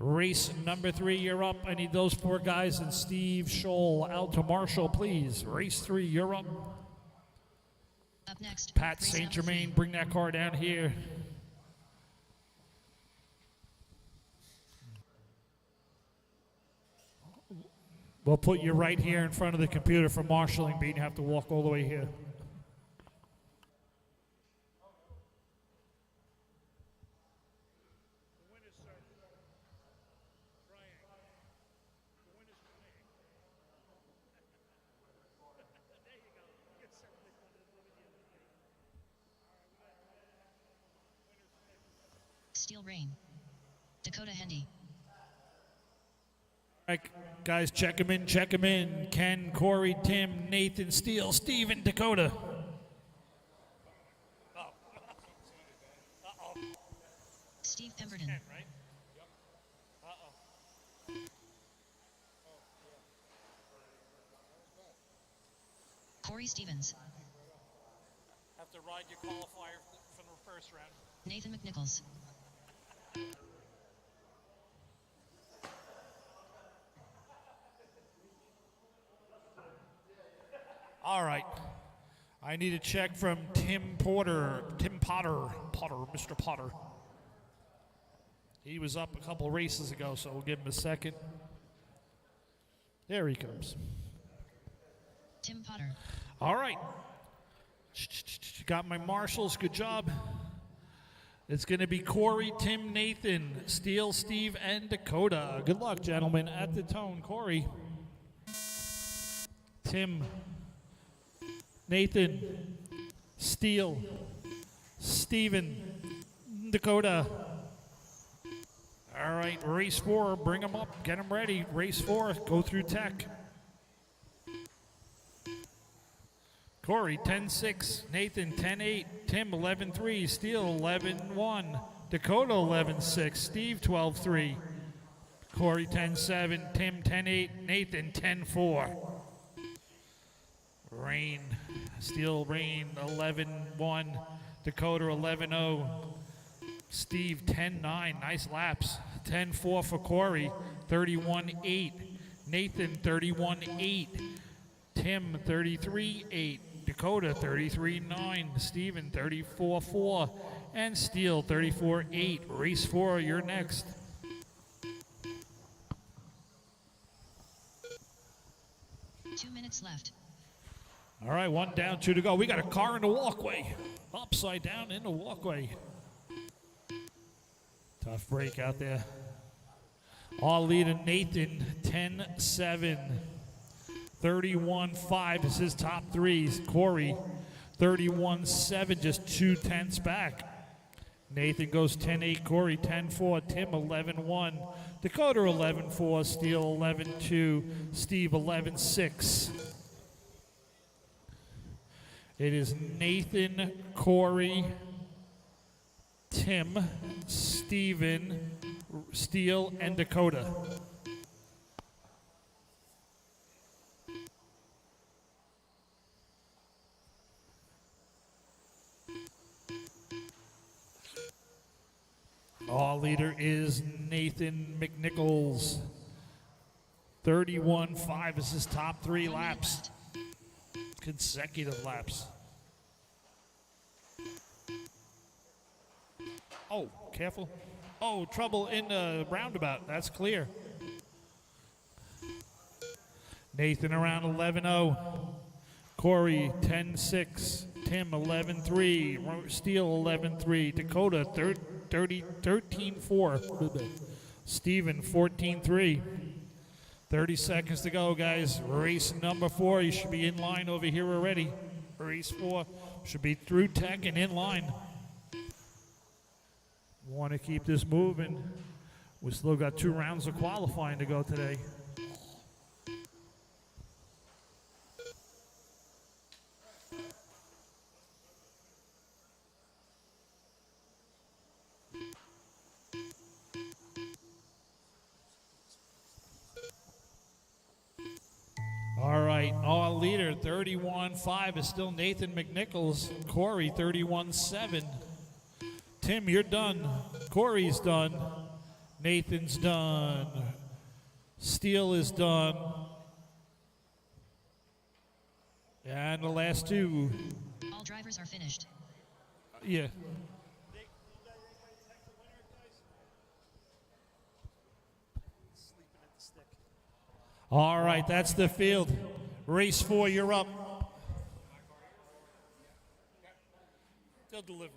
Race number 3, you're up. I need those 4 guys and Steve Scholl out to Marshall, please. Race 3, you're up. Up next, Pat race St. number Germain, 3. bring that car down here. We'll put you right here in front of the computer for marshalling, but you have to walk all the way here. Steel Rain. Dakota Hendy. All right, guys, check him in, check him in. Ken, Corey, Tim, Nathan, Steele, Steven, Dakota. Steve Pemberton. Corey Stevens. Have to ride your qualifier from the first round. Nathan McNichols. All right. I need a check from Tim Potter, Mr. Potter. He was up a couple races ago, so we'll give him a second. There he comes. Tim Potter. All right. Got my marshals. Good job. It's going to be Corey, Tim, Nathan, Steele, Steve, and Dakota. Good luck, gentlemen. At the tone, Corey, Tim, Nathan, Steele, Steven, Dakota. All right, race 4. Bring them up. Get them ready. Race 4. Go through tech. Corey, 10-6. Nathan, 10-8. Tim, 11-3. Steele, 11-1. Dakota, 11-6. Steve, 12-3. Corey, 10-7. Tim, 10-8. Nathan, 10-4. Rain. Steele, Rain, 11-1. Dakota, 11-0. Steve, 10-9. Nice laps. 10-4 for Corey. 31-8. Nathan, 31-8. Tim, 33-8. Dakota, 33-9. Steven, 34-4. And Steele, 34-8. Race 4, you're next. Two minutes left. All right, 1 down, 2 to go. We got a car in the walkway. Upside down in the walkway. Tough break out there. All leader Nathan, 10-7. 31-5 is his top threes. Corey, 31-7, just 2/10 back. Nathan goes 10-8. Corey, 10-4. Tim, 11-1. Dakota, 11-4. Steele, 11-2. Steve, 11-6. It is Nathan, Corey, Tim, Steven, Steele, and Dakota. All leader is Nathan McNichols. 31-5 is his top 3 1 minute laps. left. Consecutive laps. Oh, careful. Oh, trouble in the roundabout. That's clear. Nathan around 11-0. Corey 10-6. Tim 11-3. Steele 11-3. Dakota 13-4. Steven 14-3. 30 seconds to go, guys. Race number 4. You should be in line over here already. Race 4 should be through tech and in line. Want to keep this moving. We still got 2 rounds of qualifying to go today. All right, our leader, 31-5, is still Nathan McNichols. Corey, 31-7. Tim, you're done. Corey's done. Nathan's done. Steele is done. And the last 2. All drivers are finished. Yeah. Sleeping at the stick. All right, that's the field. Race 4, you're up. They'll deliver it.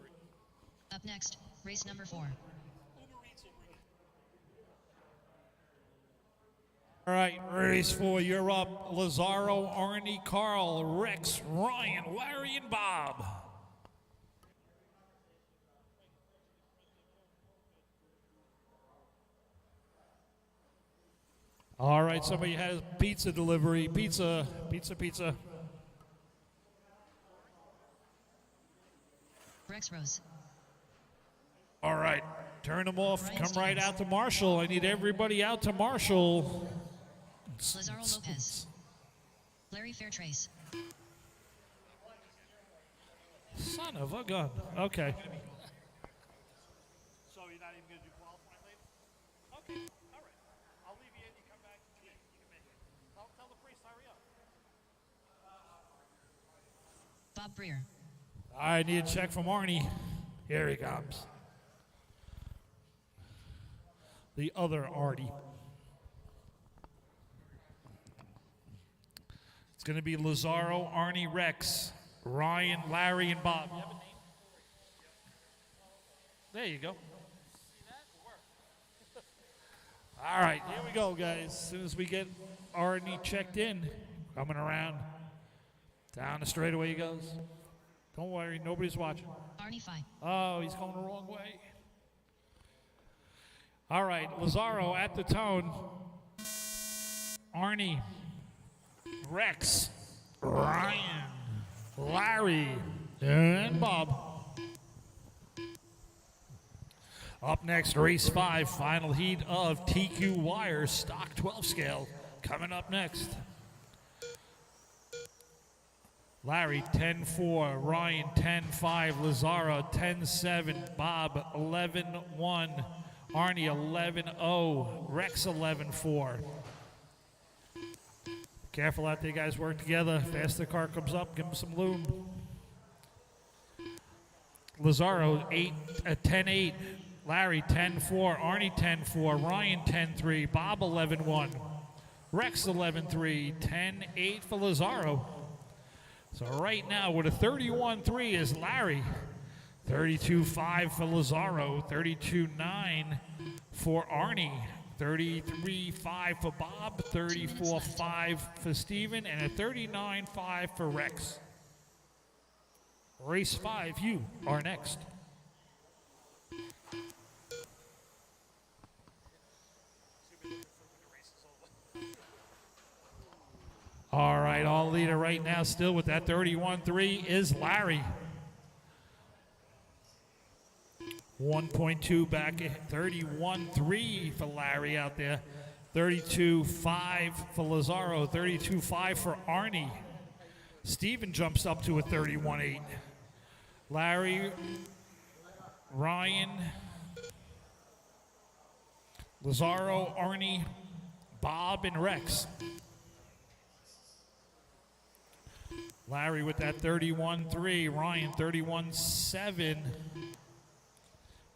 Up next, race number 4. All right, race 4, you're up. Lazaro, Arnie, Carl, Rex, Ryan, Larry, and Bob. All right, somebody has pizza delivery. Pizza. Rex Rose. All right, turn them off. Ryan Come right Stevens. out to Marshall. I need everybody out to Marshall. Lazaro Lopez. Larry Fairtrace. Son of a gun. Okay. So you're not even going to do qualifying later? Okay, all right. I'll leave you in. You come back. Yeah, you can make it. Tell the priest, hurry up. Bob Breer. I need a check from Arnie. Here he comes. The other Artie. It's going to be Lazaro, Arnie, Rex, Ryan, Larry, and Bob. You have a name? There you go. All right, here we go, guys. As soon as we get Arnie checked in, coming around, down the straightaway he goes. Don't worry, nobody's watching. Arnie 5. Oh, he's going the wrong way. All right, Lazaro at the tone. Arnie, Rex, Ryan, Larry, and Bob. Up next, race 5, final heat of TQ Wire, stock 12 scale. Coming up next. Larry 10-4, Ryan 10-5, Lazaro 10-7, Bob 11-1, Arnie 11-0, Rex 11-4. Careful out there, guys. Work together. Fast the car comes up, give him some lube. Lazaro 10-8, Larry 10-4, Arnie 10-4, Ryan 10-3, Bob 11-1, Rex 11-3, 10-8 for Lazaro. So right now with a 31-3 is Larry, 32-5 for Lazaro, 32-9 for Arnie, 33-5 for Bob, 34-5 for Steven, and a 39-5 for Rex. Race 5, you are next. All right, all leader right now still with that 31-3 is Larry. 1.2 back, 31-3 for Larry out there. 32-5 for Lazaro, 32-5 for Arnie. Steven jumps up to a 31-8. Larry, Ryan, Lazaro, Arnie, Bob, and Rex. Larry with that 31-3, Ryan 31-7.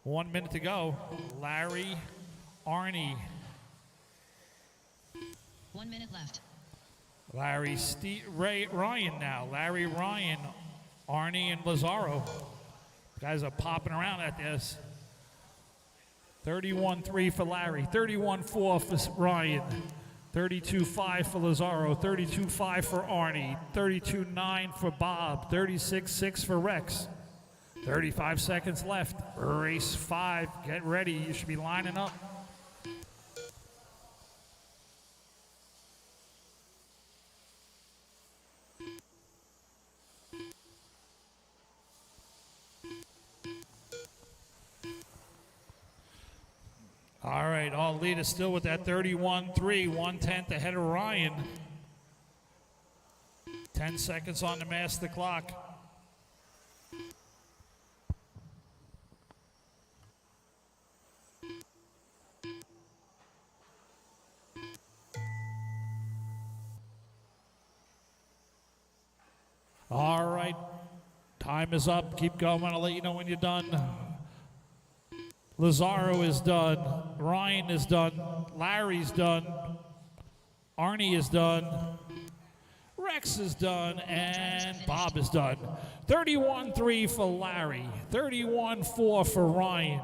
1 minute to go. Larry, Arnie. 1 minute left. Larry, Ryan now. Larry, Ryan, Arnie, and Lazaro. Guys are popping around at this. 31-3 for Larry, 31-4 for Ryan, 32-5 for Lazaro, 32-5 for Arnie, 32-9 for Bob, 36-6 for Rex. 35 seconds left. Race 5. Get ready. You should be lining up. All right, all leaders still with that 31-3, 1/10 ahead of Ryan. 10 seconds on the master clock. All right, time is up. Keep going. I'll let you know when you're done. Lazaro is done. Ryan is done. Larry's done. Arnie is done. Rex is done. And Bob is done. 31-3 for Larry. 31-4 for Ryan.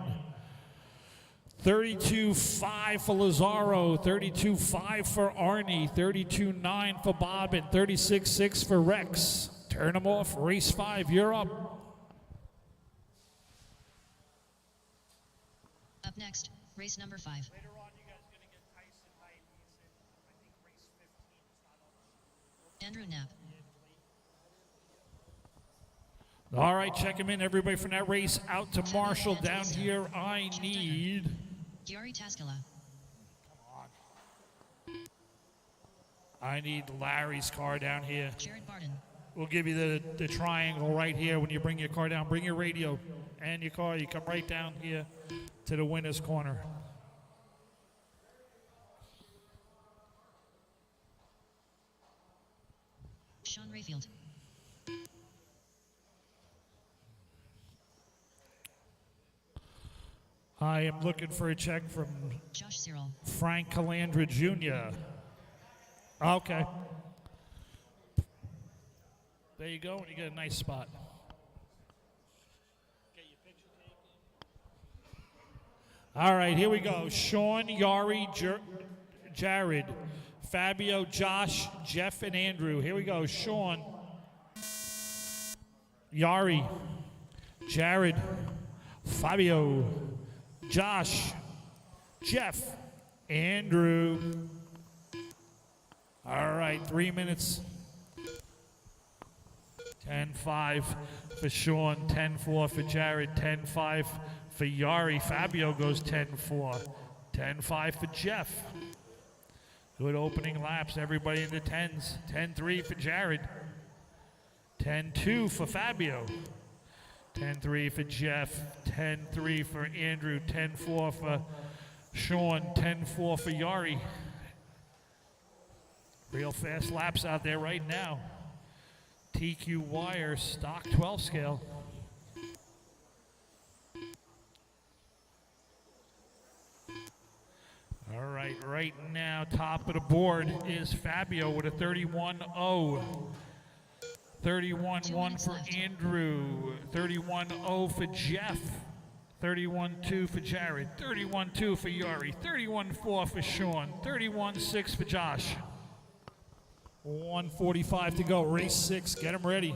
32-5 for Lazaro. 32-5 for Arnie. 32-9 for Bob. And 36-6 for Rex. Turn them off. Race 5. You're up. Up next, race number 5. Later on, you guys are going to get Tyson Knight. He's in, I think, race 15. It's not on. Andrew Knapp. All right, check him in. Everybody from that race out to Marshall. Down here, I need... Giori Taskala. I need Larry's car down here. Jared Barden. We'll give you the triangle right here when you bring your car down. Bring your radio and your car. You come right down here to the winner's corner. Sean Rayfield. I am looking for a check from Josh Cyril. Frank Calandra Jr. Okay. There you go, and you get a nice spot. All right, here we go. Sean, Yari, Jared, Fabio, Josh, Jeff, and Andrew. Here we go. Sean, Yari, Jared, Fabio, Josh, Jeff, Andrew. All right, 3 minutes. 10-5 for Sean, 10-4 for Jared, 10-5 for Yari. Fabio goes 10-4. 10-5 for Jeff. Good opening laps. Everybody in the 10s. 10-3 for Jared. 10-2 for Fabio. 10-3 for Jeff. 10-3 for Andrew. 10-4 for Sean. 10-4 for Yari. Real fast laps out there right now. TQ wire, stock 12 scale. All right, right now, top of the board is Fabio with a 31-0. 31-1 for Andrew. 31-0 for Jeff. 31-2 for Jared. 31-2 for Yari. 31-4 for Sean. 31-6 for Josh. 1:45 to go. Race 6. Get them ready.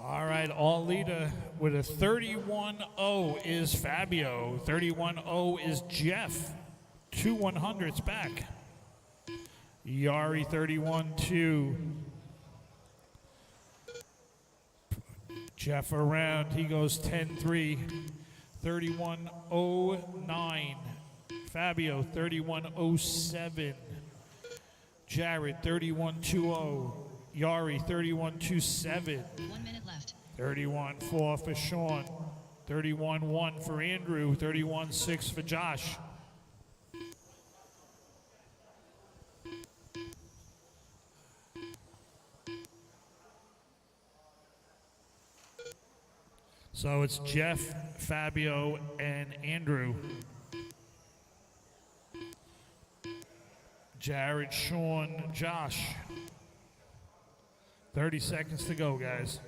All right, all leader with a 31-0 is Fabio. 31-0 is Jeff. 2 100s back. Yari 31-2. Jeff around. He goes 10-3. 31-09. Fabio 31-07. Jared 31-20. Yari 31-27. 1 minute left. 31-4 for Sean. 31-1 for Andrew. 31-6 for Josh. So it's Jeff, Fabio, and Andrew. Jared, Sean, Josh. 30 seconds to go, guys.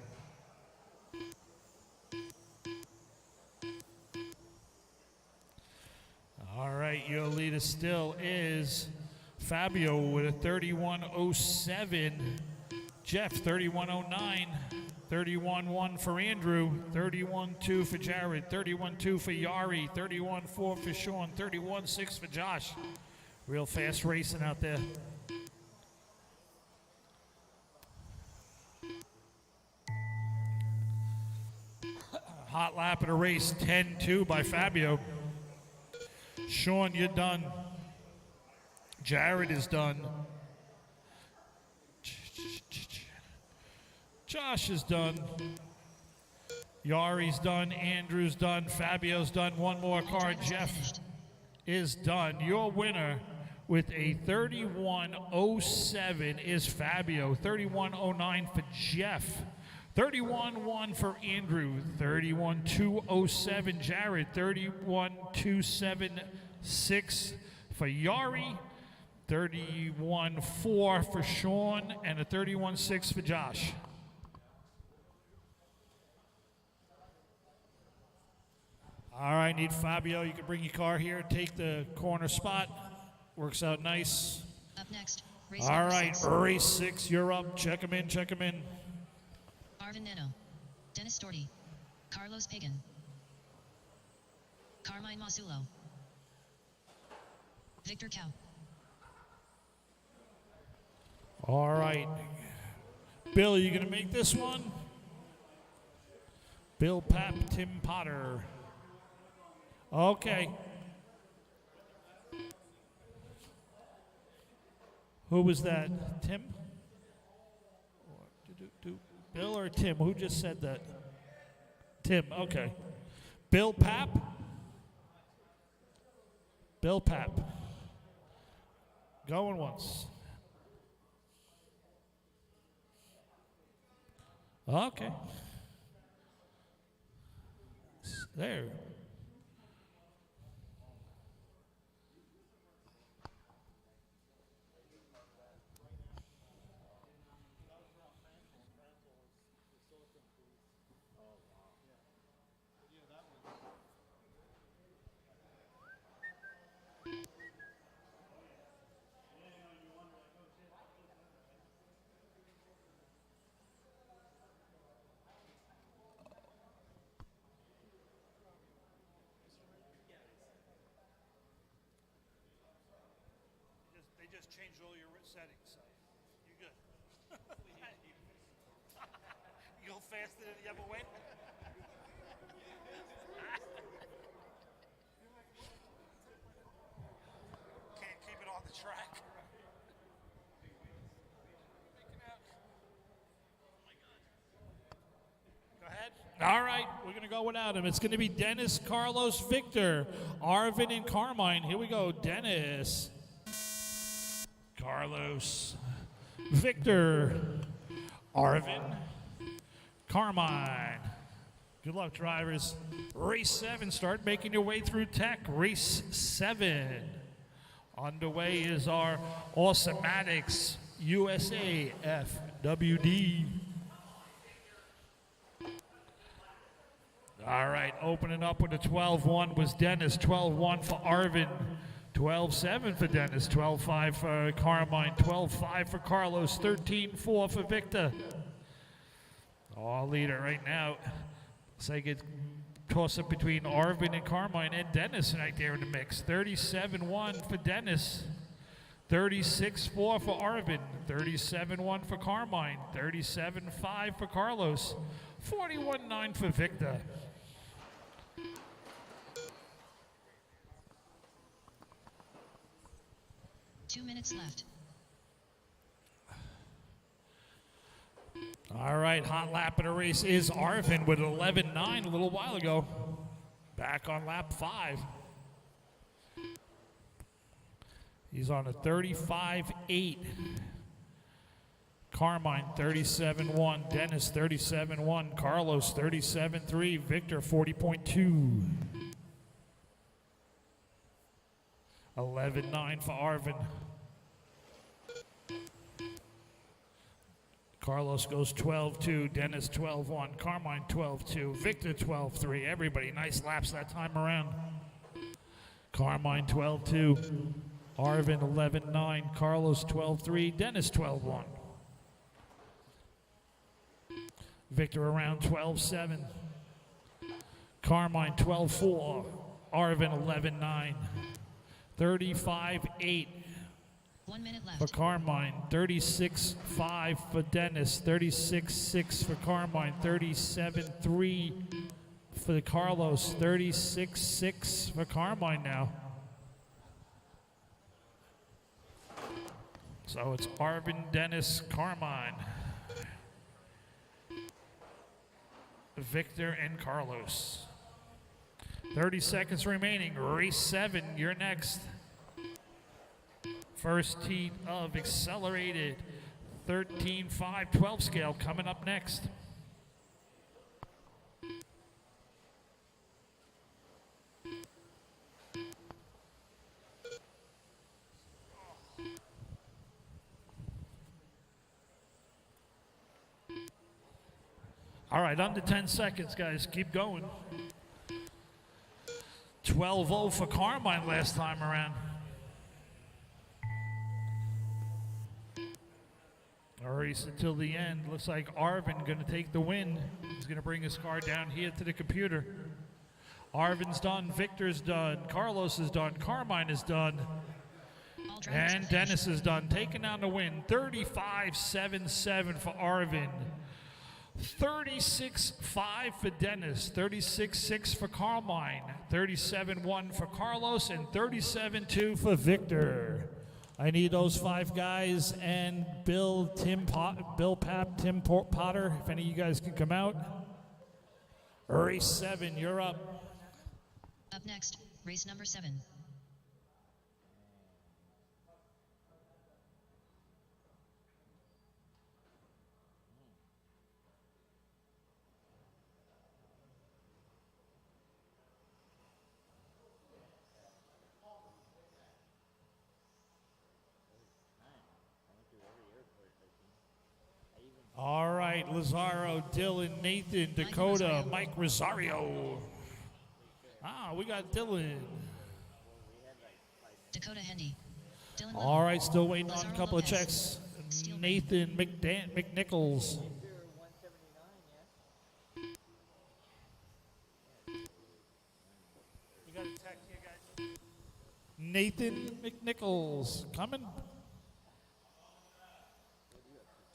All right, your leader still is Fabio with a 31-07. Jeff, 31-09. 31-1 for Andrew, 31-2 for Jared, 31-2 for Yari, 31-4 for Sean, 31-6 for Josh. Real fast racing out there. Hot lap of the race, 10-2 by Fabio. Sean, you're done. Jared is done. Josh is done. Yari's done. Andrew's done. Fabio's done. One more car. Jeff is done. Your winner with a 31-07 is Fabio. 31-09 for Jeff. 31-1 for Andrew. 31-207 Jared. 31-276 for Yari. 31-4 for Sean. And a 31-6 for Josh. All right, need Fabio. You can bring your car here, take the corner spot. Works out nice. Up next, race All number right, 6. race 6. You're up. Check him in. Check him in. Arvin Neno. Dennis Storti. Carlos Pagan. Carmine Masulo. Victor Cow. All right. Bill, you going to make this one? Bill Papp, Tim Potter. Okay. Who was that? Tim? Bill or Tim? Who just said that? Tim, okay. Bill Papp? Bill Pap. Going once. Okay. There. They just changed all your settings, so you're good. You go faster than you ever went? Can't keep it on the track. Go ahead. All right, we're going to go without him. It's going to be Dennis, Carlos, Victor, Arvin, and Carmine. Here we go. Dennis, Carlos, Victor, Arvin, Carmine. Good luck, drivers. Race 7, start making your way through tech. Race 7. Underway is our Awesomatics USA FWD. All right, opening up with a 12-1 was Dennis, 12-1 for Arvin, 12-7 for Dennis, 12-5 for Carmine, 12-5 for Carlos, 13-4 for Victor. All leader right now. Looks like it's toss up between Arvin and Carmine and Dennis right there in the mix. 37-1 for Dennis, 36-4 for Arvin, 37-1 for Carmine, 37-5 for Carlos, 41-9 for Victor. Two minutes left. All right, hot lap of the race is Arvin with 11.9 a little while ago. Back on lap 5. He's on a 35.8. Carmine 37.1. Dennis 37.1. Carlos 37.3. Victor 40.2. 11.9 for Arvin. Carlos goes 12-2, Dennis 12-1, Carmine 12-2, Victor 12-3. Everybody nice laps that time around. Carmine 12-2, Arvin 11-9, Carlos 12-3, Dennis 12-1. Victor around 12-7, Carmine 12-4, Arvin 11-9, 35-8. 1 minute For left. Carmine, 36-5 for Dennis, 36-6 for Carmine, 37-3 for Carlos, 36-6 for Carmine now. So it's Arvin, Dennis, Carmine, Victor, and Carlos. 30 seconds remaining. Race 7, you're next. First heat of accelerated 13.5 12 scale coming up next. All right, under 10 seconds, guys. Keep going. 12-0 for Carmine last time around. A race until the end. Looks like Arvin going to take the win. He's going to bring his car down here to the computer. Arvin's done. Victor's done. Carlos is done. Carmine is done. All drivers And have Dennis finished. is done. Taking down the win. 35-7-7 for Arvin. 36-5 for Dennis. 36-6 for Carmine. 37-1 for Carlos. And 37-2 for Victor. I need those 5 guys and Bill Pap, Tim Potter, if any of you guys can come out. Race 7, you're up. Up next, race number 7. right, Lazaro, Dylan, Nathan, Dakota, Rosario. Mike Rosario. We got Dylan. Dakota Hendy. Dylan All Little. right, still waiting on a Lazaro couple of Lopez. checks. Steel Nathan McNichols. You got a tech here, guys. Nathan McNichols coming.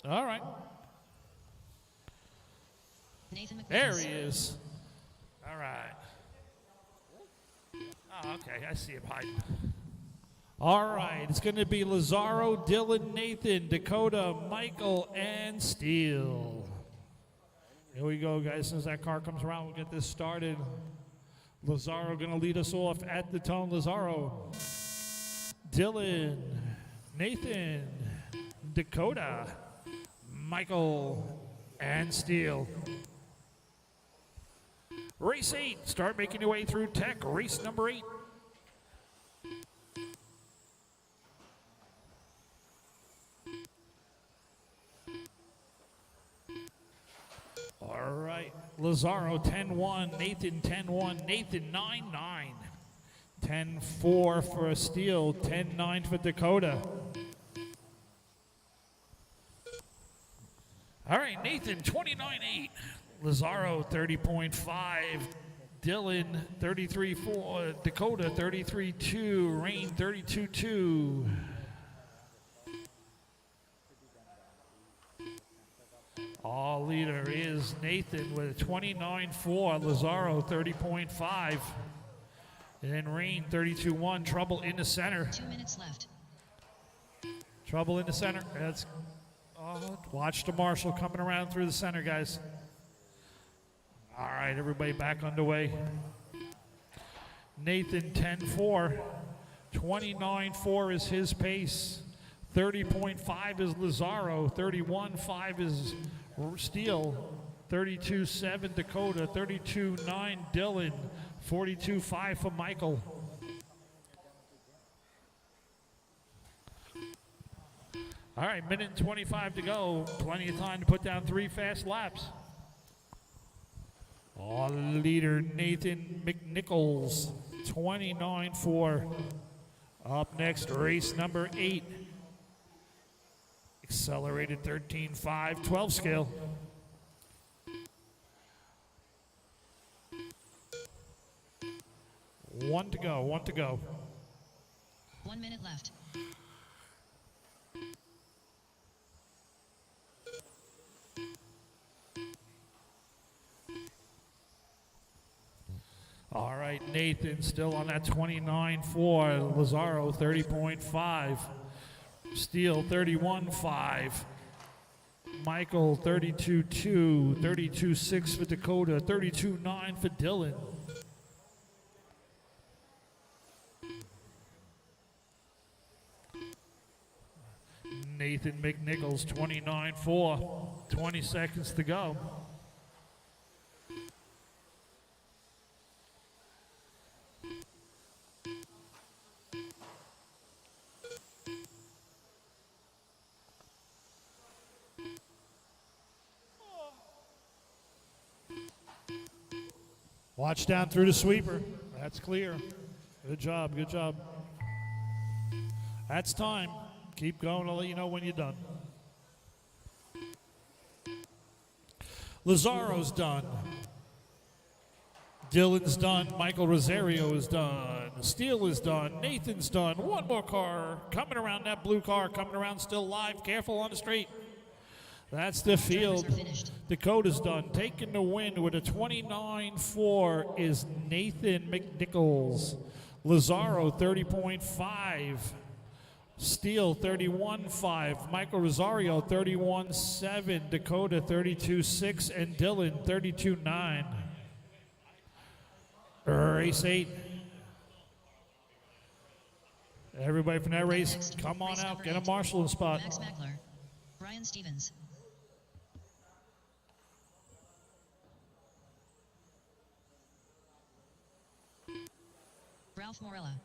All right, Nathan McNichols. there he is. All right. Oh, okay, I see him hiding. All right, it's going to be Lazaro, Dylan, Nathan, Dakota, Michael, and Steele. Here we go, guys. As soon as that car comes around, we'll get this started. Lazaro going to lead us off at the tone. Lazaro, Dylan, Nathan, Dakota, Michael, and Steele. Race 8, start making your way through tech. Race number 8. All right, Lazaro 10-1, Nathan 10-1, Nathan 9-9, 10-4 for Steele, 10-9 for Dakota. All right, Nathan 29-8, Lazaro 30.5, Dylan 33.4, Dakota 33.2, Rain 32.2. All leader is Nathan with 29.4, Lazaro 30.5, and then Rain 32.1. Trouble in the center. 2 minutes left. Trouble in the center. That's watch the marshal coming around through the center, guys. All right, everybody back underway. Nathan 10.4, 29.4 is his pace. 30.5 is Lazaro. 31.5 is Steele. 32.7 Dakota. 32.9 Dylan. 42.5 for Michael. All right, minute and 25 to go. Plenty of time to put down 3 fast laps. All leader Nathan McNichols, 29.4. Up next, race number 8. Accelerated 13.5, 12 scale. One to go. 1 minute left. All right, Nathan still on that 29.4. Lazaro 30.5. Steele 31.5. Michael 32.2. 32.6 for Dakota. 32.9 for Dylan. Nathan McNichols 29.4. 20 seconds to go. Watch down through the sweeper. That's clear. Good job. That's time. Keep going. I'll let you know when you're done. Lazaro's done. Dylan's done. Michael Rosario is done. Steele is done. Nathan's done. One more car coming around, that blue car coming around, still live. Careful on the straight. That's the field. Drivers are finished. Dakota's done. Taking the win with a 29.4 is Nathan McNichols. Lazaro 30.5. Steele 31.5. Michael Rosario 31.7. Dakota 32.6. And Dylan 32.9. Race 8. Everybody from that race, Next, come on race out. number Get a 8. marshalling spot. Max Mackler. Brian Stevens. Ralph Morella.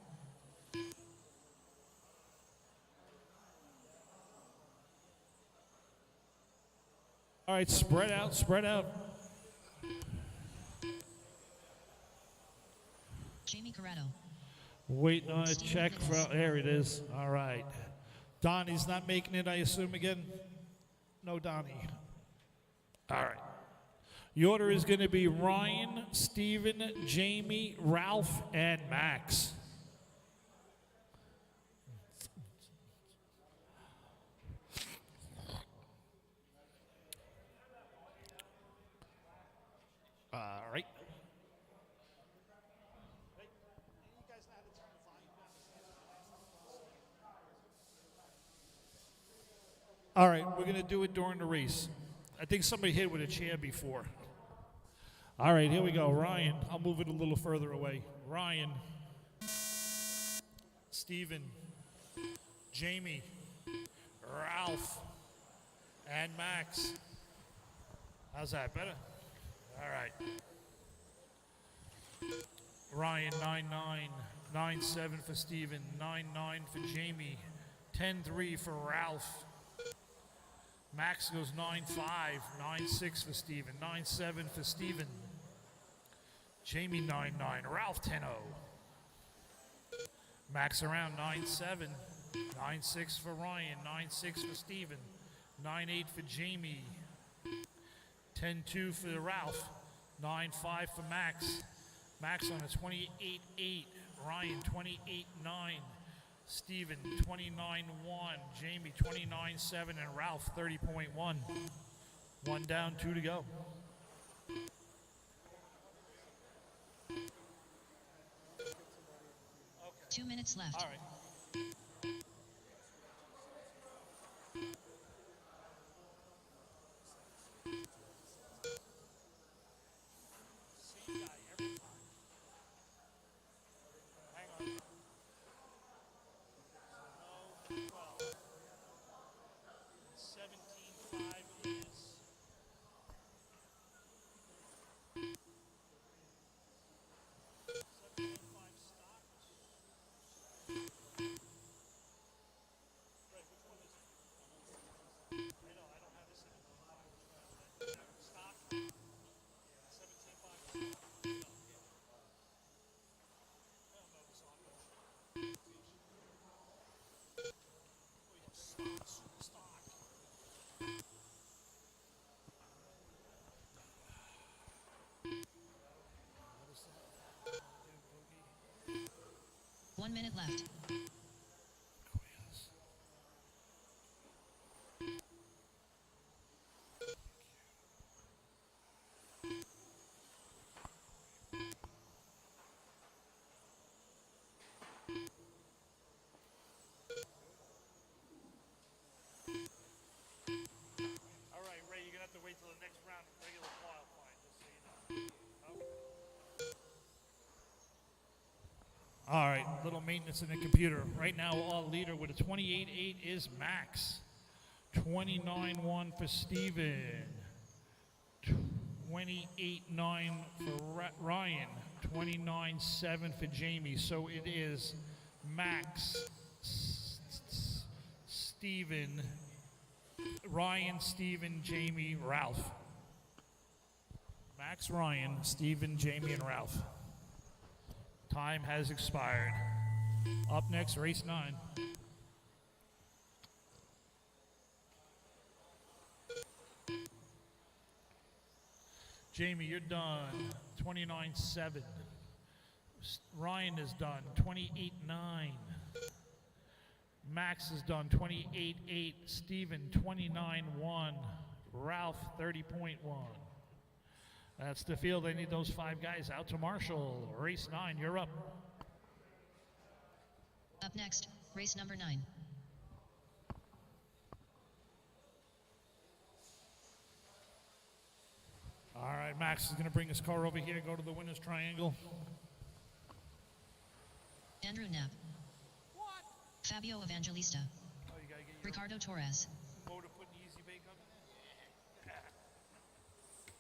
All right, spread out, spread out. Jamie Corrado. Waiting on a check for, there it is. All right. Donnie's not making it, I assume, again? No Donnie. All right. The order is going to be Ryan, Steven, Jamie, Ralph, and Max. All right. All right, we're going to do it during the race. I think somebody hit with a chair before. All right, here we go. Ryan, I'll move it a little further away. Ryan, Steven, Jamie, Ralph, and Max. How's that? Better? All right. Ryan, 9-9, 9-7 for Steven, 9-9 for Jamie, 10-3 for Ralph. Max goes 9-5, 9-6 for Steven, 9-7 for Steven. Jamie 9-9, Ralph 10-0. Max around 9-7, 9-6 for Ryan, 9-6 for Steven, 9-8 for Jamie, 10-2 for Ralph, 9-5 for Max. Max on a 28-8, Ryan 28-9, Steven 29-1, Jamie 29-7, and Ralph 30.1. One down, two to go. Okay. 2 minutes left. All right. Same guy every time. Hang on. No, 12. 17.5 is. 17.5 stock. Right, which one is it? I know, I don't have the 17.5. Stock. 17.5 stock. Stock. 1 minute left. All right, Ray, you're gonna have to wait till the next round of regular qualifying, just so you know. Okay. All right, little maintenance in the computer. Right now, our leader with a 28.8 is Max. 29.1 for Steven. 28.9 for Ryan. 29.7 for Jamie. So it is Max, Steven, Ryan, Steven, Jamie, Ralph. Max, Ryan, Steven, Jamie, and Ralph. Time has expired. Up next, race 9. Jamie, you're done. 29.7. Ryan is done. 28.9. Max is done. 28.8. Steven, 29.1. Ralph, 30.1. That's the field. They need those 5 guys out to Marshall. Race 9, you're up. Up next, race number 9. All right, Max is going to bring his car over here, go to the winner's triangle. Andrew Knapp. What? Fabio Evangelista. Oh, you gotta get your Ricardo Torres. motor put in easy bake oven?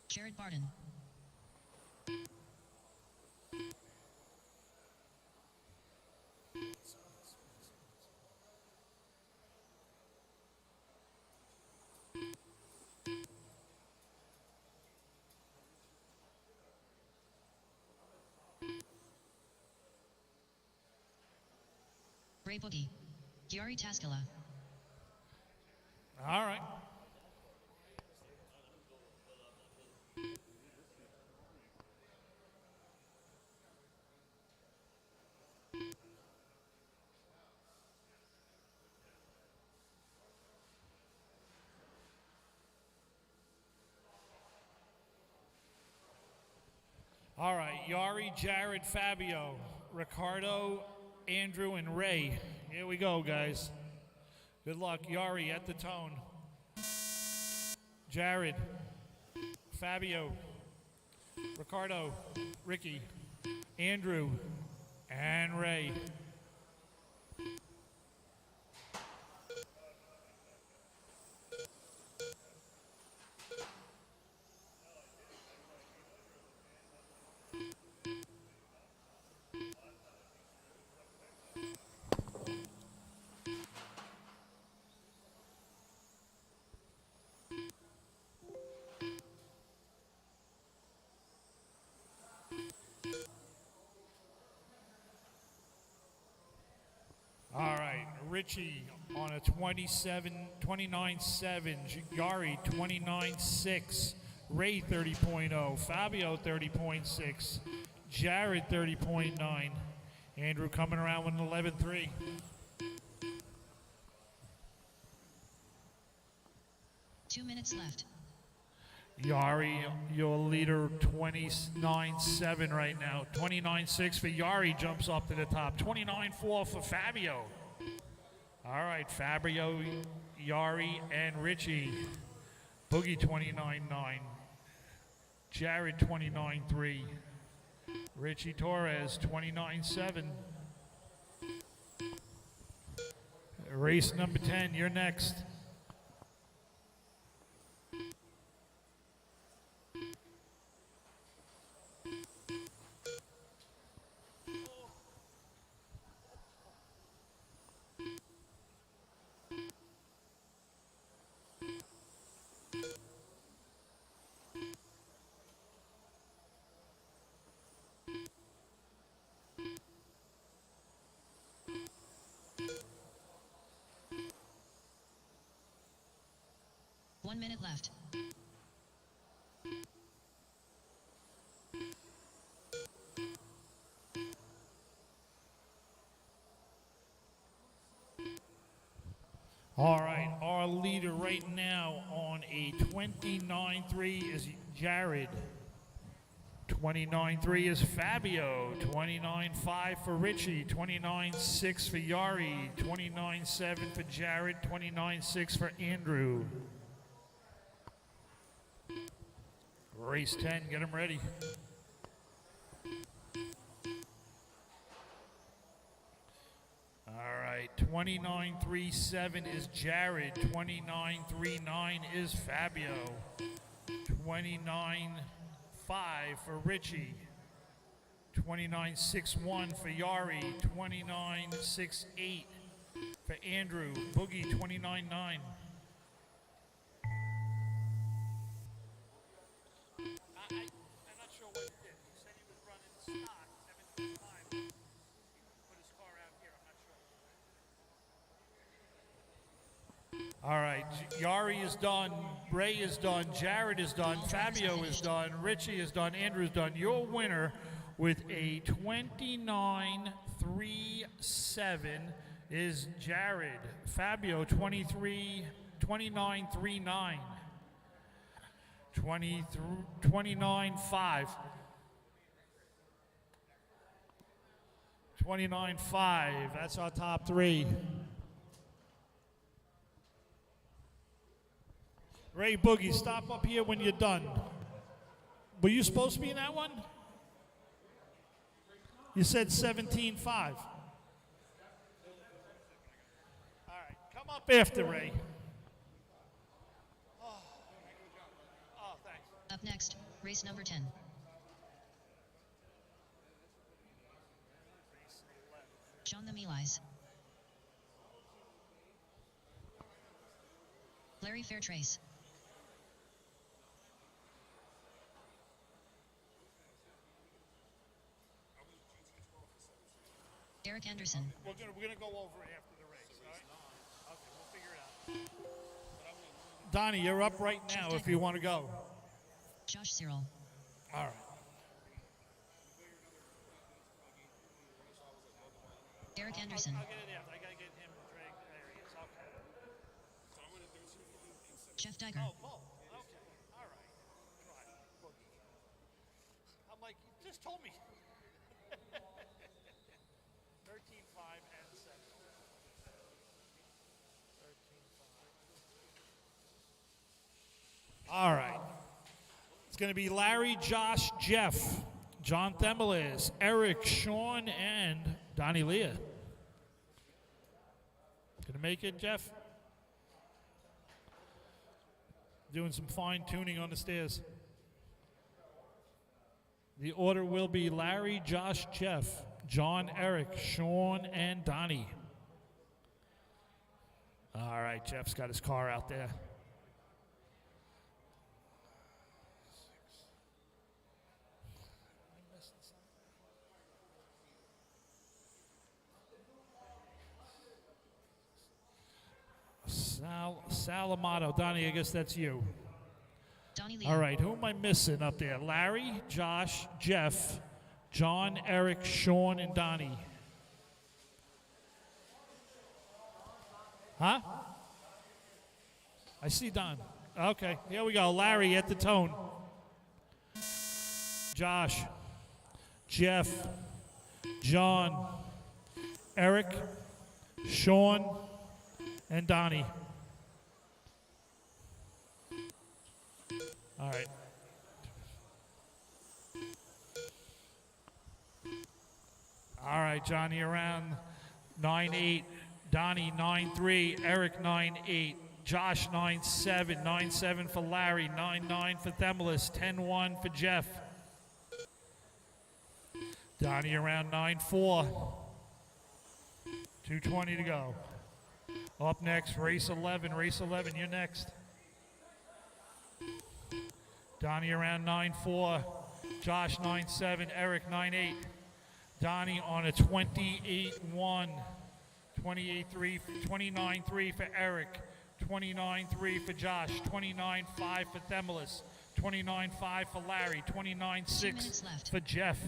Jared Barden. Ray Boogie. Yari Taskala. All right. All right, Yari, Jared, Fabio, Ricardo, Andrew, and Ray. Here we go, guys. Good luck. Yari at the tone. Jared, Fabio, Ricardo, Ricky, Andrew, and Ray. All right, Richie on a 29.7, Yari 29.6, Ray 30.0, Fabio 30.6, Jared 30.9, Andrew coming around with an 11.3. Two minutes left. Yari, your leader, 29.7 right now. 29.6 for Yari, jumps up to the top. 29.4 for Fabio. All right, Fabio, Yari, and Richie. Boogie, 29.9. Jared, 29.3. Richie Torres, 29.7. Race number 10, you're next. One minute left. All right, our leader right now on a 29.3 is Jared. 29.3 is Fabio. 29.5 for Richie. 29.6 for Yari. 29.7 for Jared. 29.6 for Andrew. Race 10, get them ready. All right, 29.37 is Jared. 29.39 is Fabio. 29.5 for Richie. 29.61 for Yari. 29.68 for Andrew. Boogie, 29.9. I'm not sure what he did. He said he was running stock 17.5. He put his car out here. I'm not sure. All right, Yari is done. Ray is done. Jared is done. Fabio is done. Richie is done. Andrew is done. Your winner with a 29.37 is Jared. Fabio 29.39. 29.5. 29.5. That's our top three. Ray Boogie, stop up here when you're done. Were you supposed to be in that one? You said 17.5. All right, come up after Ray. Oh, thanks. Up next, race number 10. Sean the Mealies. Larry Fairtrace. Eric Anderson. We're gonna go over it after the race, all right? Okay, we'll figure it out. Donnie, you're up right now if you want to go. Josh Cyril. All right. Eric Anderson. I'll get it out. I gotta get him dragged. There he is. Okay. Jeff Diker. Oh, both. Okay. All right. Right. I'm like, you just told me. 13, 5, and 7. 13, 5. All right. It's going to be Larry, Josh, Jeff, John Themelis, Eric, Sean, and Donnie Leah. Gonna make it, Jeff? Doing some fine tuning on the stairs. The order will be Larry, Josh, Jeff, John, Eric, Sean, and Donnie. All right, Jeff's got his car out there. Salamato. Donnie, I guess that's you. Donnie Lee. All right, who am I missing up there? Larry, Josh, Jeff, John, Eric, Sean, and Donnie. Huh? I see Don. Okay, here we go. Larry at the tone. Josh, Jeff, John, Eric, Sean, and Donnie. All right. All right, Johnny around 9-8, Donnie 9-3, Eric 9-8, Josh 9-7, 9-7 for Larry, 9-9 for Themelis, 10-1 for Jeff. Donnie around 9-4, 2:20 to go. Up next, race 11. Race 11, you're next. Donnie around 9-4, Josh 9-7, Eric 9-8. Donnie on a 28-1, 28-3, 29-3 for Eric, 29-3 for Josh, 29-5 for Themelis, 29-5 for Larry, 29-6 for Jeff.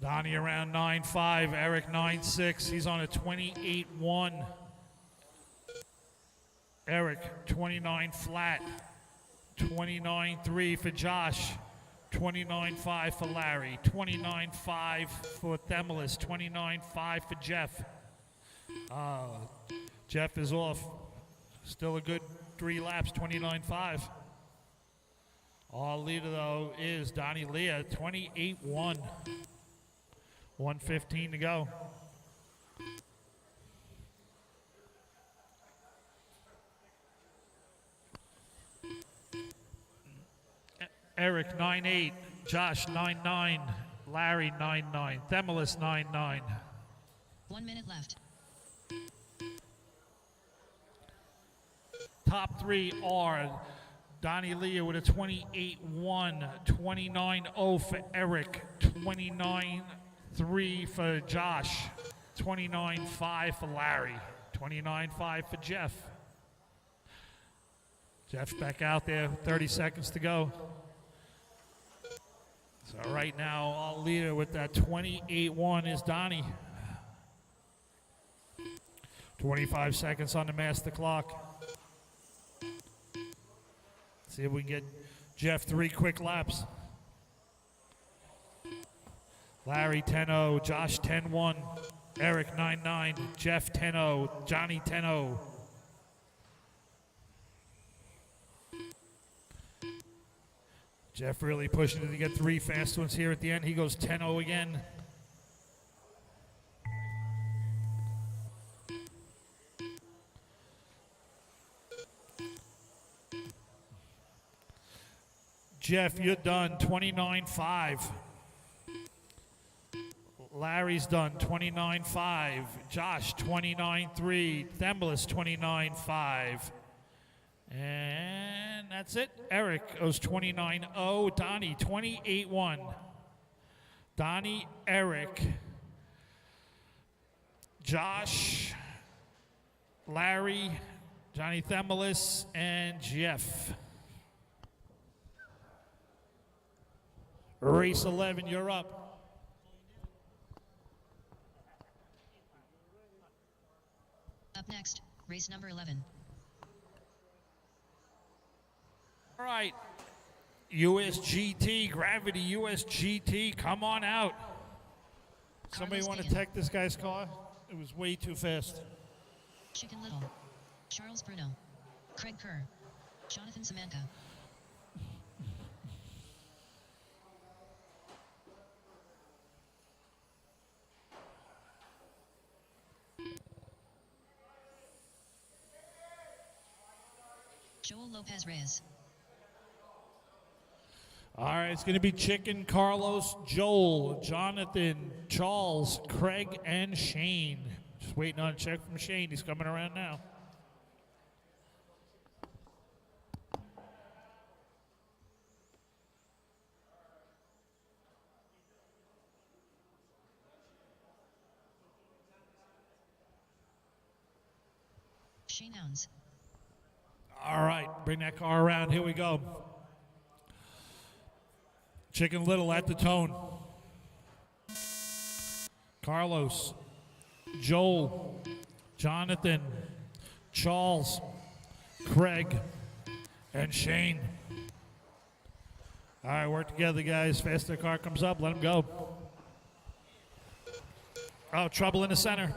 Donnie around 9-5, Eric 9-6. He's on a 28-1. Eric 29 flat, 29-3 for Josh, 29-5 for Larry, 29-5 for Themelis, 29-5 for Jeff. Jeff is off. Still a good 3 laps, 29-5. Our leader, though, is Donnie Leah, 28-1. 1:15 to go. Eric 9-8, Josh 9-9, Larry 9-9, Themelis 9-9. 1 minute left. Top 3 are Donnie Leah with a 28-1, 29-0 for Eric, 29-3 for Josh, 29-5 for Larry, 29-5 for Jeff. Jeff's back out there, 30 seconds to go. So right now, our leader with that 28-1 is Donnie. 25 seconds on the master clock. See if we can get Jeff 3 quick laps. Larry 10-0, Josh 10-1, Eric 9-9, Jeff 10-0, Johnny 10-0. Jeff really pushing it to get 3 fast ones here at the end. He goes 10-0 again. Jeff, you're done, 29-5. Larry's done, 29-5. Josh, 29-3. Themelis, 29-5. And that's it. Eric goes 29-0. Donnie 28-1. Donnie, Eric, Josh, Larry, Johnny Themelis, and Jeff. Race 11, you're up. Up next, race number 11. All right. USGT, Gravity USGT, come on out. Somebody Carlos want to Pagan. tech this guy's car? It was way too fast. Chicken Little. Charles Bruno. Craig Kerr. Jonathan Samantha. Joel Lopez Reyes. All right, it's going to be Chicken, Carlos, Joel, Jonathan, Charles, Craig, and Shane. Just waiting on a check from Shane. He's coming around now. Shane Owens. All right, bring that car around. Here we go. Chicken Little at the tone. Carlos, Joel, Jonathan, Charles, Craig, and Shane. All right, work together, guys. Fast the car comes up, let him go. Oh, trouble in the center.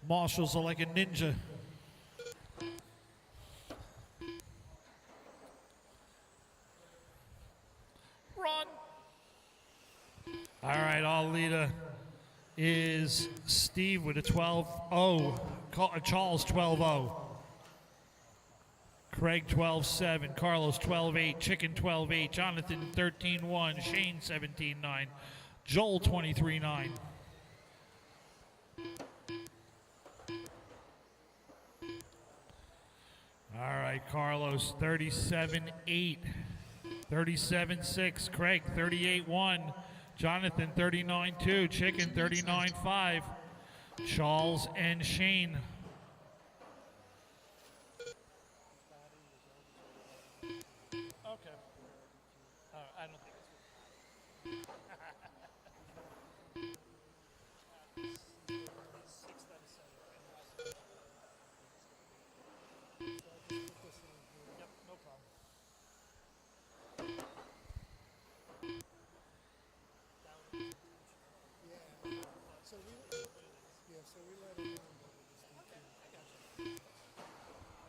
Marshals are like a ninja. Run. All right, all leader is Steve with a 12-0. Charles 12-0. Craig 12-7. Carlos 12-8. Chicken 12-8. Jonathan 13-1. Shane 17-9. Joel 23-9. All right, Carlos 37-8. 37-6. Craig 38-1. Jonathan 39-2. Chicken 39-5. Charles and Shane. Okay. I don't think it's. Sixth out of seven. Yep, no problem.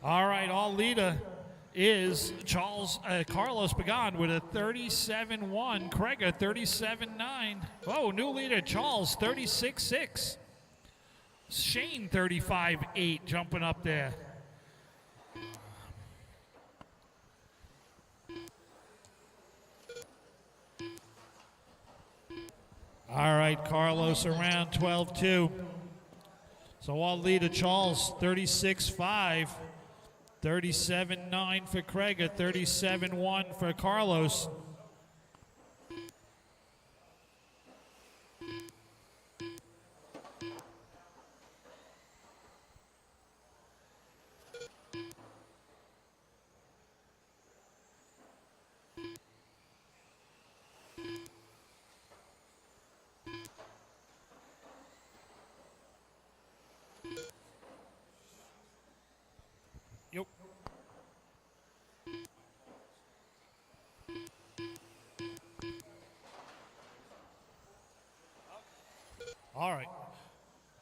All right, all leader is Carlos Pagan with a 37-1. Craig a 37-9. Oh, new leader Charles 36-6. Shane 35-8 jumping up there. All right, Carlos around 12-2. So all leader Charles 36-5. 37-9 for Craig, a 37-1 for Carlos. Yep. All right.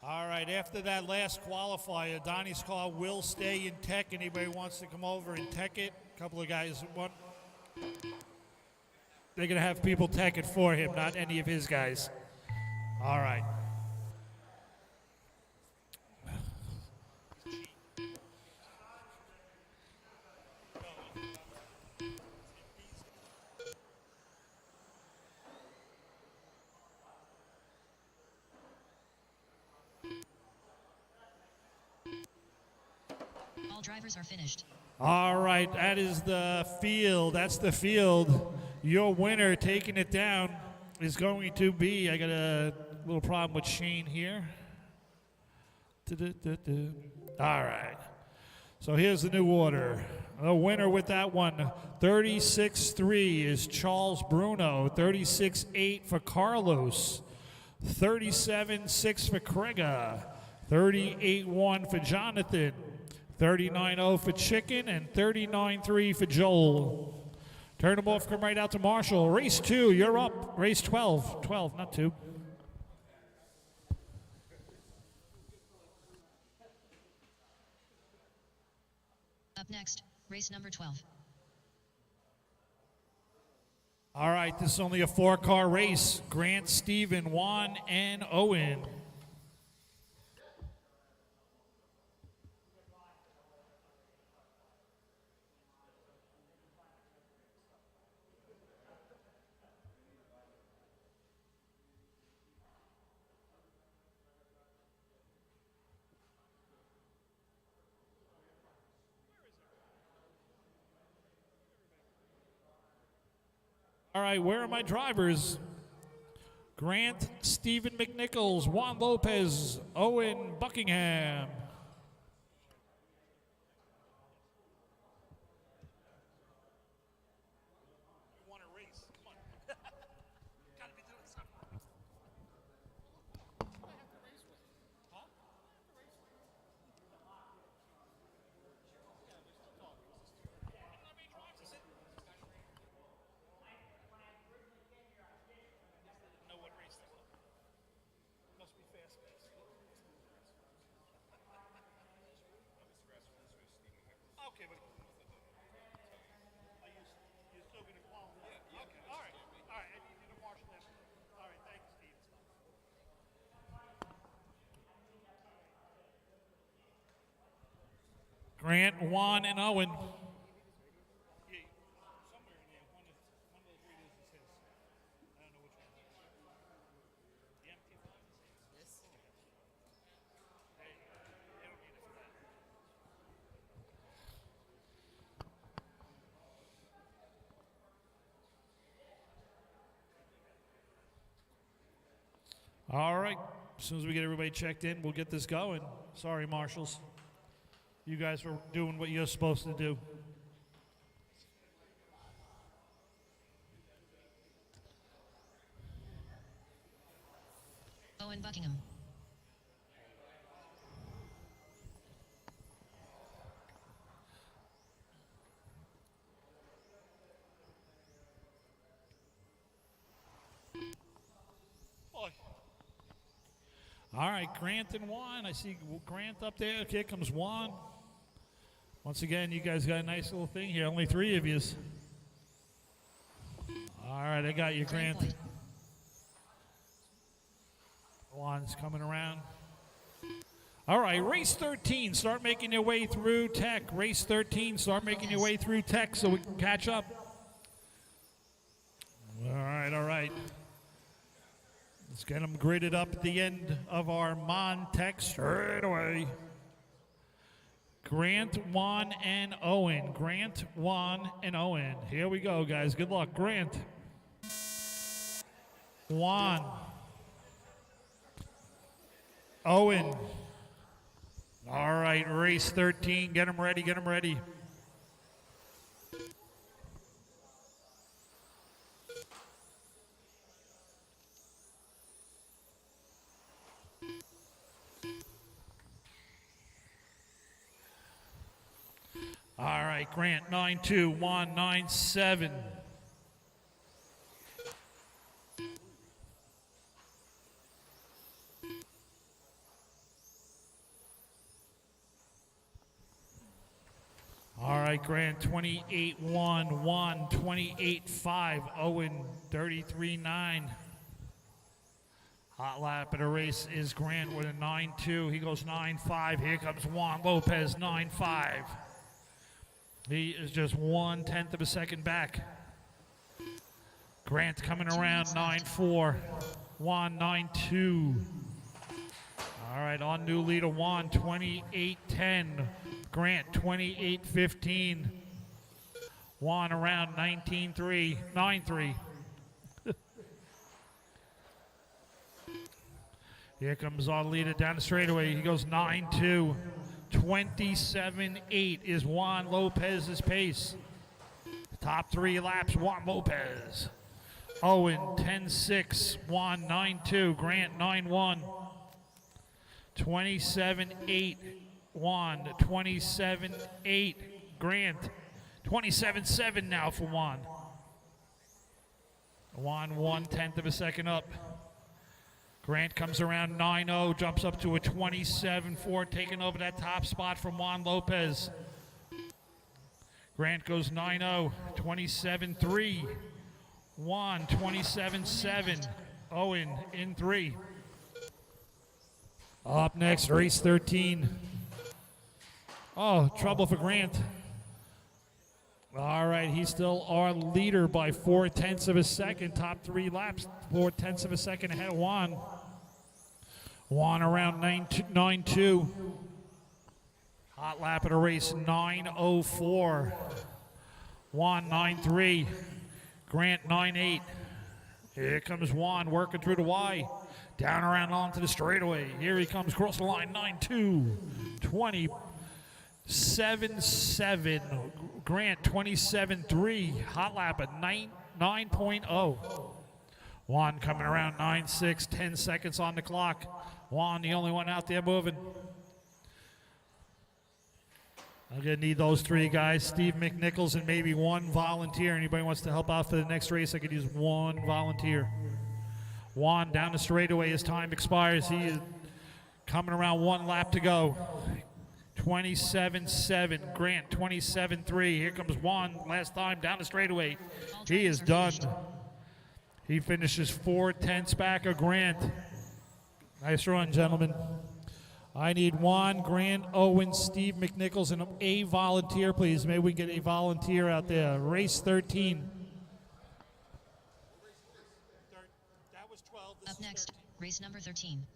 All right, after that last qualifier, Donnie's car will stay in tech. Anybody wants to come over and tech it? A couple of guys want. They're going to have people tech it for him, not any of his guys. All right. All drivers are finished. All right, that is the field. That's the field. Your winner taking it down is going to be, I got a little problem with Shane here. All right. So here's the new order. The winner with that one, 36-3 is Charles Bruno. 36-8 for Carlos. 37-6 for Krega. 38-1 for Jonathan. 39-0 for Chicken, and 39-3 for Joel. Turn them off, come right out to Marshall. Race 2, you're up. Race 12. 12, not 2. Up next, race number 12. All right, this is only a 4-car race. Grant, Steven, Juan, and Owen. All right, where are my drivers? Grant, Stephen McNichols, Juan Lopez, Owen Buckingham. We want to race. Come on. Gotta be doing something. I have the Raceway. Huh? The Raceway. Yeah, we're still talking. How many drives is it? Know what race they were. Must be fast pace. Okay, but you're still going to qualify. Yeah, okay, all right. All right, I need you to marshal that. All right, thank you, Steve. Grant, Juan, and Owen. Yeah, somewhere in there, one of those radios is his. I don't know which one. The MT5 is his? Yes. There you go. They don't need it for that. All right, as soon as we get everybody checked in, we'll get this going. Sorry, marshals. You guys were doing what you're supposed to do. Owen Buckingham. Boy, All right, Grant and Juan. I see Grant up there. Okay, here comes Juan. Once again, you guys got a nice little thing here. Only 3 of yous. All right, I got you, Grant. Point. Juan's coming around. All right, race 13. Start making your way through tech. Race 13. Start making your way through tech so we can catch up. All right, all right. Let's get them gridded up at the end of our Mon-Tech straight away. Grant, Juan, and Owen. Grant, Juan, and Owen. Here we go, guys. Good luck. Grant. Juan. Owen. All right, race 13. Get them ready, get them ready. All right, Grant, 9-2, Juan, 9-7. All right, Grant, 28-1, Juan, 28-5, Owen, 33-9. Hot lap of the race is Grant with a 9-2. He goes 9-5. Here comes Juan Lopez, 9-5. He is just 1/10 of a second back. Grant coming around 9-4. Juan 9-2. All right, on new leader Juan 28-10. Grant 28-15. Juan around 19-3, 9-3. Here comes our leader down the straightaway. He goes 9-2. 27-8 is Juan Lopez's pace. Top 3 laps, Juan Lopez. Owen 10-6, Juan 9-2, Grant 9-1. 27-8, Juan 27-8, Grant 27-7 now for Juan. Juan 1/10 of a second up. Grant comes around 9-0, jumps up to a 27-4, taking over that top spot from Juan Lopez. Grant goes 9-0, 27-3. Juan 27-7. Owen in 3. Up next, race 13. Oh, trouble for Grant. All right, he's still our leader by 4/10 of a second. Top 3 laps, 4/10 of a second ahead of Juan. Juan around 9-2. Hot lap of the race, 9:04. Juan 9-3. Grant 9-8. Here comes Juan working through the Y. Down around onto the straightaway. Here he comes across the line, 9-2. 27-7. Grant 27-3. Hot lap at 9.0. Juan coming around 9-6. 10 seconds on the clock. Juan, the only one out there moving. I'm going to need those 3 guys, Steve McNichols and maybe 1 volunteer. Anybody wants to help out for the next race, I could use 1 volunteer. Juan down the straightaway as time expires. He is coming around 1 lap to go. 27-7. Grant 27-3. Here comes Juan last time down the straightaway. He is done. He finishes 4/10 back of Grant. Nice run, gentlemen. I need Juan, Grant, Owen, Steve McNichols, and a volunteer, please. Maybe we get a volunteer out there. Race 13. That was 12. This Up is next, 13. race number 13.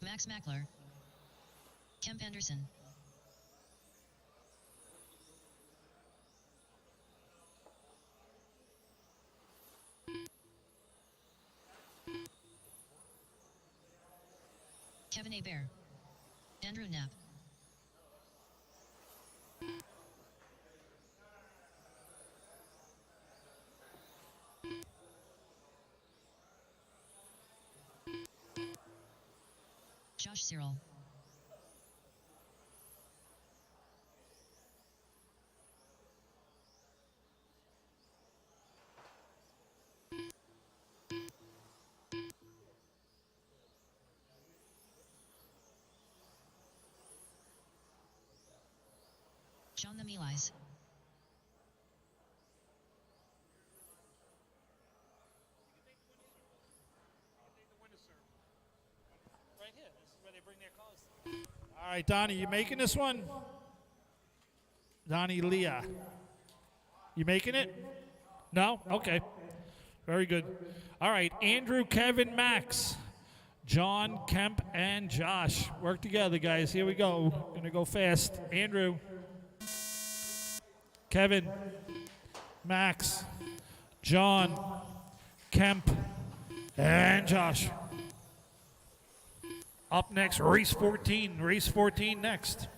Max Mackler. Kemp Anderson. Kevin Bear. Andrew Knapp. Josh Cyril. John the Mealies. Right here. This is where they bring their cars. All right, Donnie, you making this one? Donnie Leah. You making it? No? Okay. Very good. All right, Andrew, Kevin, Max, John, Kemp, and Josh. Work together, guys. Here we go. Gonna go fast. Andrew, Kevin, Max, John, Kemp, and Josh. Up next, race 14. Race 14 next.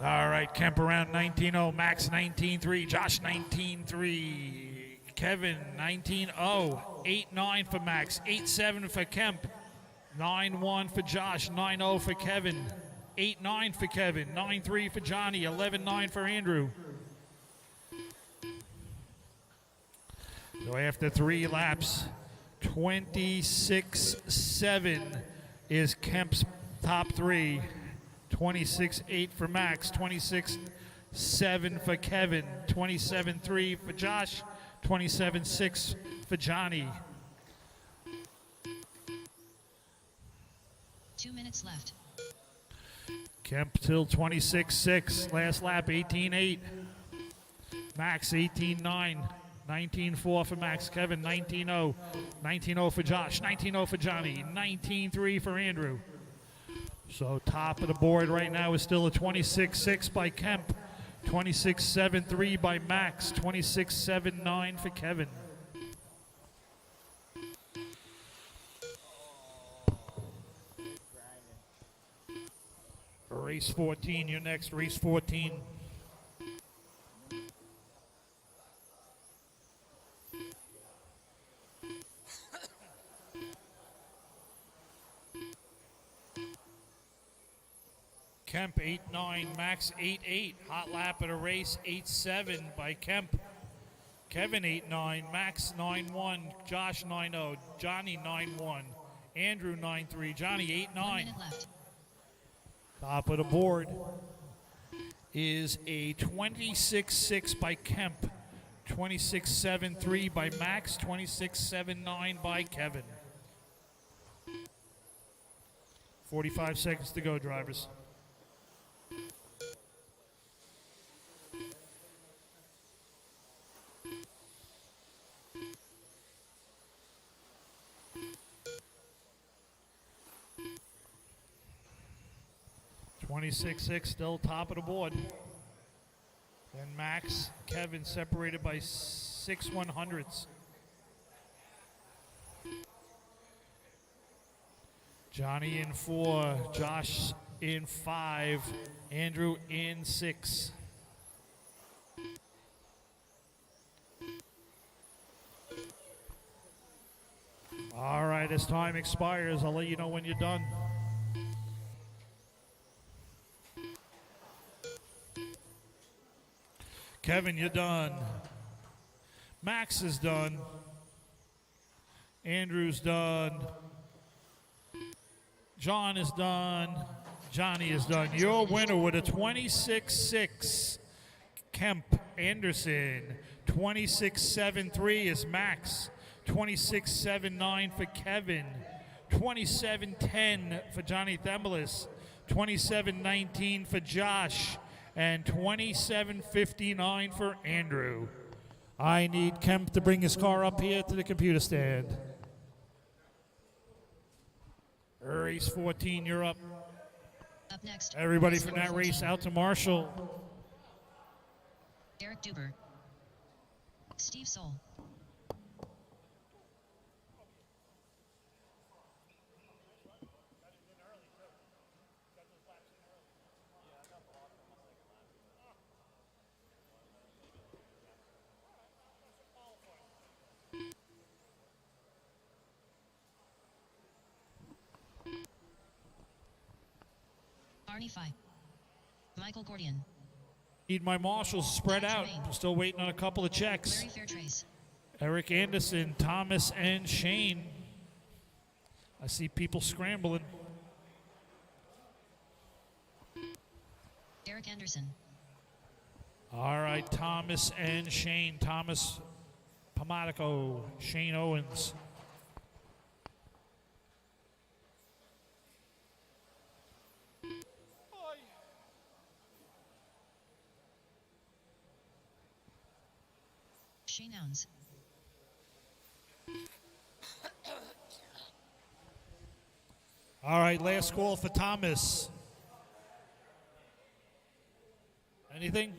All right, Kemp around 19-0, Max 19-3, Josh 19-3, Kevin 19-0, 8-9 for Max, 8-7 for Kemp, 9-1 for Josh, 9-0 for Kevin, 8-9 for Kevin, 9-3 for Johnny, 11-9 for Andrew. So after 3 laps, 26-7 is Kemp's top 3. 26-8 for Max, 26-7 for Kevin, 27-3 for Josh, 27-6 for Johnny. 2 minutes left. Kemp till 26.6. Last lap 18.8. Max 18.9. 19.4 for Max. Kevin 19.0. 19.0 for Josh. 19.0 for Johnny. 19.3 for Andrew. So top of the board right now is still a 26.6 by Kemp. 26.73 by Max. 26.79 for Kevin. Race 14, you're next. Race 14. Kemp 8.9, Max 8.8. Hot lap of the race 8.7 by Kemp. Kevin 8.9, Max 9.1, Josh 9.0, Johnny 9.1, Andrew 9.3, Johnny 1 8.9. minute left. Top of the board is a 26.6 by Kemp, 26.73 by Max, 26.79 by Kevin. 45 seconds to go, drivers. .26.6 still top of the board. Then Max, Kevin separated by 6/100ths. Johnny in 4, Josh in 5, Andrew in 6. All right, as time expires, I'll let you know when you're done. Kevin, you're done. Max is done. Andrew's done. John is done. Johnny is done. Your winner with a 26.6, Kemp Anderson. 26.73 is Max. 26.79 for Kevin. 27.10 for Johnny Thembalis. 27.19 for Josh. And 27.59 for Andrew. I need Kemp to bring his car up here to the computer stand. Race 14, you're up. Up next. Everybody race from number that race 14. out to Marshall. Eric Duber. Steve Soul. Arnie Fife. Michael Gordian. Need my marshals spread out. I'm still waiting on a couple of checks. Larry Fairtrace. Eric Anderson, Thomas, and Shane. I see people scrambling. Eric Anderson. All right, Thomas and Shane. Thomas Pomatico, Shane Owens. Shane Owens. All right, last call for Thomas. Anything?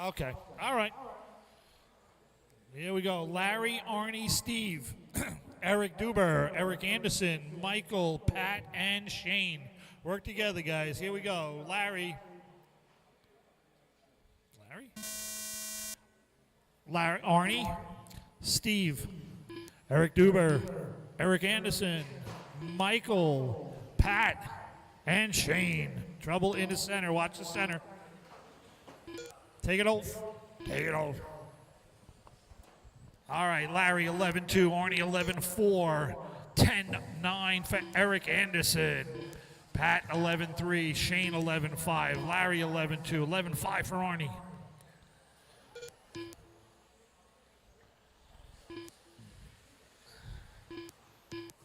Okay. All right. Here we go. Larry, Arnie, Steve, Eric Duber, Eric Anderson, Michael, Pat, and Shane. Work together, guys. Here we go. Larry. Arnie, Steve, Eric Duber, Eric Anderson, Michael, Pat, and Shane. Trouble in the center. Watch the center. Take it off. Take it off. All right, Larry 11-2, Arnie 11-4, 10-9 for Eric Anderson. Pat 11-3, Shane 11-5, Larry 11-2, 11-5 for Arnie.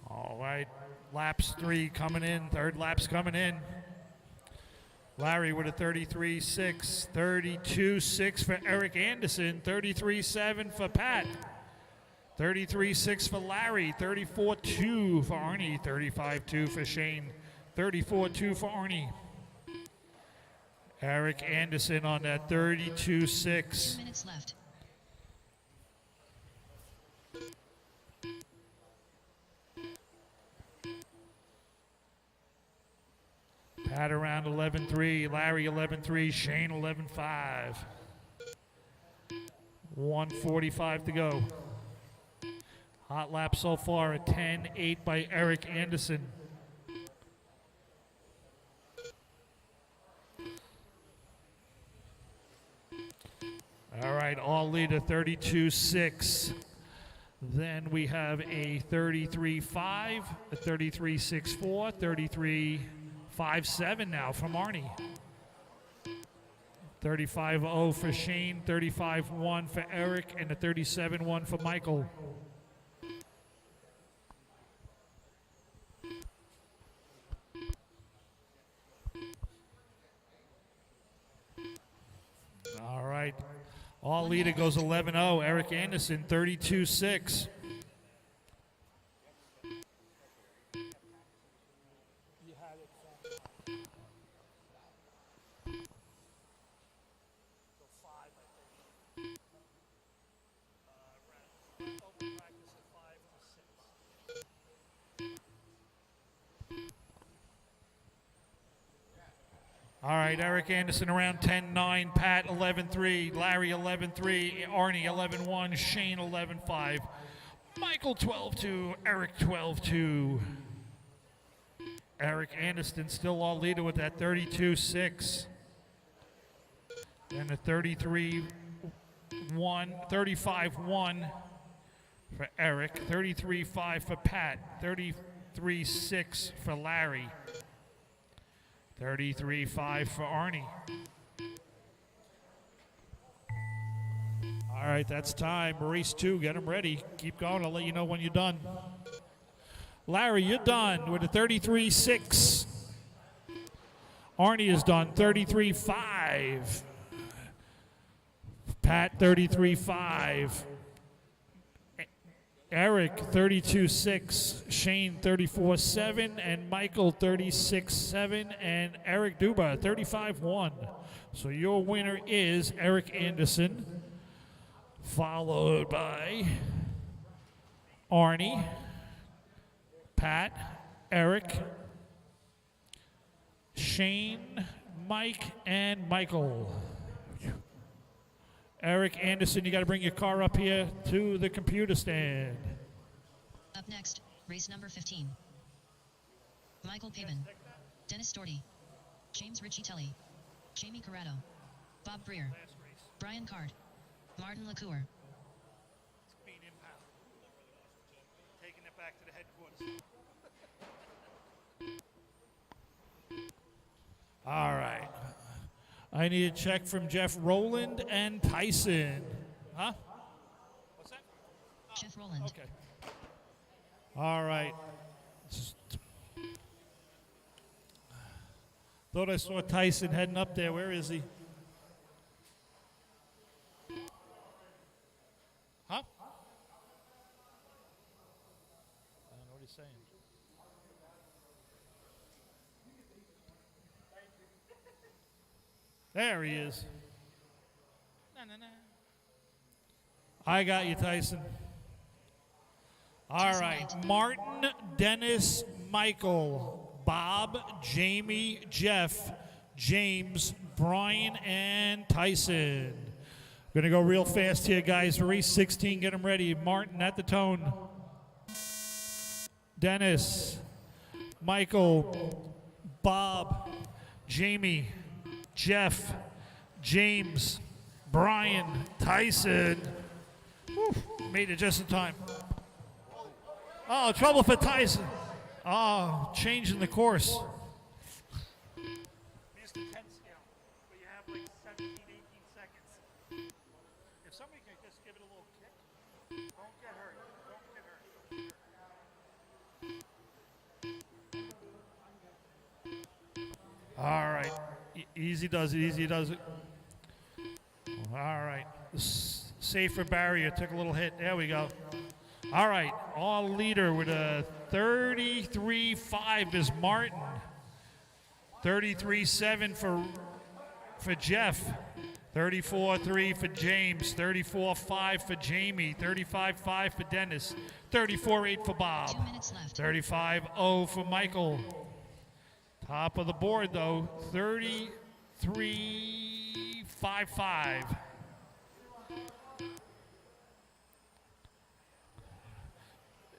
All right, laps 3 coming in, third lap's coming in. Larry with a 33.6, 32.6 for Eric Anderson, 33.7 for Pat, 33.6 for Larry, 34.2 for Arnie, 35.2 for Shane, 34.2 for Arnie. Eric Anderson on that 32.6. 2 minutes left. Pat around 11.3, Larry 11.3, Shane 11.5. 1:45 to go. Hot lap so far, a 10.8 by Eric Anderson. All right, all leader 32.6. Then we have a 33.5, a 33.64, 33.57 now from Arnie. 35.0 for Shane, 35.1 for Eric, and a 37.1 for Michael. All right. All leader goes 11.0. Eric Anderson, 32.6. All right, Eric Anderson around 10.9, Pat 11.3, Larry 11.3, Arnie 11.1, Shane 11.5, Michael 12.2, Eric 12.2. Eric Anderson still all leader with that 32.6. And a 35.1 for Eric, 33.5 for Pat, 33.6 for Larry. 33.5 for Arnie. All right, that's time. Race 2, get them ready. Keep going, I'll let you know when you're done. Larry, you're done with a 33.6. Arnie is done, 33.5. Pat, 33.5. Eric, 32.6, Shane, 34.7, and Michael, 36.7, and Eric Duba, 35.1. So your winner is Eric Anderson, followed by Arnie, Pat, Eric, Shane, Mike, and Michael. Eric Anderson, you got to bring your car up here to the computer stand. Up next, race number 15. Michael Pabin, Dennis Doherty, James Ritchie Tully, Jamie Corrado, Bob Breer, Brian Card, Martin LaCour. It's being impounded. Taking it back to the headquarters. All right. I need a check from Jeff Rowland and Tyson. Huh? What's that? Jeff Rowland. Okay. All right. Thought I saw Tyson heading up there. Where is he? Huh? I don't know what he's saying. There he is. I got you, Tyson. All right. Martin, Dennis, Michael, Bob, Jamie, Jeff, James, Brian, and Tyson. Going to go real fast here, guys. Race 16, get them ready. Martin at the tone. Dennis, Michael, Bob, Jamie, Jeff, James, Brian, Tyson. Whew, made it just in time. Oh, trouble for Tyson. Oh, changing the course. It's the 10 scale, but you have like 17, 18 seconds. If somebody can just give it a little kick, don't get hurt. Don't get hurt. All right. Easy does it. Easy does it. All right. Safer barrier. Took a little hit. There we go. All right. All leader with a 33.5 is Martin. 33.7 for Jeff. 34.3 for James. 34.5 for Jamie. 35.5 for Dennis. 34.8 for Bob. 2 minutes left. 35.0 for Michael. Top of the board, though, 33.55.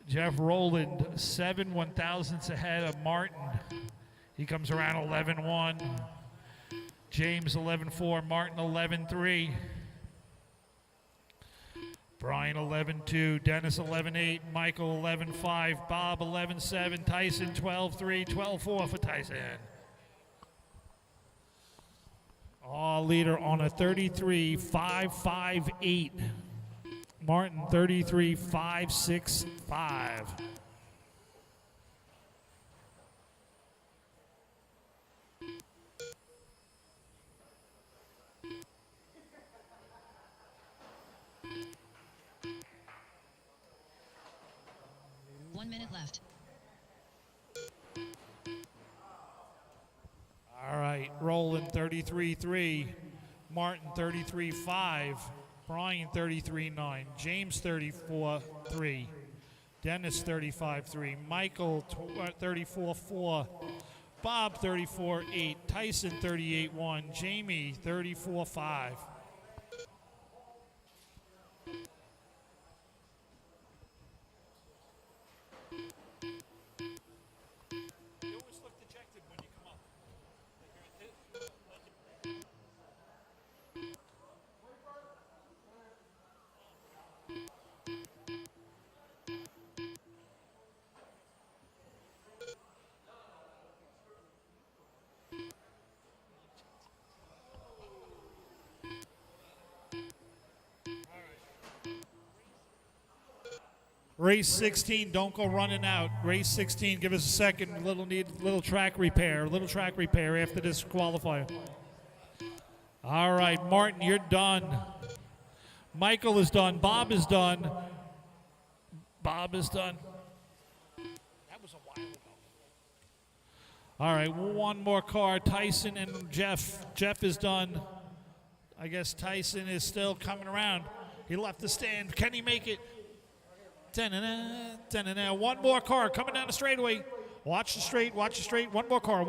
Jeff Rowland, 7/1000ths ahead of Martin. He comes around 11.1. James 11.4. Martin 11.3. Brian 11.2. Dennis 11.8. Michael 11.5. Bob 11.7. Tyson 12.3. 12.4 for Tyson. All leader on a 33.558. Martin 33.565. One minute left. All right, Roland 33.3, Martin 33.5, Brian 33.9, James 34.3, Dennis 35.3, Michael 34.4, Bob 34.8, Tyson 38.1, Jamie 34.5. You always look dejected when you come up. Race 16, don't go running out. Race 16, give us a second. Little track repair after this qualifier. All right, Martin, you're done. Michael is done. Bob is done. Bob is done. That was a while ago. All right, one more car. Tyson and Jeff. Jeff is done. I guess Tyson is still coming around. He left the stand. Can he make it? Ta-na-na, ta-na-na. One more car coming down the straightaway. Watch the straight. One more car.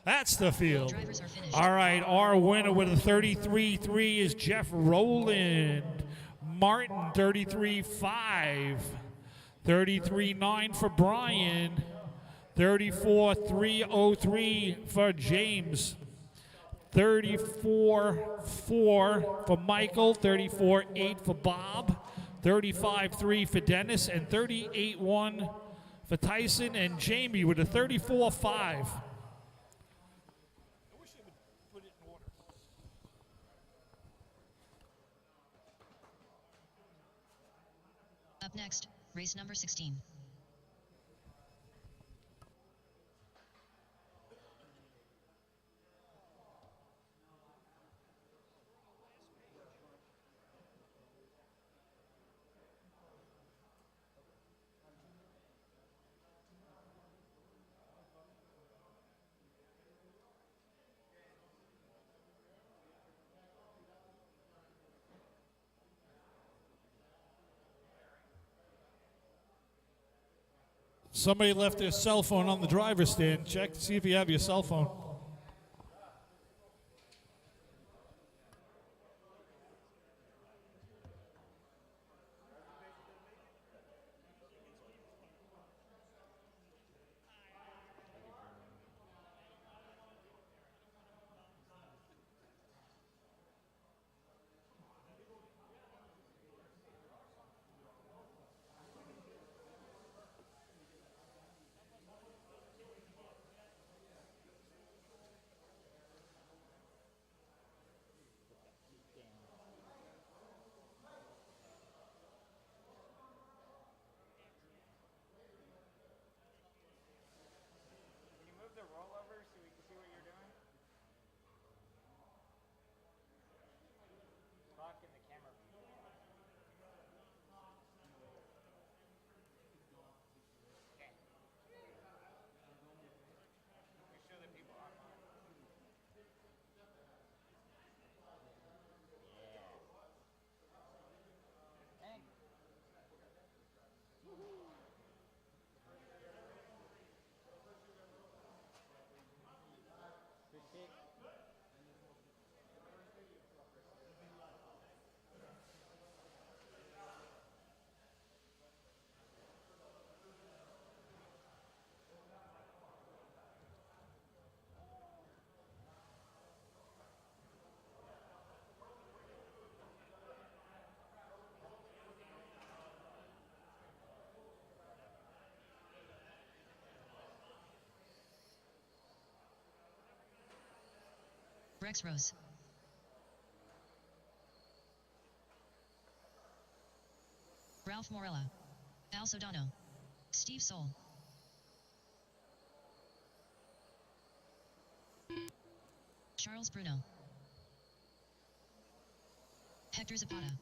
That's the field. Drivers are finished. All right, our winner with a 33.3 is Jeff Rowland. Martin, 33.5. 33.9 for Brian. 34.303 for James. 34.4 for Michael. 34.8 for Bob. 35.3 for Dennis. And 38.1 for Tyson. And Jamie with a 34.5. I wish they would put it in order. Up next, race number 16. Somebody left their cell phone on the driver's stand. Check to see if you have your cell phone. Rex Rose. Ralph Morella. Al Sodano. Steve Soul. Charles Bruno. Hector Zapata.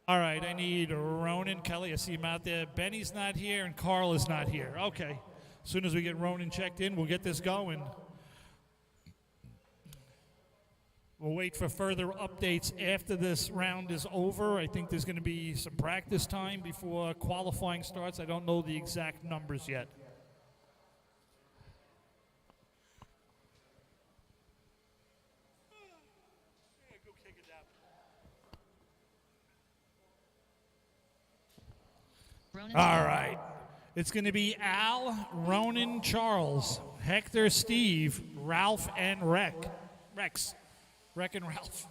All right, I need Ronan Kelly. I see him out there. Benny's not here, and Carl is not here. Okay. As soon as we get Ronan checked in, we'll get this going. We'll wait for further updates after this round is over. I think there's going to be some practice time before qualifying starts. I don't know the exact numbers yet. All right. It's going to be Al, Ronan, Charles, Hector, Steve, Ralph, and Rex. Rec and Ralph.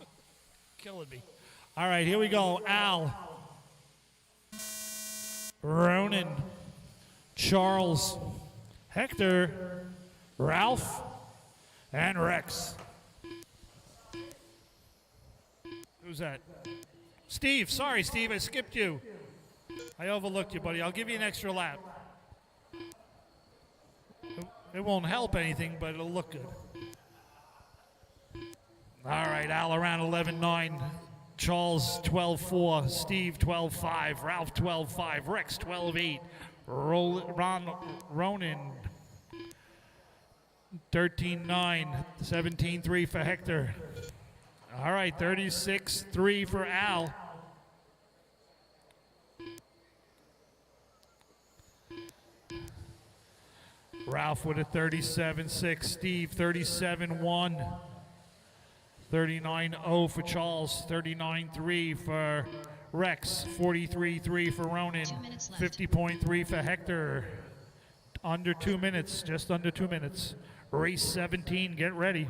Killing me. All right, here we go. Al, Ronan, Charles, Hector, Ralph, and Rex. Who's that? Steve. Sorry, Steve. I skipped you. I overlooked you, buddy. I'll give you an extra lap. It won't help anything, but it'll look good. All right, Al around 11.9. Charles 12.4. Steve 12.5. Ralph 12.5. Rex 12.8. Ronan 13.9. 17.3 for Hector. All right, 36.3 for Al. Ralph with a 37.6, Steve 37.1, 39.0 for Charles, 39.3 for Rex, 43.3 for Ronan, 50.3 for Hector. Under 2 minutes, just under 2 minutes. Race 17, get ready.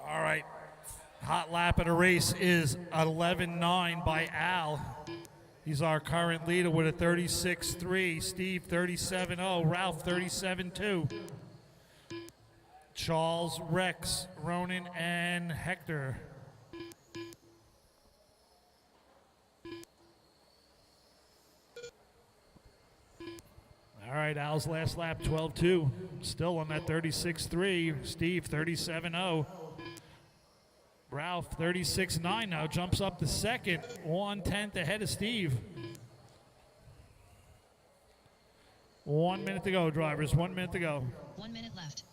All right, hot lap of the race is 11.9 by Al. He's our current leader with a 36.3. Steve 37.0. Ralph 37.2. Charles, Rex, Ronan, and Hector. All right, Al's last lap 12.2. Still on that 36.3. Steve 37.0. Ralph 36.9 now jumps up to second, 1/10 ahead of Steve. 1 minute to go, drivers. 1 minute to go. 1 minute left.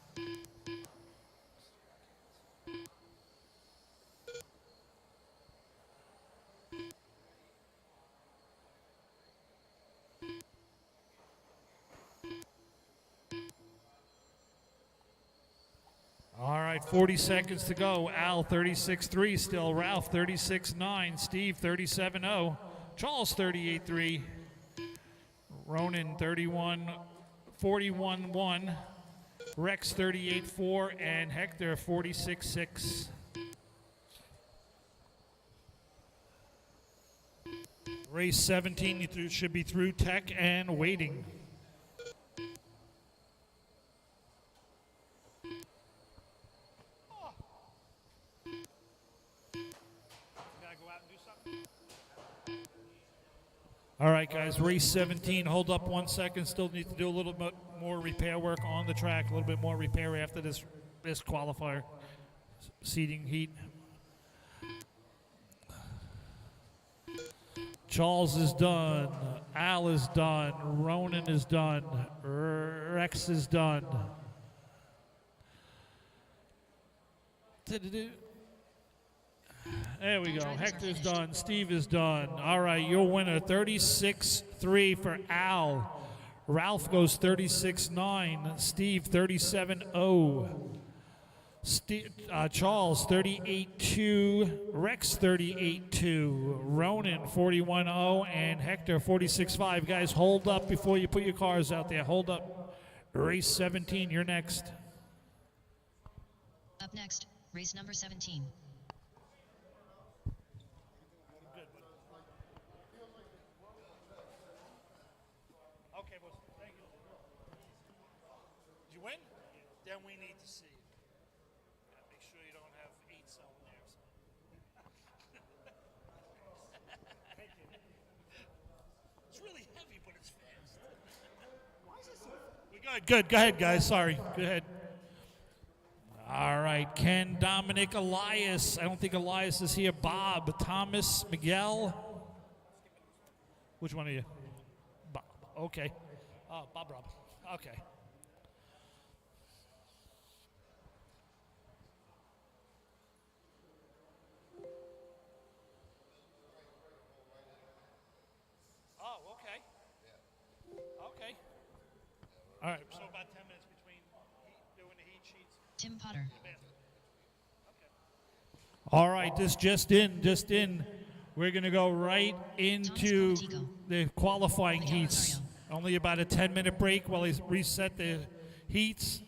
All right, 40 seconds to go. Al 36.3 still. Ralph 36.9. Steve 37.0. Charles 38.3. Ronan 41.1. Rex 38.4. And Hector 46.6. Race 17 should be through tech and waiting. All right, guys, race 17. Hold up 1 second. Still need to do a little bit more repair work on the track. A little bit more repair after this qualifier seating heat. Charles is done. Al is done. Ronan is done. Rex is done. There we go. Hector's done. Steve is done. All right, your winner, 36.3 for Al. Ralph goes 36.9. Steve, 37.0. Charles, 38.2. Rex, 38.2. Ronan, 41.0. And Hector, 46.5. Guys, hold up before you put your cars out there. Hold up. Race 17, you're next. Up next, race number 17. Okay, well, thank you. Did you win? Then we need to see. Gotta make sure you don't have 8 cell in there. Thank you. It's really heavy, but it's fast. Why is it so fast? Good. Go ahead, guys. Sorry. Go ahead. All right. Ken, Dominic, Elias. I don't think Elias is here. Bob, Thomas, Miguel. Which one are you? Bob. Okay. Bob Rob. Okay. Oh, okay. Okay. All right. So about 10 minutes between doing the heat sheets. Tim Potter. All right, this just in. We're going to go right into the qualifying heats. Only about a 10-minute break while they reset the heats,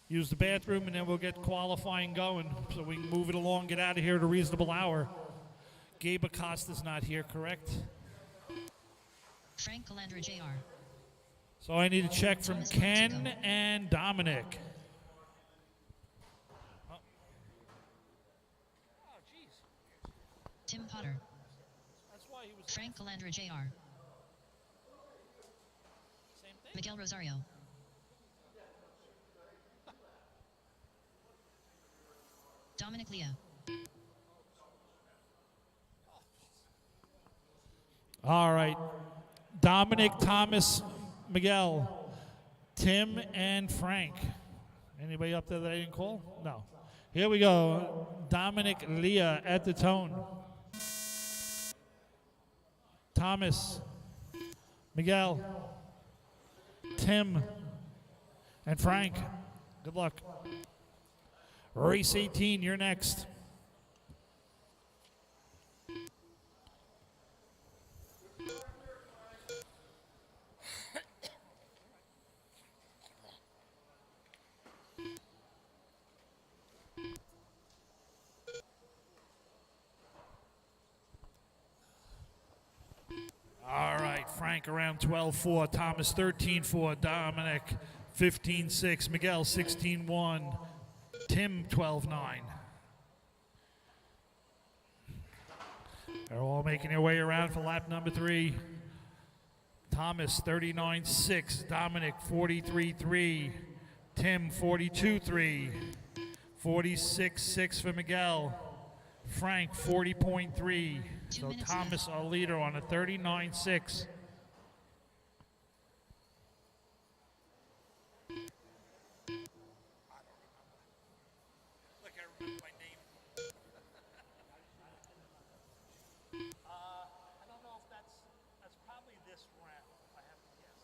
use the bathroom, and then we'll get qualifying going so we can move it along, get out of here at a reasonable hour. Gabe Acosta's not here, correct? Frank Calandra Jr. So I need a check from Ken and Dominic. Oh, jeez. Tim Potter. That's why he was Frank Calandra Jr. same thing. Miguel Rosario. Dominic Leah. All right. Dominic, Thomas, Miguel, Tim, and Frank. Anybody up there that I didn't call? No. Here we go. Dominic Leah at the tone. Thomas, Miguel, Tim, and Frank. Good luck. Race 18, you're next. All right, Frank around 12-4, Thomas 13-4, Dominic 15-6, Miguel 16-1, Tim 12-9. They're all making their way around for lap number 3. Thomas 39-6, Dominic 43-3, Tim 42-3, 46-6 for Miguel, Frank 40.3. So Thomas, our leader, on a 39-6. Look, I remember my name. I don't know if that's probably this round, if I have to guess.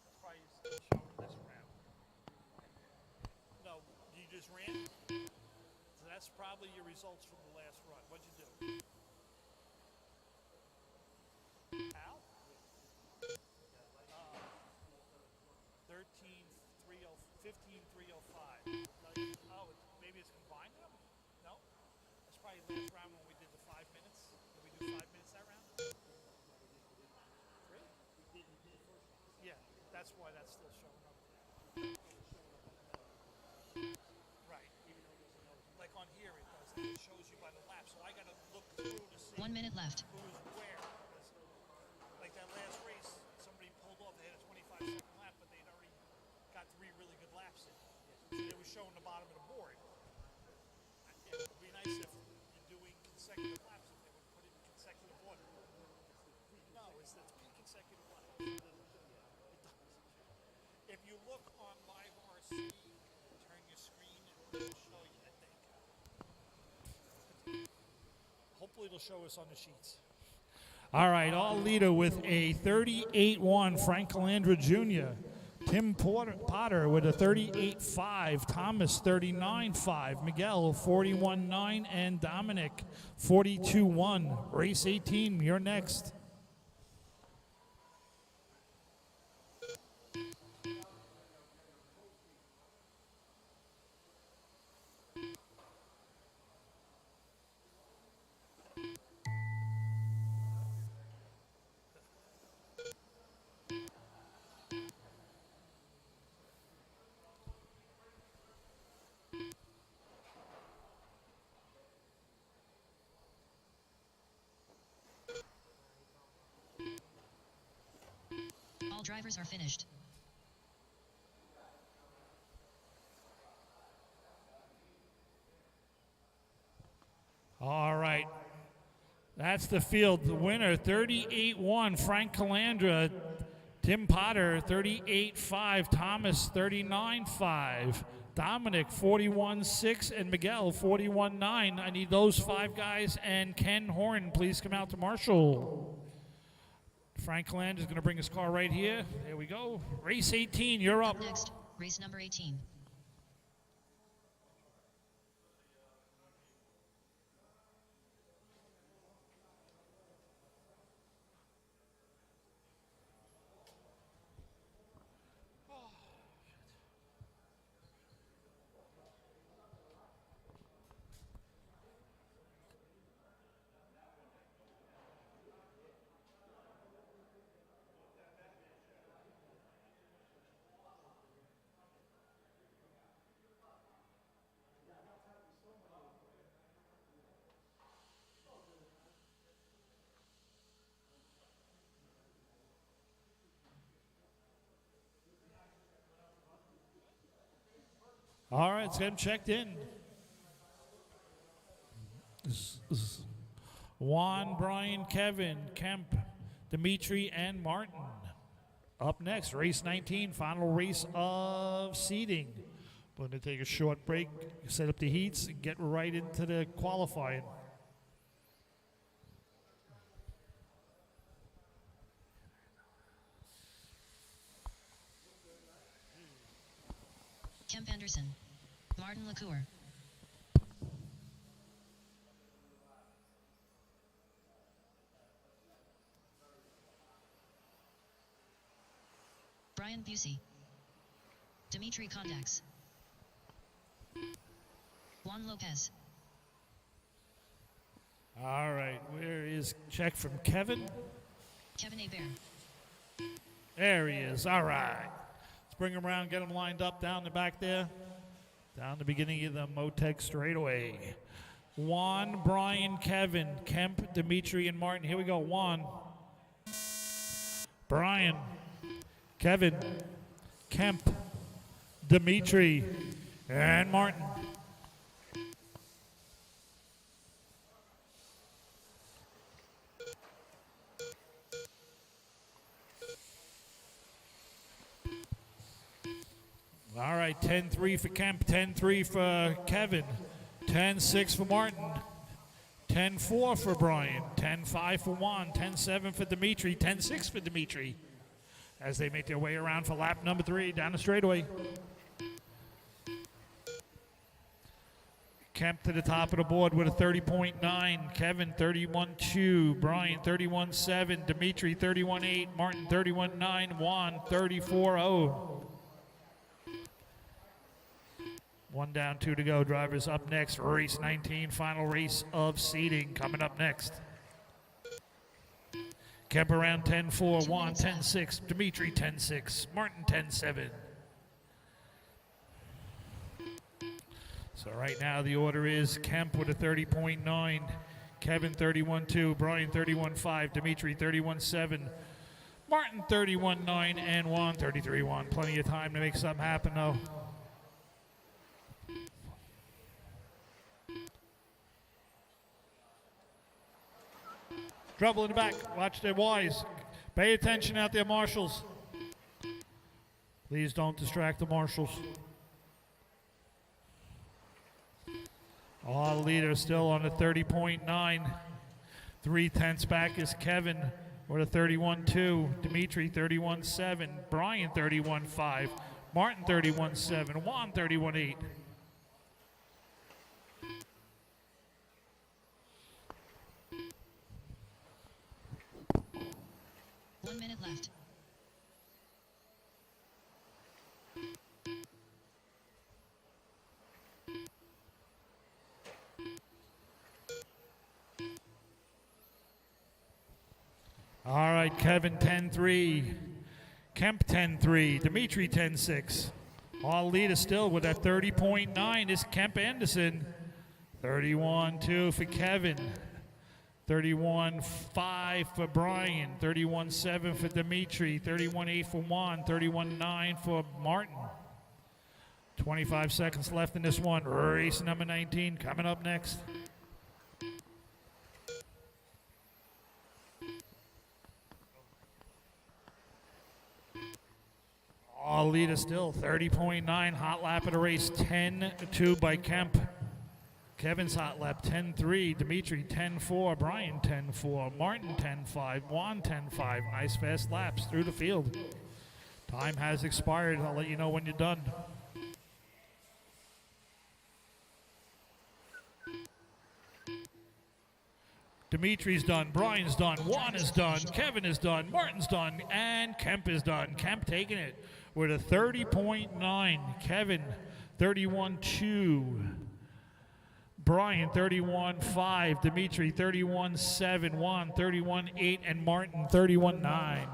That's probably still showing this round. No, you just ran? So that's probably your results from the last run. What'd you do? How? 15,305. Oh, maybe it's combined them? No? That's probably last round when we did the 5 minutes. Did we do 5 minutes that round? 3? Yeah, that's why that's still showing up. Right. Like on here it does that. It shows you by the lap. So I got to look through to see 1 minute left. who was where. Like that last race, somebody pulled off. They had a 25-second lap, but they'd already got 3 really good laps in. So it was showing the bottom of the board. It would be nice if you're doing consecutive laps, if they would put it in consecutive order. No, it's 3 consecutive laps. It does. If you look on Live RC, turn your screen, and it'll show you, I think. Hopefully it'll show us on the sheets. All right, all leader with a 38-1, Frank Calandra Jr. Tim Potter with a 38-5, Thomas 39-5, Miguel 41-9, and Dominic 42-1. Race 18, you're next. All drivers are finished. All right. That's the field. The winner, 38-1, Frank Calandra. Tim Potter, 38-5. Thomas, 39-5. Dominic, 41-6. And Miguel, 41-9. I need those 5 guys. And Ken Horn, please come out to Marshall. Frank Calandra is going to bring his car right here. There we go. Race 18, you're up. Up next, race number 18. All right, let's get him checked in. Juan, Brian, Kevin, Kemp, Dimitri, and Martin. Up next, race 19, final race of seeding. We're going to take a short break, set up the heats, and get right into the qualifying. Kemp Anderson. Martin LaCour. Brian Busey. Dimitri Kondax. Juan Lopez. All right, where is check from Kevin? Kevin Bear. There he is. All right. Let's bring him around, get him lined up down the back there. Down the beginning of the Motec straightaway. Juan, Brian, Kevin, Kemp, Dimitri, and Martin. Here we go. Juan, Brian, Kevin, Kemp, Dimitri, and Martin. All right, 10-3 for Kemp, 10-3 for Kevin, 10-6 for Martin, 10-4 for Brian, 10-5 for Juan, 10-7 for Dimitri, 10-6 for Dimitri as they make their way around for lap number 3 down the straightaway. Kemp to the top of the board with a 30.9, Kevin 31.2, Brian 31.7, Dimitri 31.8, Martin 31.9, Juan 34.0. 1 down, 2 to go. Drivers up next. Race 19, final race of seeding coming up next. Kemp around 10-4, Juan 10-6, Dimitri 10-6, Martin 10-7. So right now the order is Kemp with a 30.9, Kevin 31.2, Brian 31.5, Dimitri 31.7, Martin 31.9, and Juan 33.1. Plenty of time to make something happen though. Trouble in the back. Watch their Ys. Pay attention out there, marshals. Please don't distract the marshals. All the leaders still on the 30.9. 3/10 back is Kevin with a 31.2. Dimitri 31.7. Brian 31.5. Martin 31.7. Juan 31.8. 1 minute left. All right, Kevin 10-3. Kemp 10-3. Dimitri 10-6. All leaders still with that 30.9 is Kemp Anderson. 31.2 for Kevin. 31-5 for Brian, 31-7 for Dimitri, 31-8 for Juan, 31-9 for Martin. 25 seconds left in this one. Race number 19 coming up next. All leader still 30.9. Hot lap of the race 10-2 by Kemp. Kevin's hot lap 10-3. Dimitri 10-4. Brian 10-4. Martin 10-5. Juan 10-5. Nice fast laps through the field. Time has expired. I'll let you know when you're done. Dimitri's done, Brian's done, Juan is done, Kevin is done, Martin's done, and Kemp is done. Kemp taking it with a 30.9. Kevin 31.2. Brian 31.5. Dimitri 31.7. Juan 31.8. And Martin 31.9.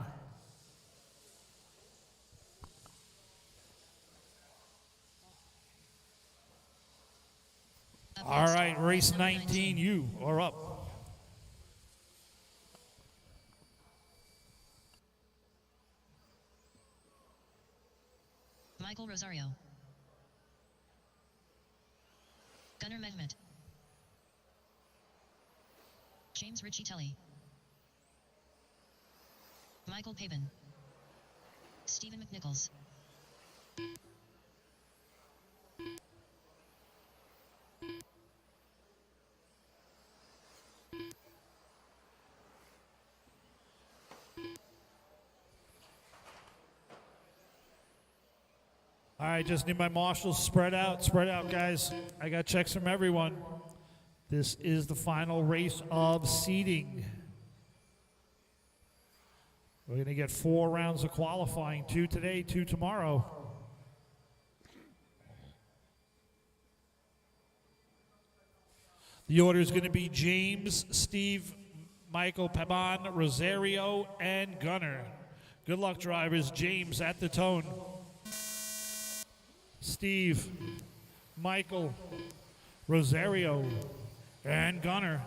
All right, race 19, you are up. Michael Rosario. Gunnar Mehmet. James Ritchie Tully. Michael Pabin. Stephen McNichols. All right, just need my marshals spread out, guys. I got checks from everyone. This is the final race of seeding. We're going to get 4 rounds of qualifying, 2 today, 2 tomorrow. The order is going to be James, Steve, Michael, Paban, Rosario, and Gunnar. Good luck, drivers. James at the tone. Steve, Michael, Rosario, and Gunnar.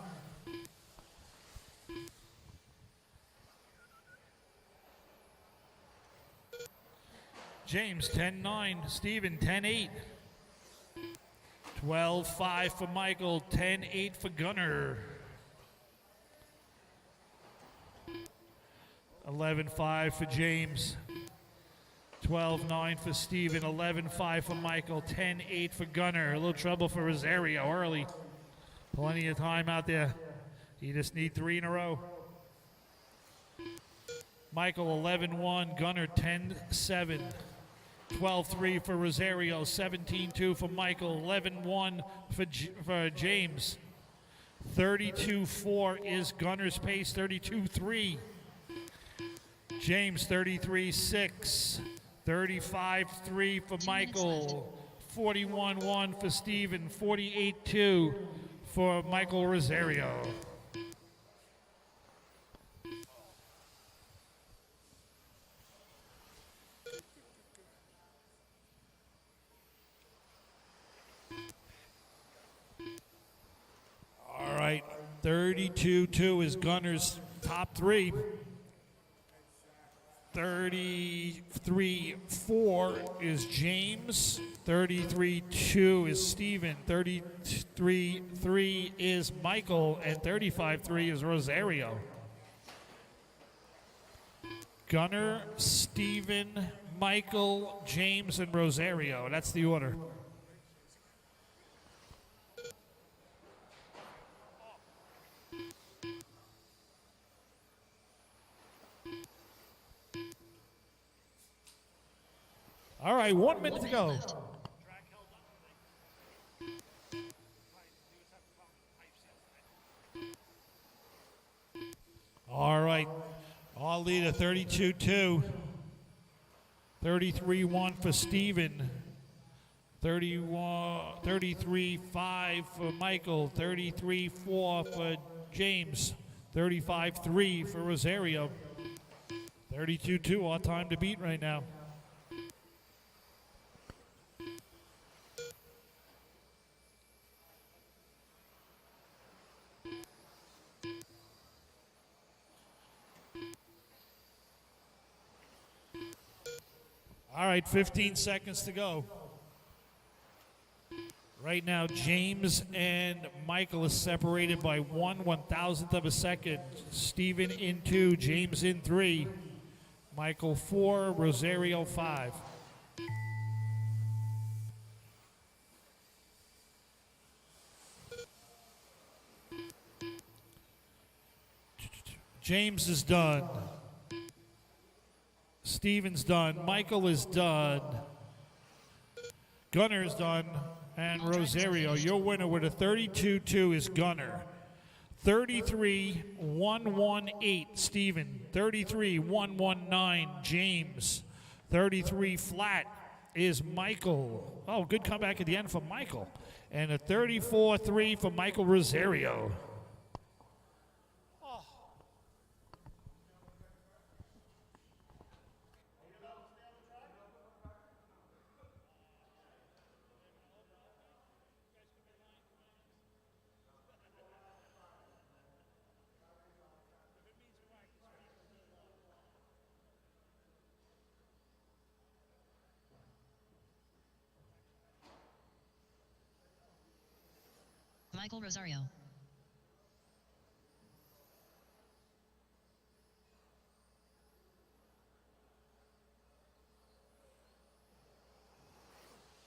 James 10-9, Steven 10-8. 12-5 for Michael, 10-8 for Gunnar. 11-5 for James. 12-9 for Steven, 11-5 for Michael, 10-8 for Gunnar. A little trouble for Rosario early. Plenty of time out there. You just need 3 in a row. Michael 11-1, Gunnar 10-7. 12-3 for Rosario, 17-2 for Michael, 11-1 for James. 32-4 is Gunnar's pace, 32-3. James 33-6. 35-3 for Michael, 41-1 for Steven, 48-2 for Michael Rosario. All right, 32-2 is Gunnar's top 3. 33-4 is James. 33-2 is Steven. 33-3 is Michael. And 35-3 is Rosario. Gunnar, Steven, Michael, James, and Rosario. That's the order. All right, 1 minute to go. All right, all leader 32-2. 33-1 for Steven. 33-5 for Michael. 33-4 for James. 35-3 for Rosario. 32-2, all time to beat right now. All right, 15 seconds to go. Right now, James and Michael is separated by 1/1000th of a second. Steven in 2, James in 3, Michael 4, Rosario 5. James is done. Steven's done. Michael is done. Gunner is done. And Rosario, your winner with a 32-2 is Gunner. 33-118, Steven. 33-119, James. 33 flat is Michael. Oh, good comeback at the end for Michael. And a 34-3 for Michael Rosario. Michael Rosario.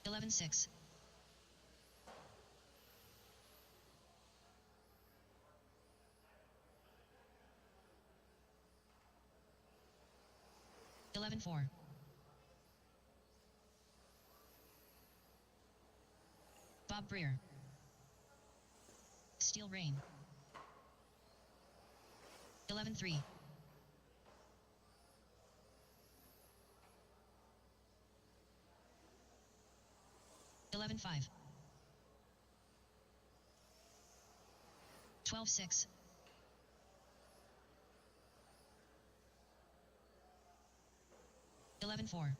$11.6. $11.4. Bob Breer. Steel Rain. 11-3. $11-5. 12-6. $11-4.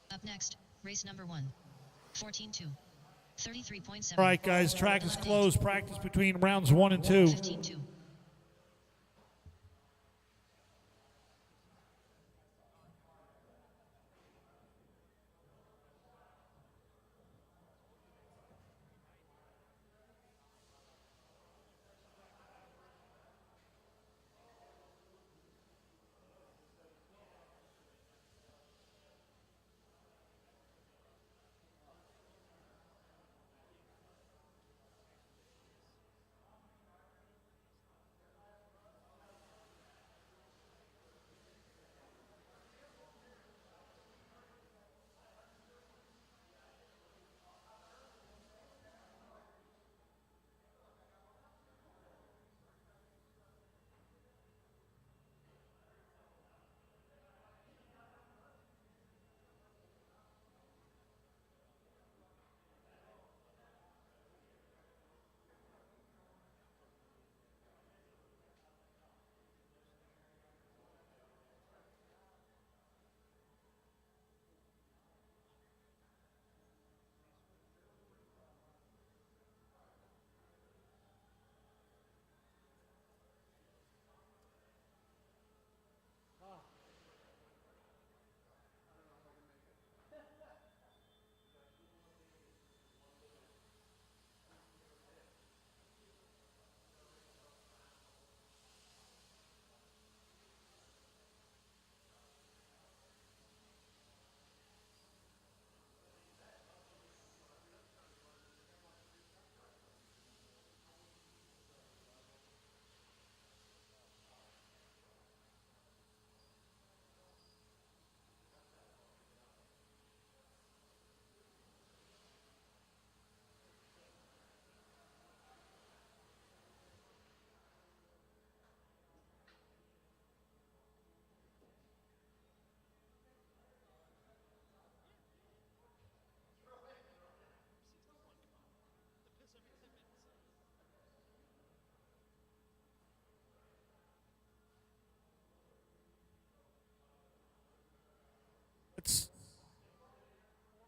Up next, race number 1. 14-2. 33.7. All right, guys, track is closed. Practice between rounds 1 and 2. 15-2.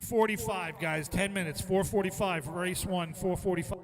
4:45, guys. 10 minutes. 4:45. Race 1. 4:45.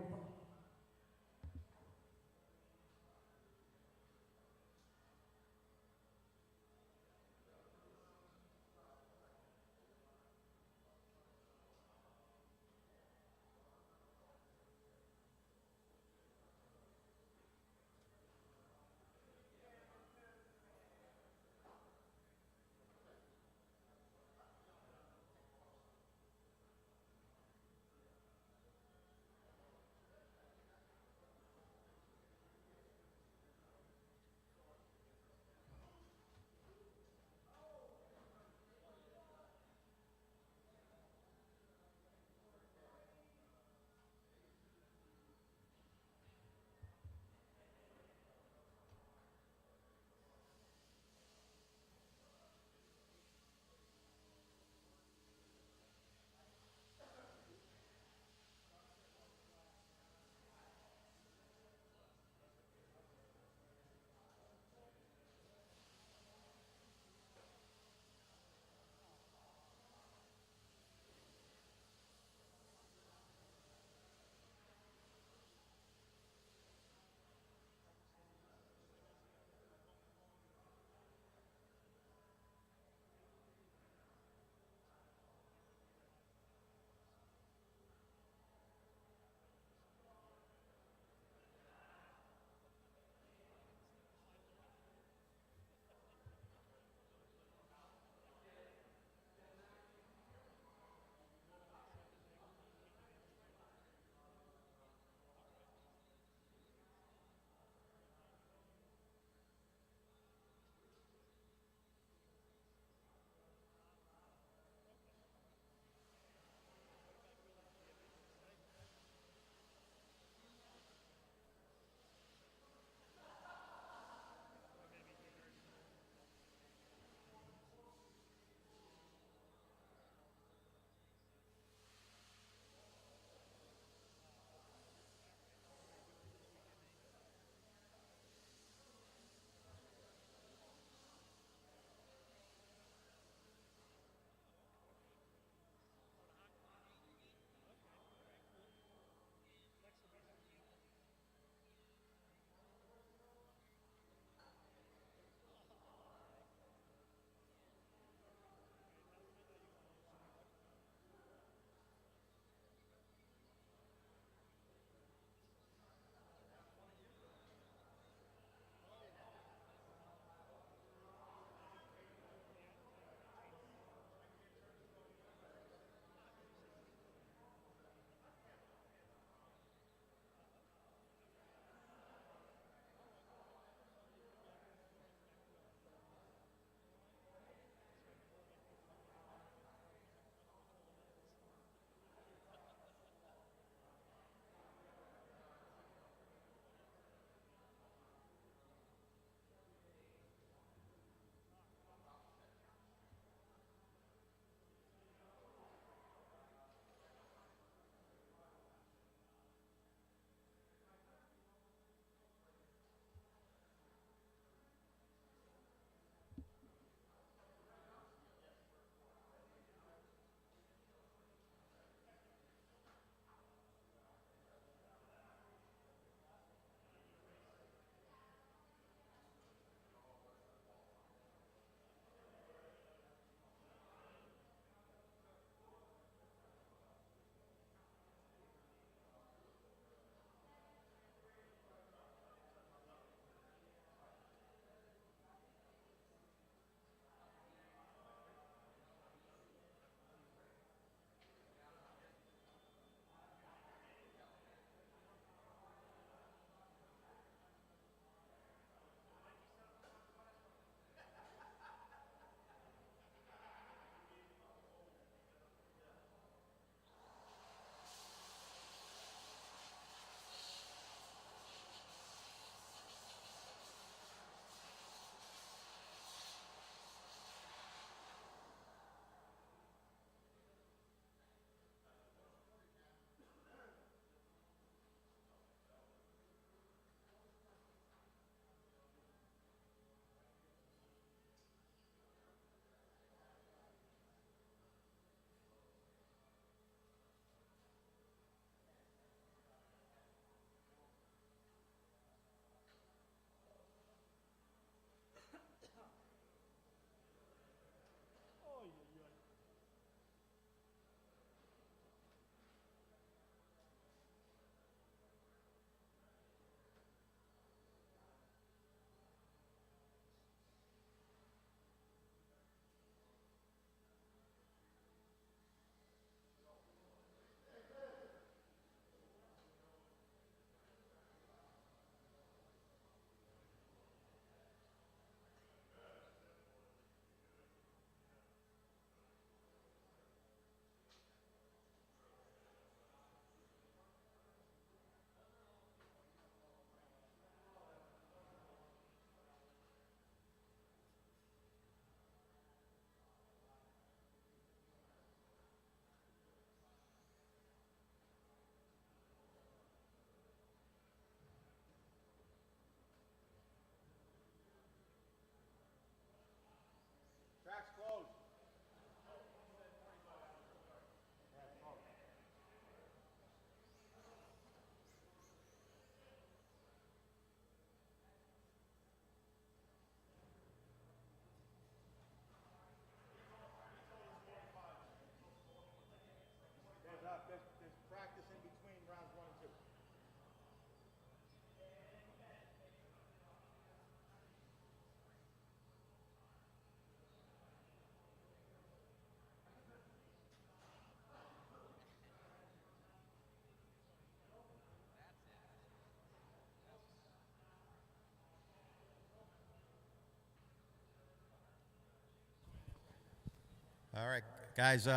All right, guys.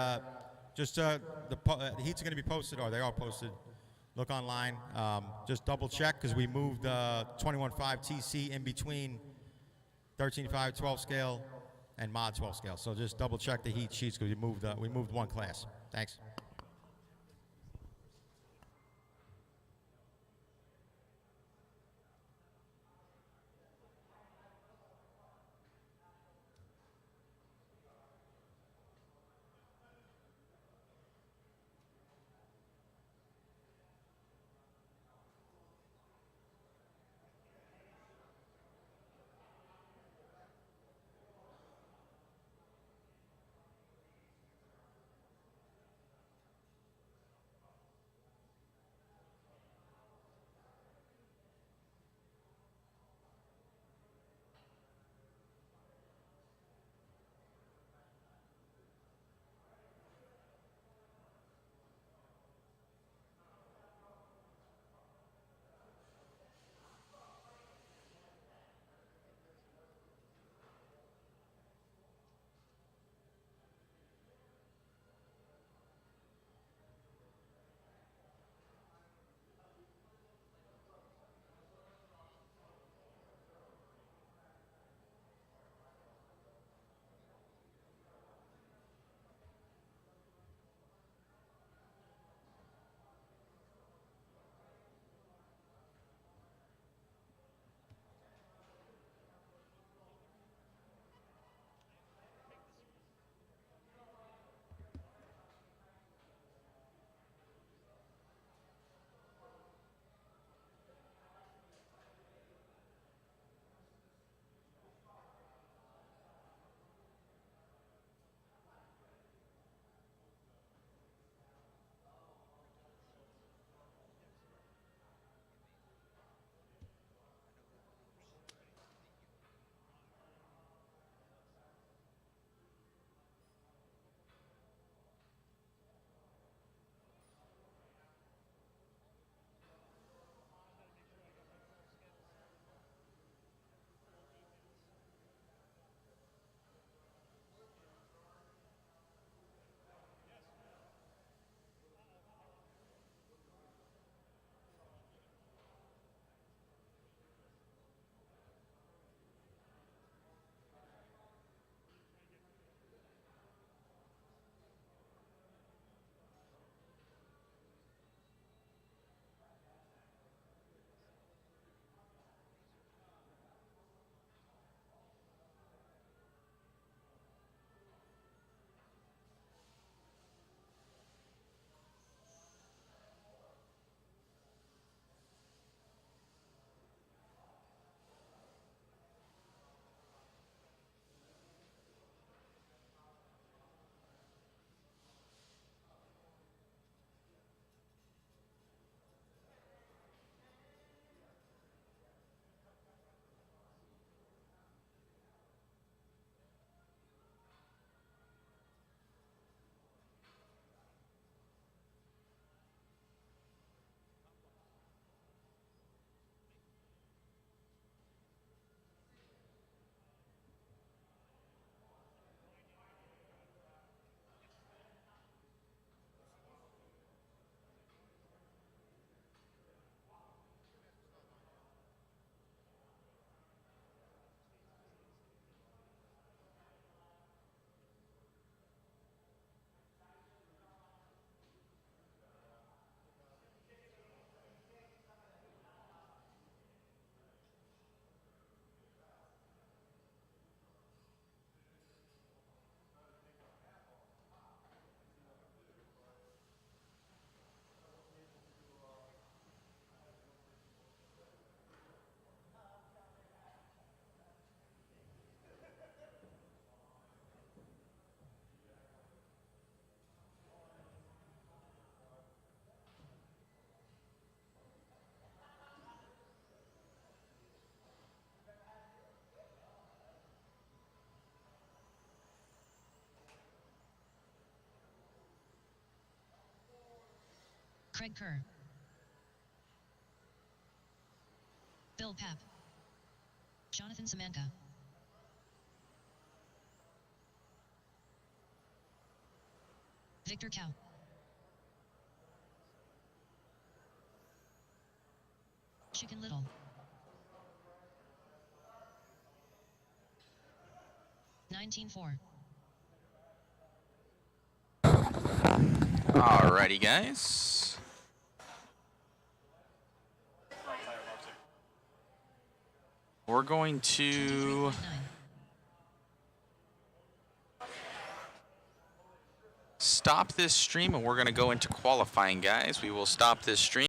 Just the heats are going to be posted, or they are posted. Look online. Just double check because we moved 21.5 TC in between 13.5 12 scale and mod 12 scale. So just double check the heat sheets because we moved one class. Thanks. Craig Kerr, Bill Papp, Jonathan Samanka, Victor Cow. Chicken Little. $19.4. Alrighty, guys. We're going to 23.9. stop this stream and we're going to go into qualifying, guys. We will stop this stream.